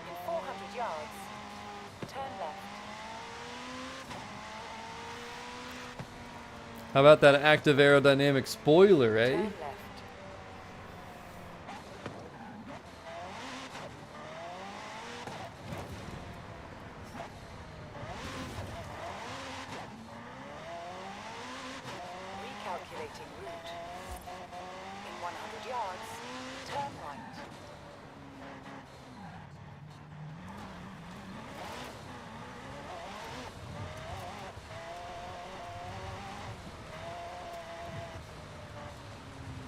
In 400 yards, turn left. How about that active aerodynamic spoiler, eh? Turn left. Recalculating route. In 100 yards, turn right.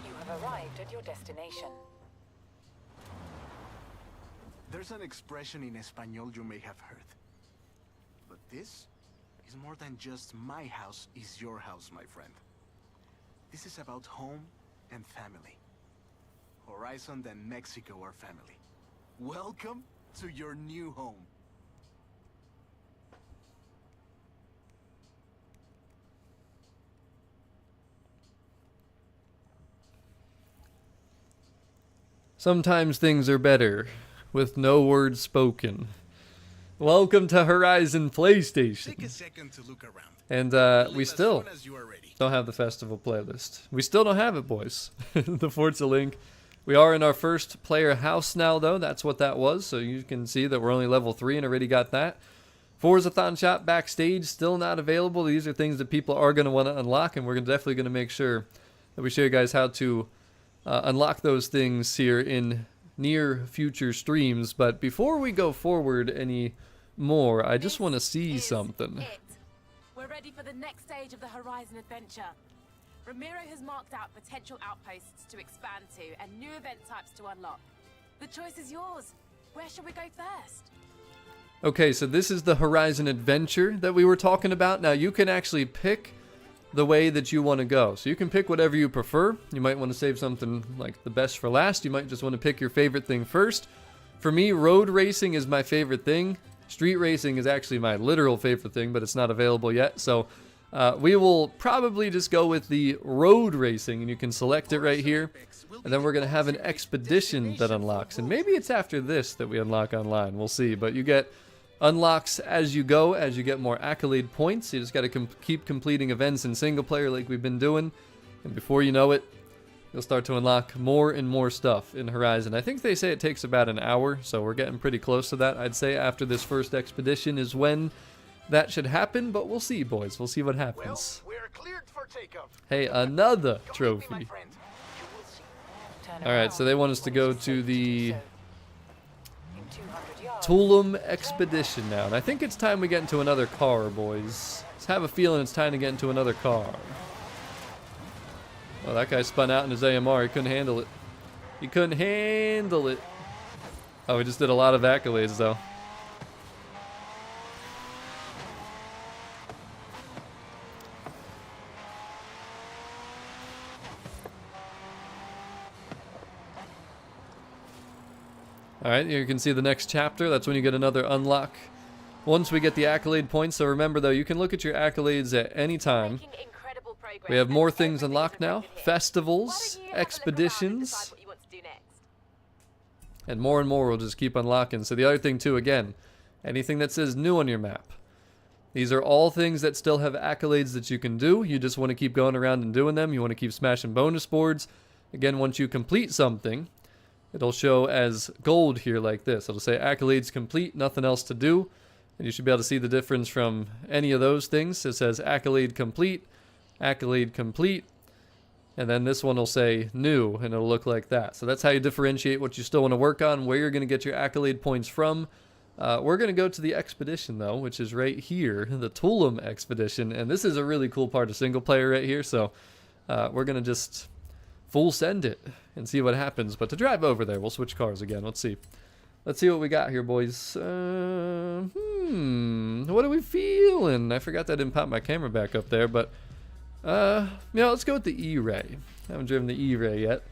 You have arrived at your destination. There's an expression in Espanol you may have heard. But this is more than just my house is your house, my friend. This is about home and family. Horizon and Mexico are family. Welcome to your new home. Sometimes things are better with no words spoken. Welcome to Horizon PlayStation. Take a second to look around. And we Leave as still soon as you are ready. don't have the festival playlist. We still don't have it, boys. The Forza link. We are in our first player house now, though. That's what that was. So you can see that we're only level 3 and already got that. Forzathon shop backstage, still not available. These are things that people are going to want to unlock, and we're definitely going to make sure that we show you guys how to unlock those things here in near future streams. But before we go forward any more, I just want to see something. It. We're ready for the next stage of the Horizon adventure. Ramiro has marked out potential outposts to expand to and new event types to unlock. The choice is yours. Where should we go first? Okay, so this is the Horizon adventure that we were talking about. Now you can actually pick the way that you want to go. So you can pick whatever you prefer. You might want to save something like the best for last. You might just want to pick your favorite thing first. For me, road racing is my favorite thing. Street racing is actually my literal favorite thing, but it's not available yet. So we will probably just go with the road racing, and you can select it right here. And then we're going to have an expedition that unlocks. And maybe it's after this that we unlock online. We'll see. But you get unlocks as you go, as you get more accolade points. You just got to keep completing events in single player like we've been doing. And before you know it, you'll start to unlock more and more stuff in Horizon. I think they say it takes about an hour, so we're getting pretty close to that. I'd say after this first expedition is when that should happen, but we'll see, boys. We'll see what Well, happens. we're cleared for takeoff. Hey, another Come with me, my trophy. friend. You will see. Turn Alright, so they want us to around go when you to say the so. In 200 yards, Tulum Expedition now. And I think it's time we get into another car, boys. Just have a feeling it's time to get into another car. Oh, that guy spun out in his AMR. He couldn't handle it. He couldn't handle it. Oh, we just did a lot of accolades, though. Alright, you can see the next chapter. That's when you get another unlock. Once we get the accolade points. So remember, though, you can look at your accolades at any time. Making incredible progress, We have more and things everything's unlocked now. reflected here. Festivals, Why don't you have a look around and expeditions, decide what you want to do next? and more we'll just keep unlocking. So the other thing, too, again, anything that says new on your map. These are all things that still have accolades that you can do. You just want to keep going around and doing them. You want to keep smashing bonus boards. Again, once you complete something, it'll show as gold here like this. It'll say accolades complete, nothing else to do. And you should be able to see the difference from any of those things. It says accolade complete, And then this one will say new, and it'll look like that. So that's how you differentiate what you still want to work on, where you're going to get your accolade points from. We're going to go to the expedition, though, which is right here, the Tulum expedition. And this is a really cool part of single player right here. So we're going to just full send it and see what happens. But to drive over there, we'll switch cars again. Let's see. Let's see what we got here, boys. What are we feeling? I forgot that I didn't pop my camera back up there, but let's go with the E-Ray. I haven't driven the E-Ray yet.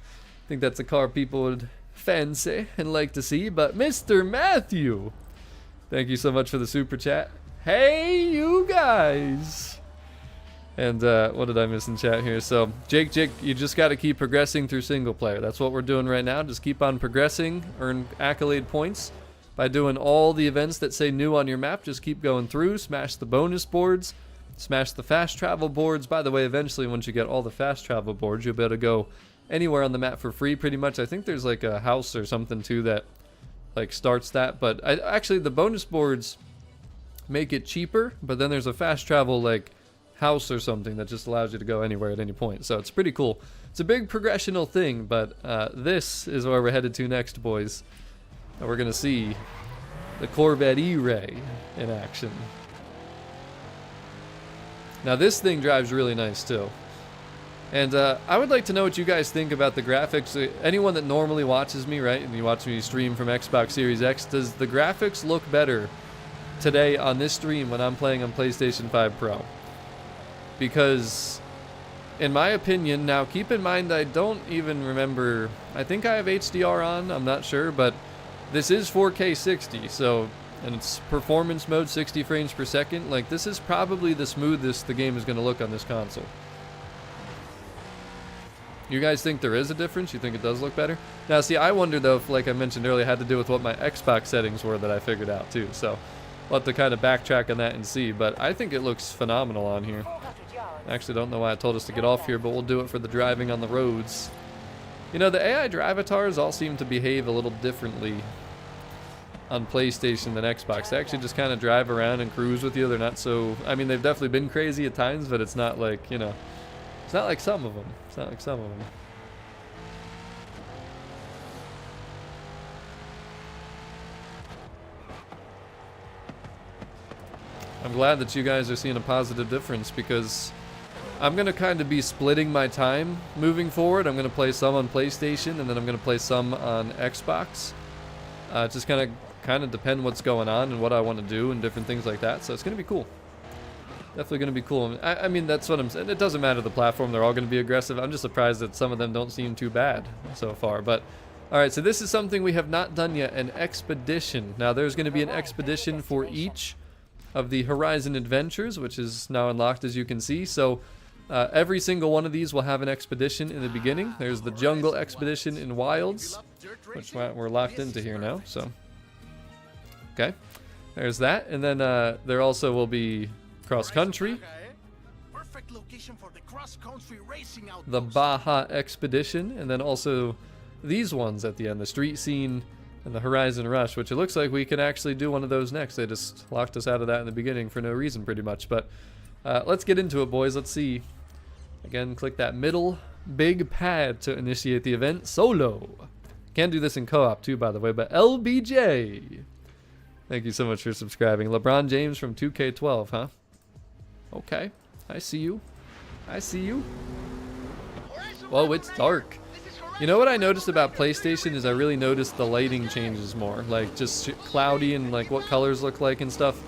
I think that's a car people would fancy and like to see. But Mr. Matthew, thank you so much for the super chat. Hey, you guys. And what did I miss in chat here? So, Jake, you just got to keep progressing through single player. That's what we're doing right now. Just keep on progressing, earn accolade points by doing all the events that say new on your map. Just keep going through, smash the bonus boards, smash the fast travel boards. By the way, eventually, once you get all the fast travel boards, you'll be able to go anywhere on the map for free, pretty much. I think there's like a house or something too that like starts that. But actually, the bonus boards make it cheaper. But then there's a fast travel like house or something that just allows you to go anywhere at any point. So it's pretty cool. It's a big progressional thing, but this is where we're headed to next, boys. And we're gonna see the Corvette E-Ray in action. Now this thing drives really nice too. And I would like to know what you guys think about the graphics. Anyone that normally watches me, right, and you watch me stream from Xbox Series X, does the graphics look better today on this stream when I'm playing on PlayStation 5 Pro? Because, in my opinion, now keep in mind I don't even remember, I think I have HDR on, I'm not sure, but this is 4K 60, so, and it's performance mode 60 frames per second, like this is probably the smoothest the game is going to look on this console. You guys think there is a difference? You think it does look better? Now see, I wonder though if, like I mentioned earlier, it had to do with what my Xbox settings were that I figured out too, so we'll have to kind of backtrack on that and see, but I think it looks phenomenal on here. I actually don't know why it told us to get off here, but we'll do it for the driving on the roads. You know, the AI drivatars all seem to behave a little differently on PlayStation than Xbox. They actually just kind of drive around and cruise with you. They're not so, I mean, they've definitely been crazy at times, but it's not like, you know, it's not like some of them. It's not like some of them. I'm glad that you guys are seeing a positive difference because I'm going to kind of be splitting my time moving forward. I'm going to play some on PlayStation and then I'm going to play some on Xbox. Just kind of depend what's going on and what I want to do and different things like that. So it's going to be cool. Definitely going to be cool. I mean, that's what I'm saying. It doesn't matter the platform. They're all going to be aggressive. I'm just surprised that some of them don't seem too bad so far. But, all right, so this is something we have not done yet, an expedition. Now, there's going to be an expedition for each of the Horizon Adventures, which is now unlocked, as you can see. So every single one of these will have an expedition in the beginning. There's the Jungle Expedition in Wilds, which we're locked into here now. So, okay, there's that. And then there also will be Cross Country, the Baja Expedition, and then also these ones at the end, the Street Scene and the Horizon Rush, which it looks like we can actually do one of those next. They just locked us out of that in the beginning for no reason, pretty much. But let's get into it, boys. Let's see. Again, click that middle big pad to initiate the event. Solo. Can do this in co-op too, by the way. But LBJ, thank you so much for subscribing. LeBron James from 2K12, huh? Okay, I see you. I see you. Whoa, it's dark. You know what I noticed about PlayStation is I really noticed the lighting changes more, like just cloudy and like what colors look like and stuff.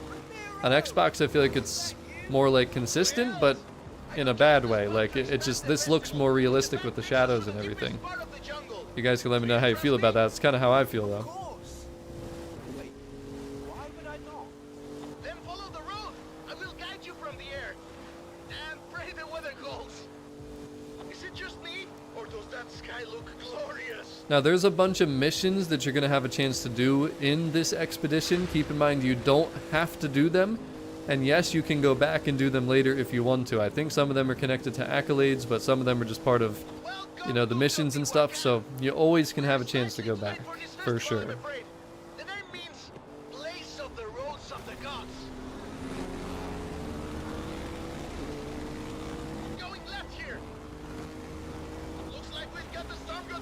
On Xbox, I feel like it's more like consistent, but in a bad way. Like it just, this looks more realistic with the shadows and everything. You guys can let me know how you feel about that. It's kind of how I feel though. Now there's a bunch of missions that you're going to have a chance to do in this expedition. Keep in mind you don't have to do them. And yes, you can go back and do them later if you want to. I think some of them are connected to accolades, but some of them are just part of, you know, the missions and stuff. So you always can have a chance to go back, for sure.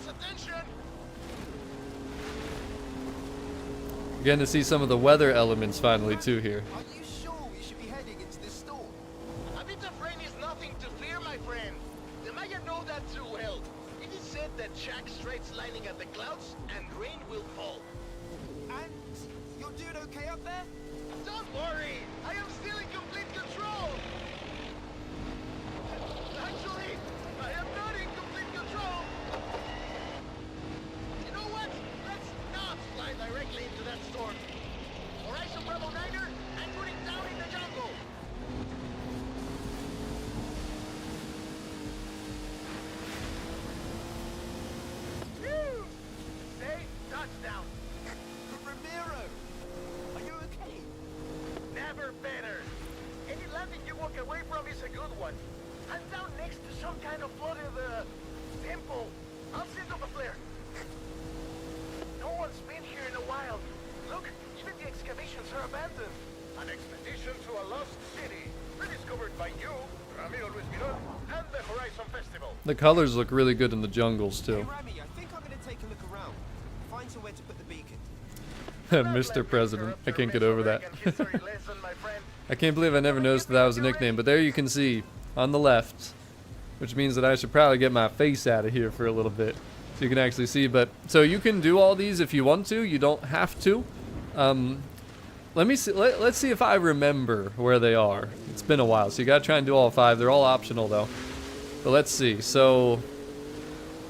Boss, attention! You're getting to see some of the weather elements finally too here. Are you sure we should be heading into this storm? A bit of rain is nothing to fear, my friend. The Maya know that too well. It is said that Jack Straight's lining at the clouds and rain will fall. And you're doing okay up there? Don't worry, I am still in complete control. Actually, I am not in complete control. You know what? Let's not fly directly into that storm. Horizon Bravo 9er, anchoring down in the jungle. Phew! Say touchdown. Ramiro, are you okay? Never better. Any landing you walk away from is a good one. I'm down next to some kind of flooded temple. I'll send up a flare. No one's been here in a while. Look, even the excavations are abandoned. An expedition to a lost city, rediscovered by you, Ramiro Luis Mirón, and the Horizon Festival. The colors look really good in the jungles too. Rami, I think I'm going to take a look around. Find somewhere to put the beacon. Mr. President. I can't get over that. I can't believe I never noticed that was a nickname, but there you can see on the left, which means that I should probably get my face out of here for a little bit so you can actually see. But so you can do all these if you want to. You don't have to. Let me see. Let's see if I remember where they are. It's been a while, so you gotta try and do all 5. They're all optional though. But let's see. So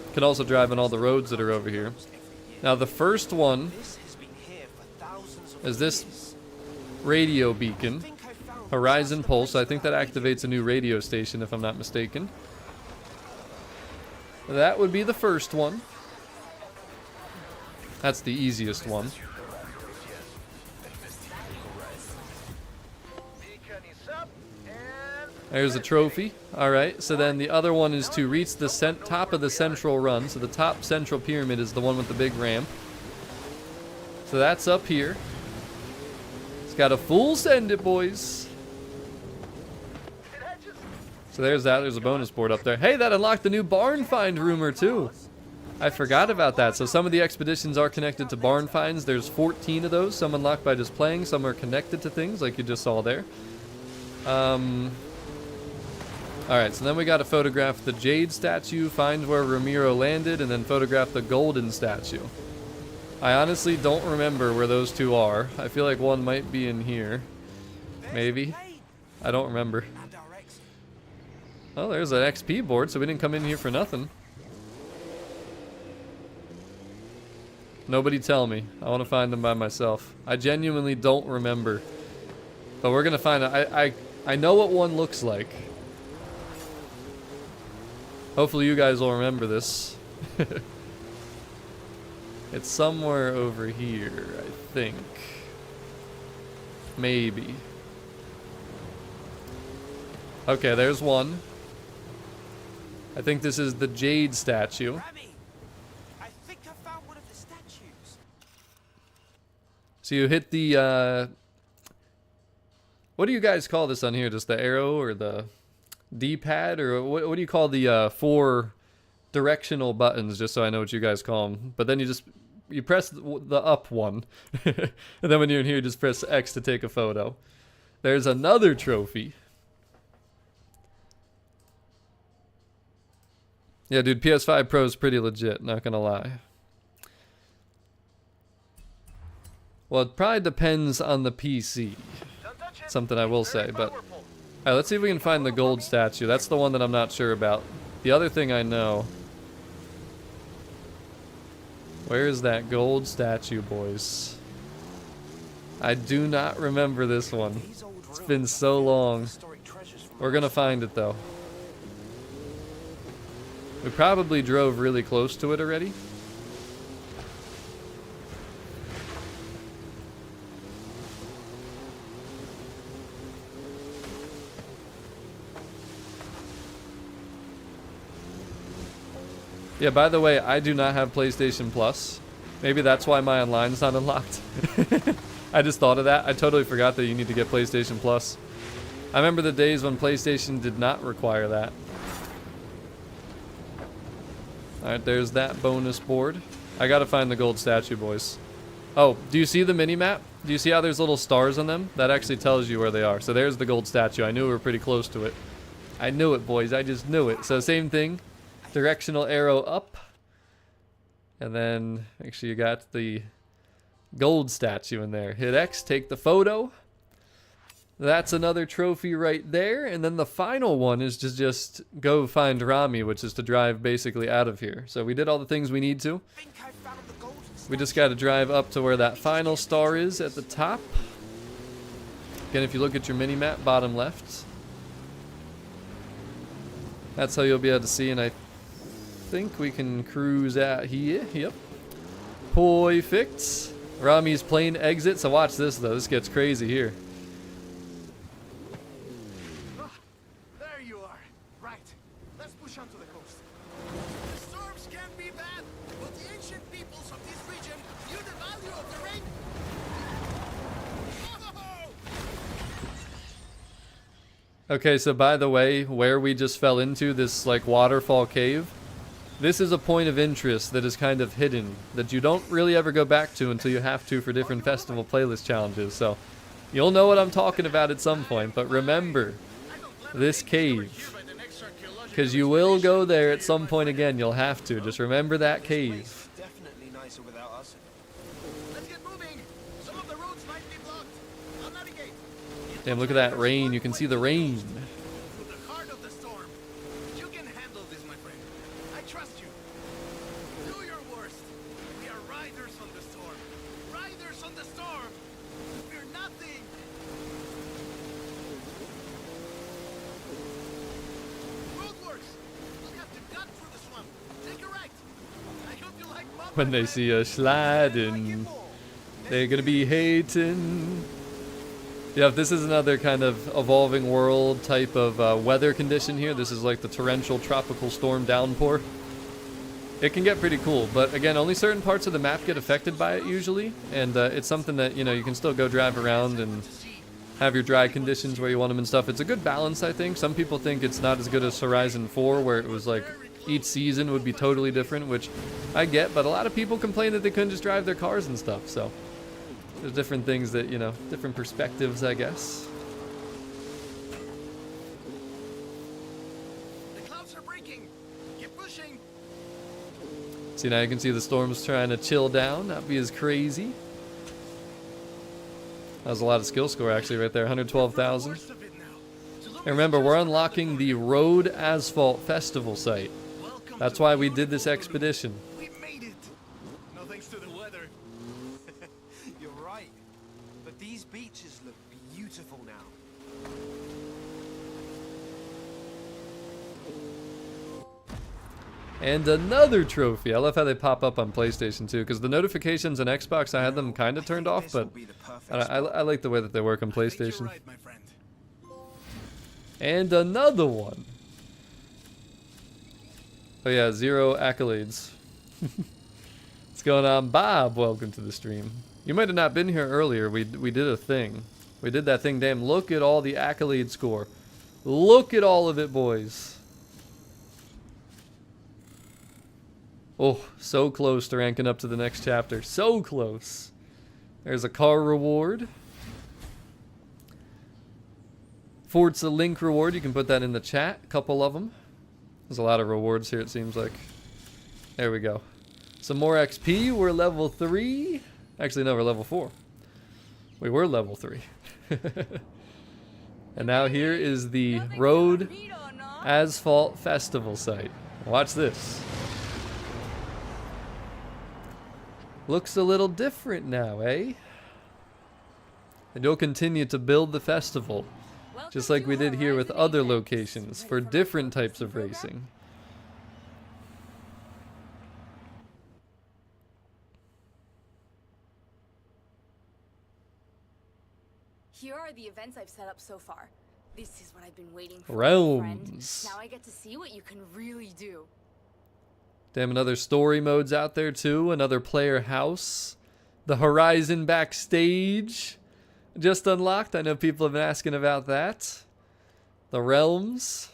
you can also drive on all the roads that are over here. Now the first one is this radio beacon, Horizon Pulse. I think that activates a new radio station if I'm not mistaken. That would be the first one. That's the easiest one. There's a trophy. Alright, so then the other one is to reach the top of the central run. So the top central pyramid is the one with the big ramp. So that's up here. It's got a full send it, boys. So there's that. There's a bonus board up there. Hey, that unlocked the new barn find rumor too. I forgot about that. So some of the expeditions are connected to barn finds. There's 14 of those. Some unlocked by just playing. Some are connected to things like you just saw there. Alright, so then we got to photograph the jade statue, find where Ramiro landed, and then photograph the golden statue. I honestly don't remember where those two are. I feel like one might be in here. Maybe. I don't remember. Oh, there's an XP board, so we didn't come in here for nothing. Nobody tell me. I want to find them by myself. I genuinely don't remember. But we're going to find out. I know what one looks like. Hopefully you guys will remember this. It's somewhere over here, I think. Maybe. Okay, there's one. I think this is the jade statue. Rami, I think I found one of the statues. So you hit the, what do you guys call this on here? Just the arrow or the D-pad? Or what do you call the 4 directional buttons, just so I know what you guys call them? But then you press the up one. And then when you're in here, just press X to take a photo. There's another trophy. Yeah, dude, PS5 Pro is pretty legit, not gonna lie. Well, it probably depends on the PC. Something I will say, but... Alright, let's see if we can find the gold statue. That's the one that I'm not sure about. The other thing I know... Where is that gold statue, boys? I do not remember this one. It's been so long. We're gonna find it, though. We probably drove really close to it already. Yeah, by the way, I do not have PlayStation Plus. Maybe that's why my online's not unlocked. I just thought of that. I totally forgot that you need to get PlayStation Plus. I remember the days when PlayStation did not require that. Alright, there's that bonus board. I gotta find the gold statue, boys. Oh, do you see the mini-map? Do you see how there's little stars on them? That actually tells you where they are. So there's the gold statue. I knew we were pretty close to it. I knew it, boys. I just knew it. So same thing. Directional arrow up. And then make sure you got the gold statue in there. Hit X, take the photo. That's another trophy right there. And then the final one is to just go find Rami, which is to drive basically out of here. So we did all the things we need to. We just got to drive up to where that final star is at the top. Again, if you look at your mini-map, bottom left. That's how you'll be able to see, and I think we can cruise out here. Yep. Perfect. Rami's plane exit, so watch this though. This gets crazy here. There you are. Right. Let's push on to the coast. The storms can be bad, but the ancient peoples of this region knew the value of the rain. Okay, so by the way, where we just fell into, this like waterfall cave, this is a point of interest that is kind of hidden, that you don't really ever go back to until you have to for different festival playlist challenges, so you'll know what I'm talking about at some point, but remember this cave, because you will go there at some point again. You'll have to. Just remember that cave. Definitely nicer without us. Let's get moving. Some of the roads might be blocked. I'll navigate. Damn, look at that rain. You can see the rain. Through the heart of the storm. You can handle this, my friend. I trust you. Do your worst. We are riders on the storm. Riders on the storm. Fear nothing. Roadworks. We'll have to cut through the swamp. Take a right. I hope you like mud, When they see us sliding, they're gonna be hating. Yeah, if this is another kind of evolving world type of weather condition here, this is like the torrential tropical storm downpour. It can get pretty cool, but again, only certain parts of the map get affected by it usually, and it's something that, you know, you can still go drive around and have your dry conditions where you want them and stuff. It's a good balance, I think. Some people think it's not as good as Horizon 4, where it was like each season would be totally different, which I get, but a lot of people complain that they couldn't just drive their cars and stuff, so there's different things that, you know, different perspectives, I guess. The clouds are breaking. Keep pushing. See, now you can see the storm's trying to chill down, not be as crazy. That was a lot of skill score actually right there, 112,000. Worst of it now. So look, And remember, we're unlocking the Road Asphalt Festival site. welcome That's to why we did this expedition. We made it. No thanks to the weather. You're right. But these beaches look beautiful now. And another trophy. I love how they pop up on PlayStation too, because the notifications on Xbox, I had them kind of turned off, but I like the way that they work on You're PlayStation. right, my friend. And another one. Oh yeah, 0 accolades. What's going on, Bob? Welcome to the stream. You might have not been here earlier. We did a thing. We did that thing. Damn, look at all the accolade score. Look at all of it, boys. Oh, so close to ranking up to the next chapter. So close. There's a car reward. Forza link reward. You can put that in the chat. A couple of them. There's a lot of rewards here, it seems like. There we go. Some more XP. We're level 3. Actually, no, we're level 4. We were level 3. And now here is the Road Asphalt Festival site. Watch this. Looks a little different now, eh? And you'll continue to build the festival, just like we did here with other locations for different types of racing. Here are the events I've set up so far. This is what I've been waiting for, Realms. friend. Now I get to see what you can really do. Damn, another story mode's out there too. Another player house. The Horizon backstage just unlocked. I know people have been asking about that. The Realms.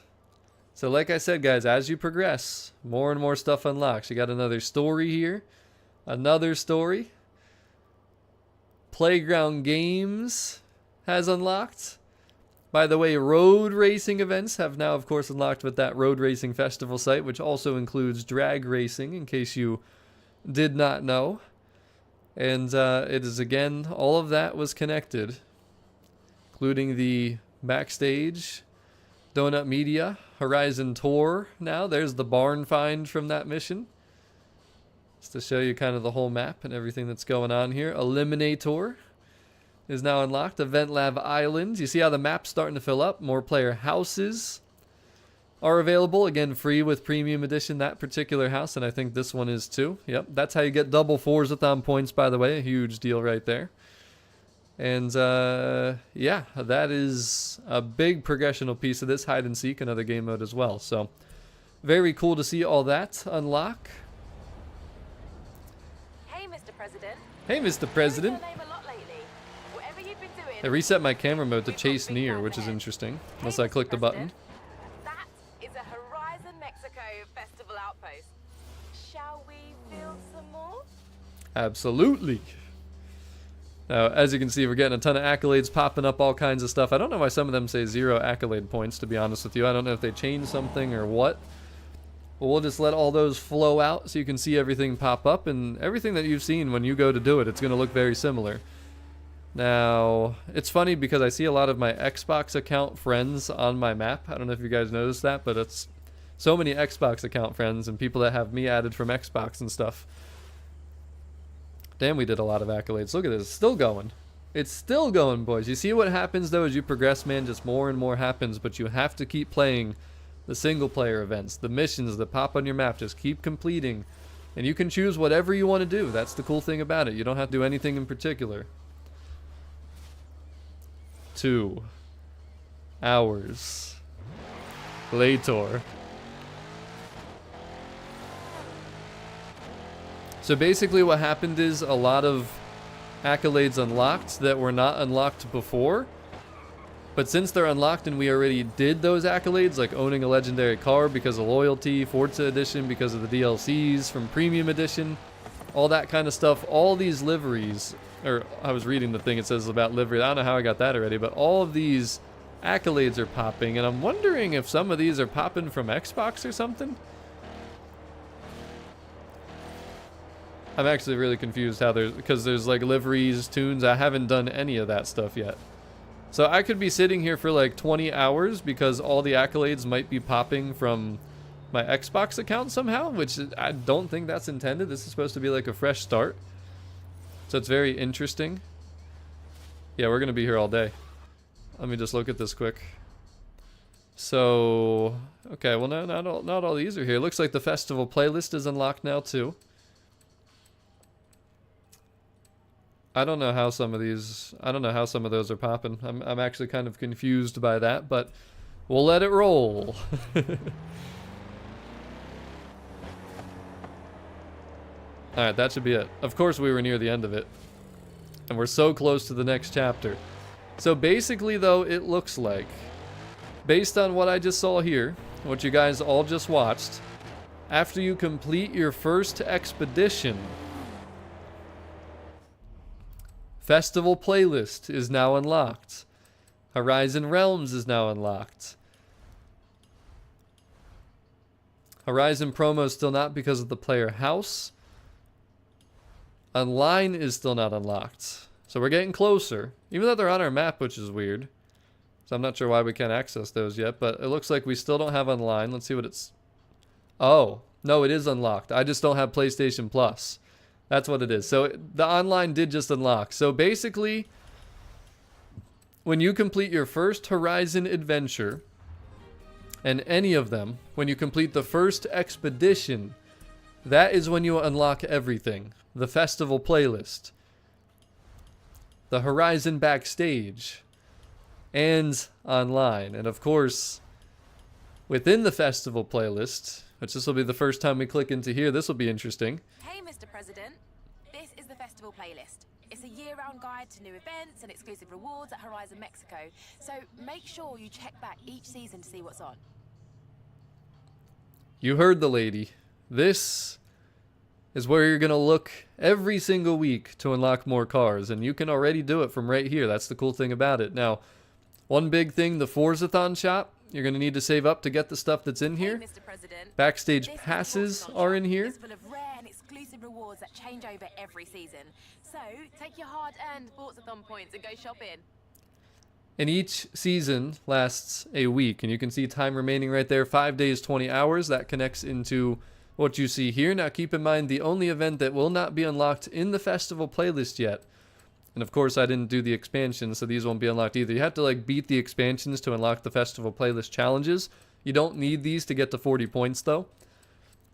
So like I said, guys, as you progress, more and more stuff unlocks. You got another story here. Another story. Playground Games has unlocked. By the way, road racing events have now, of course, unlocked with that road racing festival site, which also includes drag racing, in case you did not know. And it is, again, all of that was connected, including the backstage, Donut Media, Horizon Tour. Now, there's the barn find from that mission. Just to show you kind of the whole map and everything that's going on here. Eliminator is now unlocked. Event Lab Island. You see how the map's starting to fill up. More player houses are available. Again, free with Premium Edition, that particular house. And I think this one is too. Yep, that's how you get double Forzathon points, by the way. A huge deal right there. And yeah, that is a big progressional piece of this. Hide and seek, another game mode as well. So very cool to see all that unlock. Hey, Mr. President. Hey, Mr. President. Your name a lot lately. Whatever you've been doing. I reset my camera mode to we've got chase big near, plans which is ahead. interesting. Hey, Unless I Mr. click the button. President, that is a Horizon Mexico Festival outpost. Shall we build some more? Absolutely. Now, as you can see, we're getting a ton of accolades popping up, all kinds of stuff. I don't know why some of them say 0 accolade points, to be honest with you. I don't know if they changed something or what. But we'll just let all those flow out so you can see everything pop up. And everything that you've seen when you go to do it, it's going to look very similar. Now, it's funny because I see a lot of my Xbox account friends on my map. I don't know if you guys noticed that, but it's so many Xbox account friends and people that have me added from Xbox and stuff. Damn, we did a lot of accolades. Look at this. It's still going. It's still going, boys. You see what happens, though, as you progress, man? Just more and more happens, but you have to keep playing the single-player events, the missions that pop on your map. Just keep completing, and you can choose whatever you want to do. That's the cool thing about it. You don't have to do anything in particular. 2 hours later. So basically what happened is a lot of accolades unlocked that were not unlocked before. But since they're unlocked and we already did those accolades, like owning a legendary car because of loyalty, Forza Edition because of the DLCs from Premium Edition, all that kind of stuff, all these liveries, or I was reading the thing it says about livery, I don't know how I got that already, but all of these accolades are popping, and I'm wondering if some of these are popping from Xbox or something. I'm actually really confused how because there's like liveries, tunes. I haven't done any of that stuff yet. So I could be sitting here for like 20 hours because all the accolades might be popping from my Xbox account somehow, which I don't think that's intended. This is supposed to be like a fresh start. So it's very interesting. Yeah, we're going to be here all day. Let me just look at this quick. So, okay, well, no, not all these are here. Looks like the festival playlist is unlocked now too. I don't know how some of these, I don't know how some of those are popping. I'm actually kind of confused by that, but we'll let it roll. Alright, that should be it. Of course we were near the end of it. And we're so close to the next chapter. So basically though, it looks like, based on what I just saw here, what you guys all just watched, after you complete your first expedition, Festival Playlist is now unlocked. Horizon Realms is now unlocked. Horizon Promo is still not because of the player house. Online is still not unlocked. So we're getting closer. Even though they're on our map, which is weird. So I'm not sure why we can't access those yet, but it looks like we still don't have online. Let's see what it's... Oh, no, it is unlocked. I just don't have PlayStation Plus. That's what it is. So the online did just unlock. So basically, when you complete your first Horizon adventure, and any of them, when you complete the first expedition, that is when you unlock everything. The festival playlist, the Horizon backstage, and online. And of course, within the festival playlist, which this will be the first time we click into here, this will be interesting. Hey, Mr. President. This is the festival playlist. It's a year-round guide to new events and exclusive rewards at Horizon Mexico. So make sure you check back each season to see what's on. You heard the lady. This is where you're going to look every single week to unlock more cars, and you can already do it from right here. That's the cool thing about it. Now, one big thing, the Forzathon shop, you're going to need to save up to get the stuff that's in here. Mr. President. Backstage This is the passes Forzathon are shop. in here. It's full of rare and exclusive rewards that change over every season. So, take your hard-earned Forzathon points and go shopping. And each season lasts a week, and you can see time remaining right there, 5 days, 20 hours. That connects into what you see here. Now keep in mind, the only event that will not be unlocked in the festival playlist yet, and of course I didn't do the expansions, so these won't be unlocked either. You have to like beat the expansions to unlock the festival playlist challenges. You don't need these to get to 40 points though.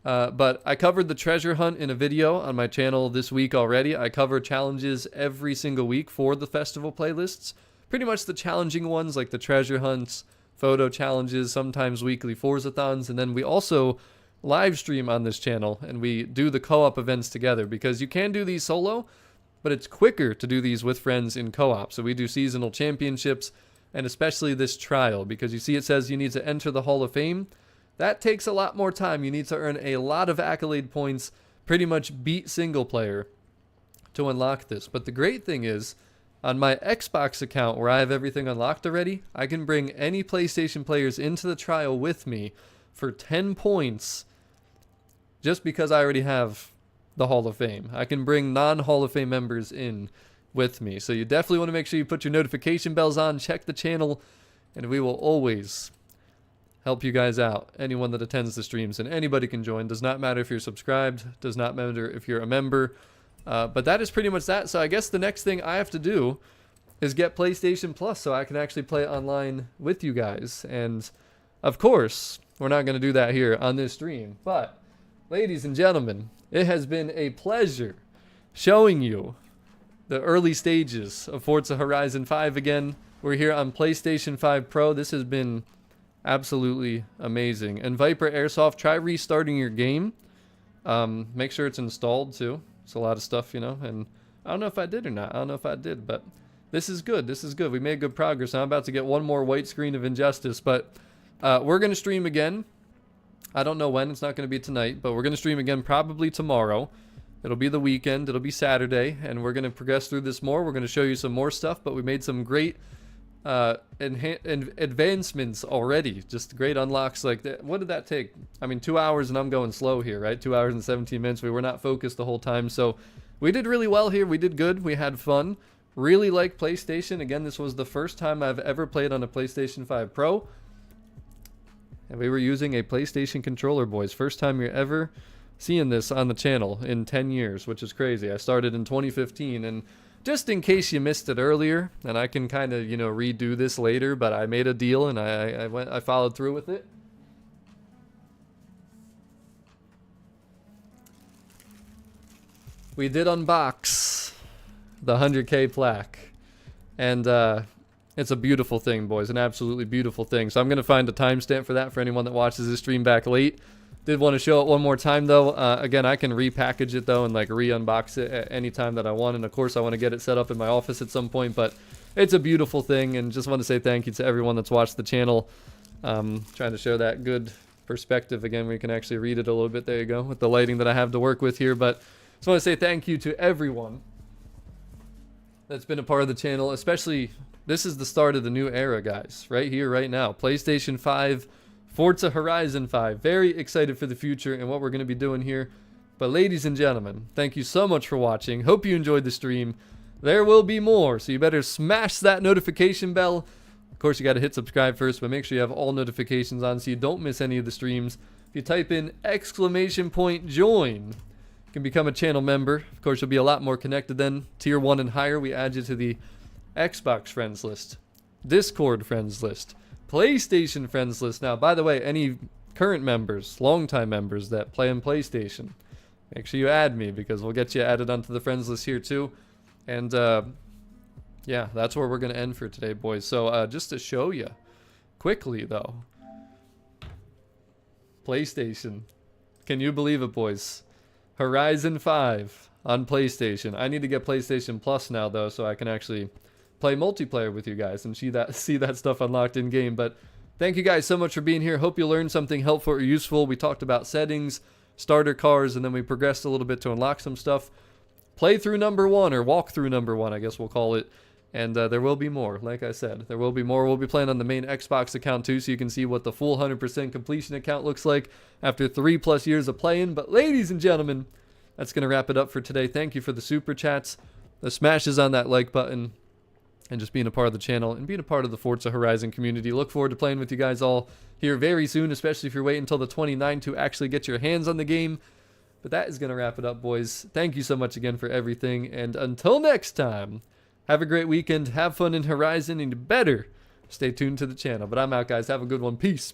But I covered the treasure hunt in a video on my channel this week already. I cover challenges every single week for the festival playlists. Pretty much the challenging ones like the treasure hunts, photo challenges, sometimes weekly Forzathons, and then we also live stream on this channel and we do the co-op events together because you can do these solo, but it's quicker to do these with friends in co-op. So we do seasonal championships and especially this trial because you see it says you need to enter the Hall of Fame. That takes a lot more time. You need to earn a lot of accolade points, pretty much beat single player to unlock this. But the great thing is, on my Xbox account where I have everything unlocked already, I can bring any PlayStation players into the trial with me for 10 points just because I already have the Hall of Fame. I can bring non-Hall of Fame members in with me. So you definitely want to make sure you put your notification bells on, check the channel, and we will always help you guys out. Anyone that attends the streams, and anybody can join. Does not matter if you're subscribed, does not matter if you're a member. But that is pretty much that. So I guess the next thing I have to do is get PlayStation Plus so I can actually play online with you guys. And of course, we're not going to do that here on this stream. But ladies and gentlemen, it has been a pleasure showing you the early stages of Forza Horizon 5 again. We're here on PlayStation 5 Pro. This has been absolutely amazing. And Viper Airsoft, try restarting your game. Make sure it's installed too. It's a lot of stuff, you know, and I don't know if I did or not. I don't know if I did, but this is good. This is good. We made good progress. I'm about to get one more white screen of Injustice, but we're going to stream again. I don't know when. It's not going to be tonight, but we're going to stream again probably tomorrow. It'll be the weekend. It'll be Saturday, and we're going to progress through this more. We're going to show you some more stuff, but we made some great advancements already. Just great unlocks. Like that. What did that take? I mean, 2 hours and I'm going slow here, right? 2 hours and 17 minutes. We were not focused the whole time. So we did really well here. We did good. We had fun. Really like PlayStation. Again, this was the first time I've ever played on a PlayStation 5 Pro. And we were using a PlayStation controller, boys. First time you're ever seeing this on the channel in 10 years, which is crazy. I started in 2015, and just in case you missed it earlier, and I can kind of, you know, redo this later, but I made a deal and I followed through with it. We did unbox the 100K plaque, and it's a beautiful thing, boys, an absolutely beautiful thing. So I'm going to find a timestamp for that for anyone that watches this stream back late. Did want to show it one more time though. Again, I can repackage it though and like re-unbox it at any time that I want. And of course I want to get it set up in my office at some point, but it's a beautiful thing. And just want to say thank you to everyone that's watched the channel. Trying to show that good perspective again, where you can actually read it a little bit. There you go, with the lighting that I have to work with here. But just want to say thank you to everyone that's been a part of the channel, especially this is the start of the new era, guys, right here, right now. PlayStation 5, Forza Horizon 5. Very excited for the future and what we're going to be doing here. But ladies and gentlemen, thank you so much for watching. Hope you enjoyed the stream. There will be more, so you better smash that notification bell. Of course, you got to hit subscribe first, but make sure you have all notifications on so you don't miss any of the streams. If you type in !join, you can become a channel member. Of course, you'll be a lot more connected then. Tier 1 and higher, we add you to the Xbox friends list, Discord friends list, PlayStation friends list. Now, by the way, any current members, longtime members that play on PlayStation, make sure you add me because we'll get you added onto the friends list here too. And yeah, that's where we're going to end for today, boys. So just to show you quickly though, PlayStation, can you believe it, boys? Horizon 5 on PlayStation. I need to get PlayStation Plus now though, so I can actually play multiplayer with you guys and see that stuff unlocked in game. But Thank you guys so much for being here. Hope you learned something helpful or useful. We talked about settings, starter cars, and then we progressed a little bit to unlock some stuff. Play through number 1, or walk through number 1, I guess we'll call it. And there will be more, like I said. There will be more. We'll be playing on the main Xbox account too, so you can see what the full 100% completion account looks like after 3+ years of playing. But ladies and gentlemen, that's going to wrap it up for today. Thank you for the super chats, the smashes on that like button, and just being a part of the channel and being a part of the Forza Horizon community. Look forward to playing with you guys all here very soon, especially if you're waiting until the 29th to actually get your hands on the game. But that is going to wrap it up, boys. Thank you so much again for everything, and until next time, have a great weekend, have fun in Horizon, and you better stay tuned to the channel. But I'm out, guys. Have a good one. Peace.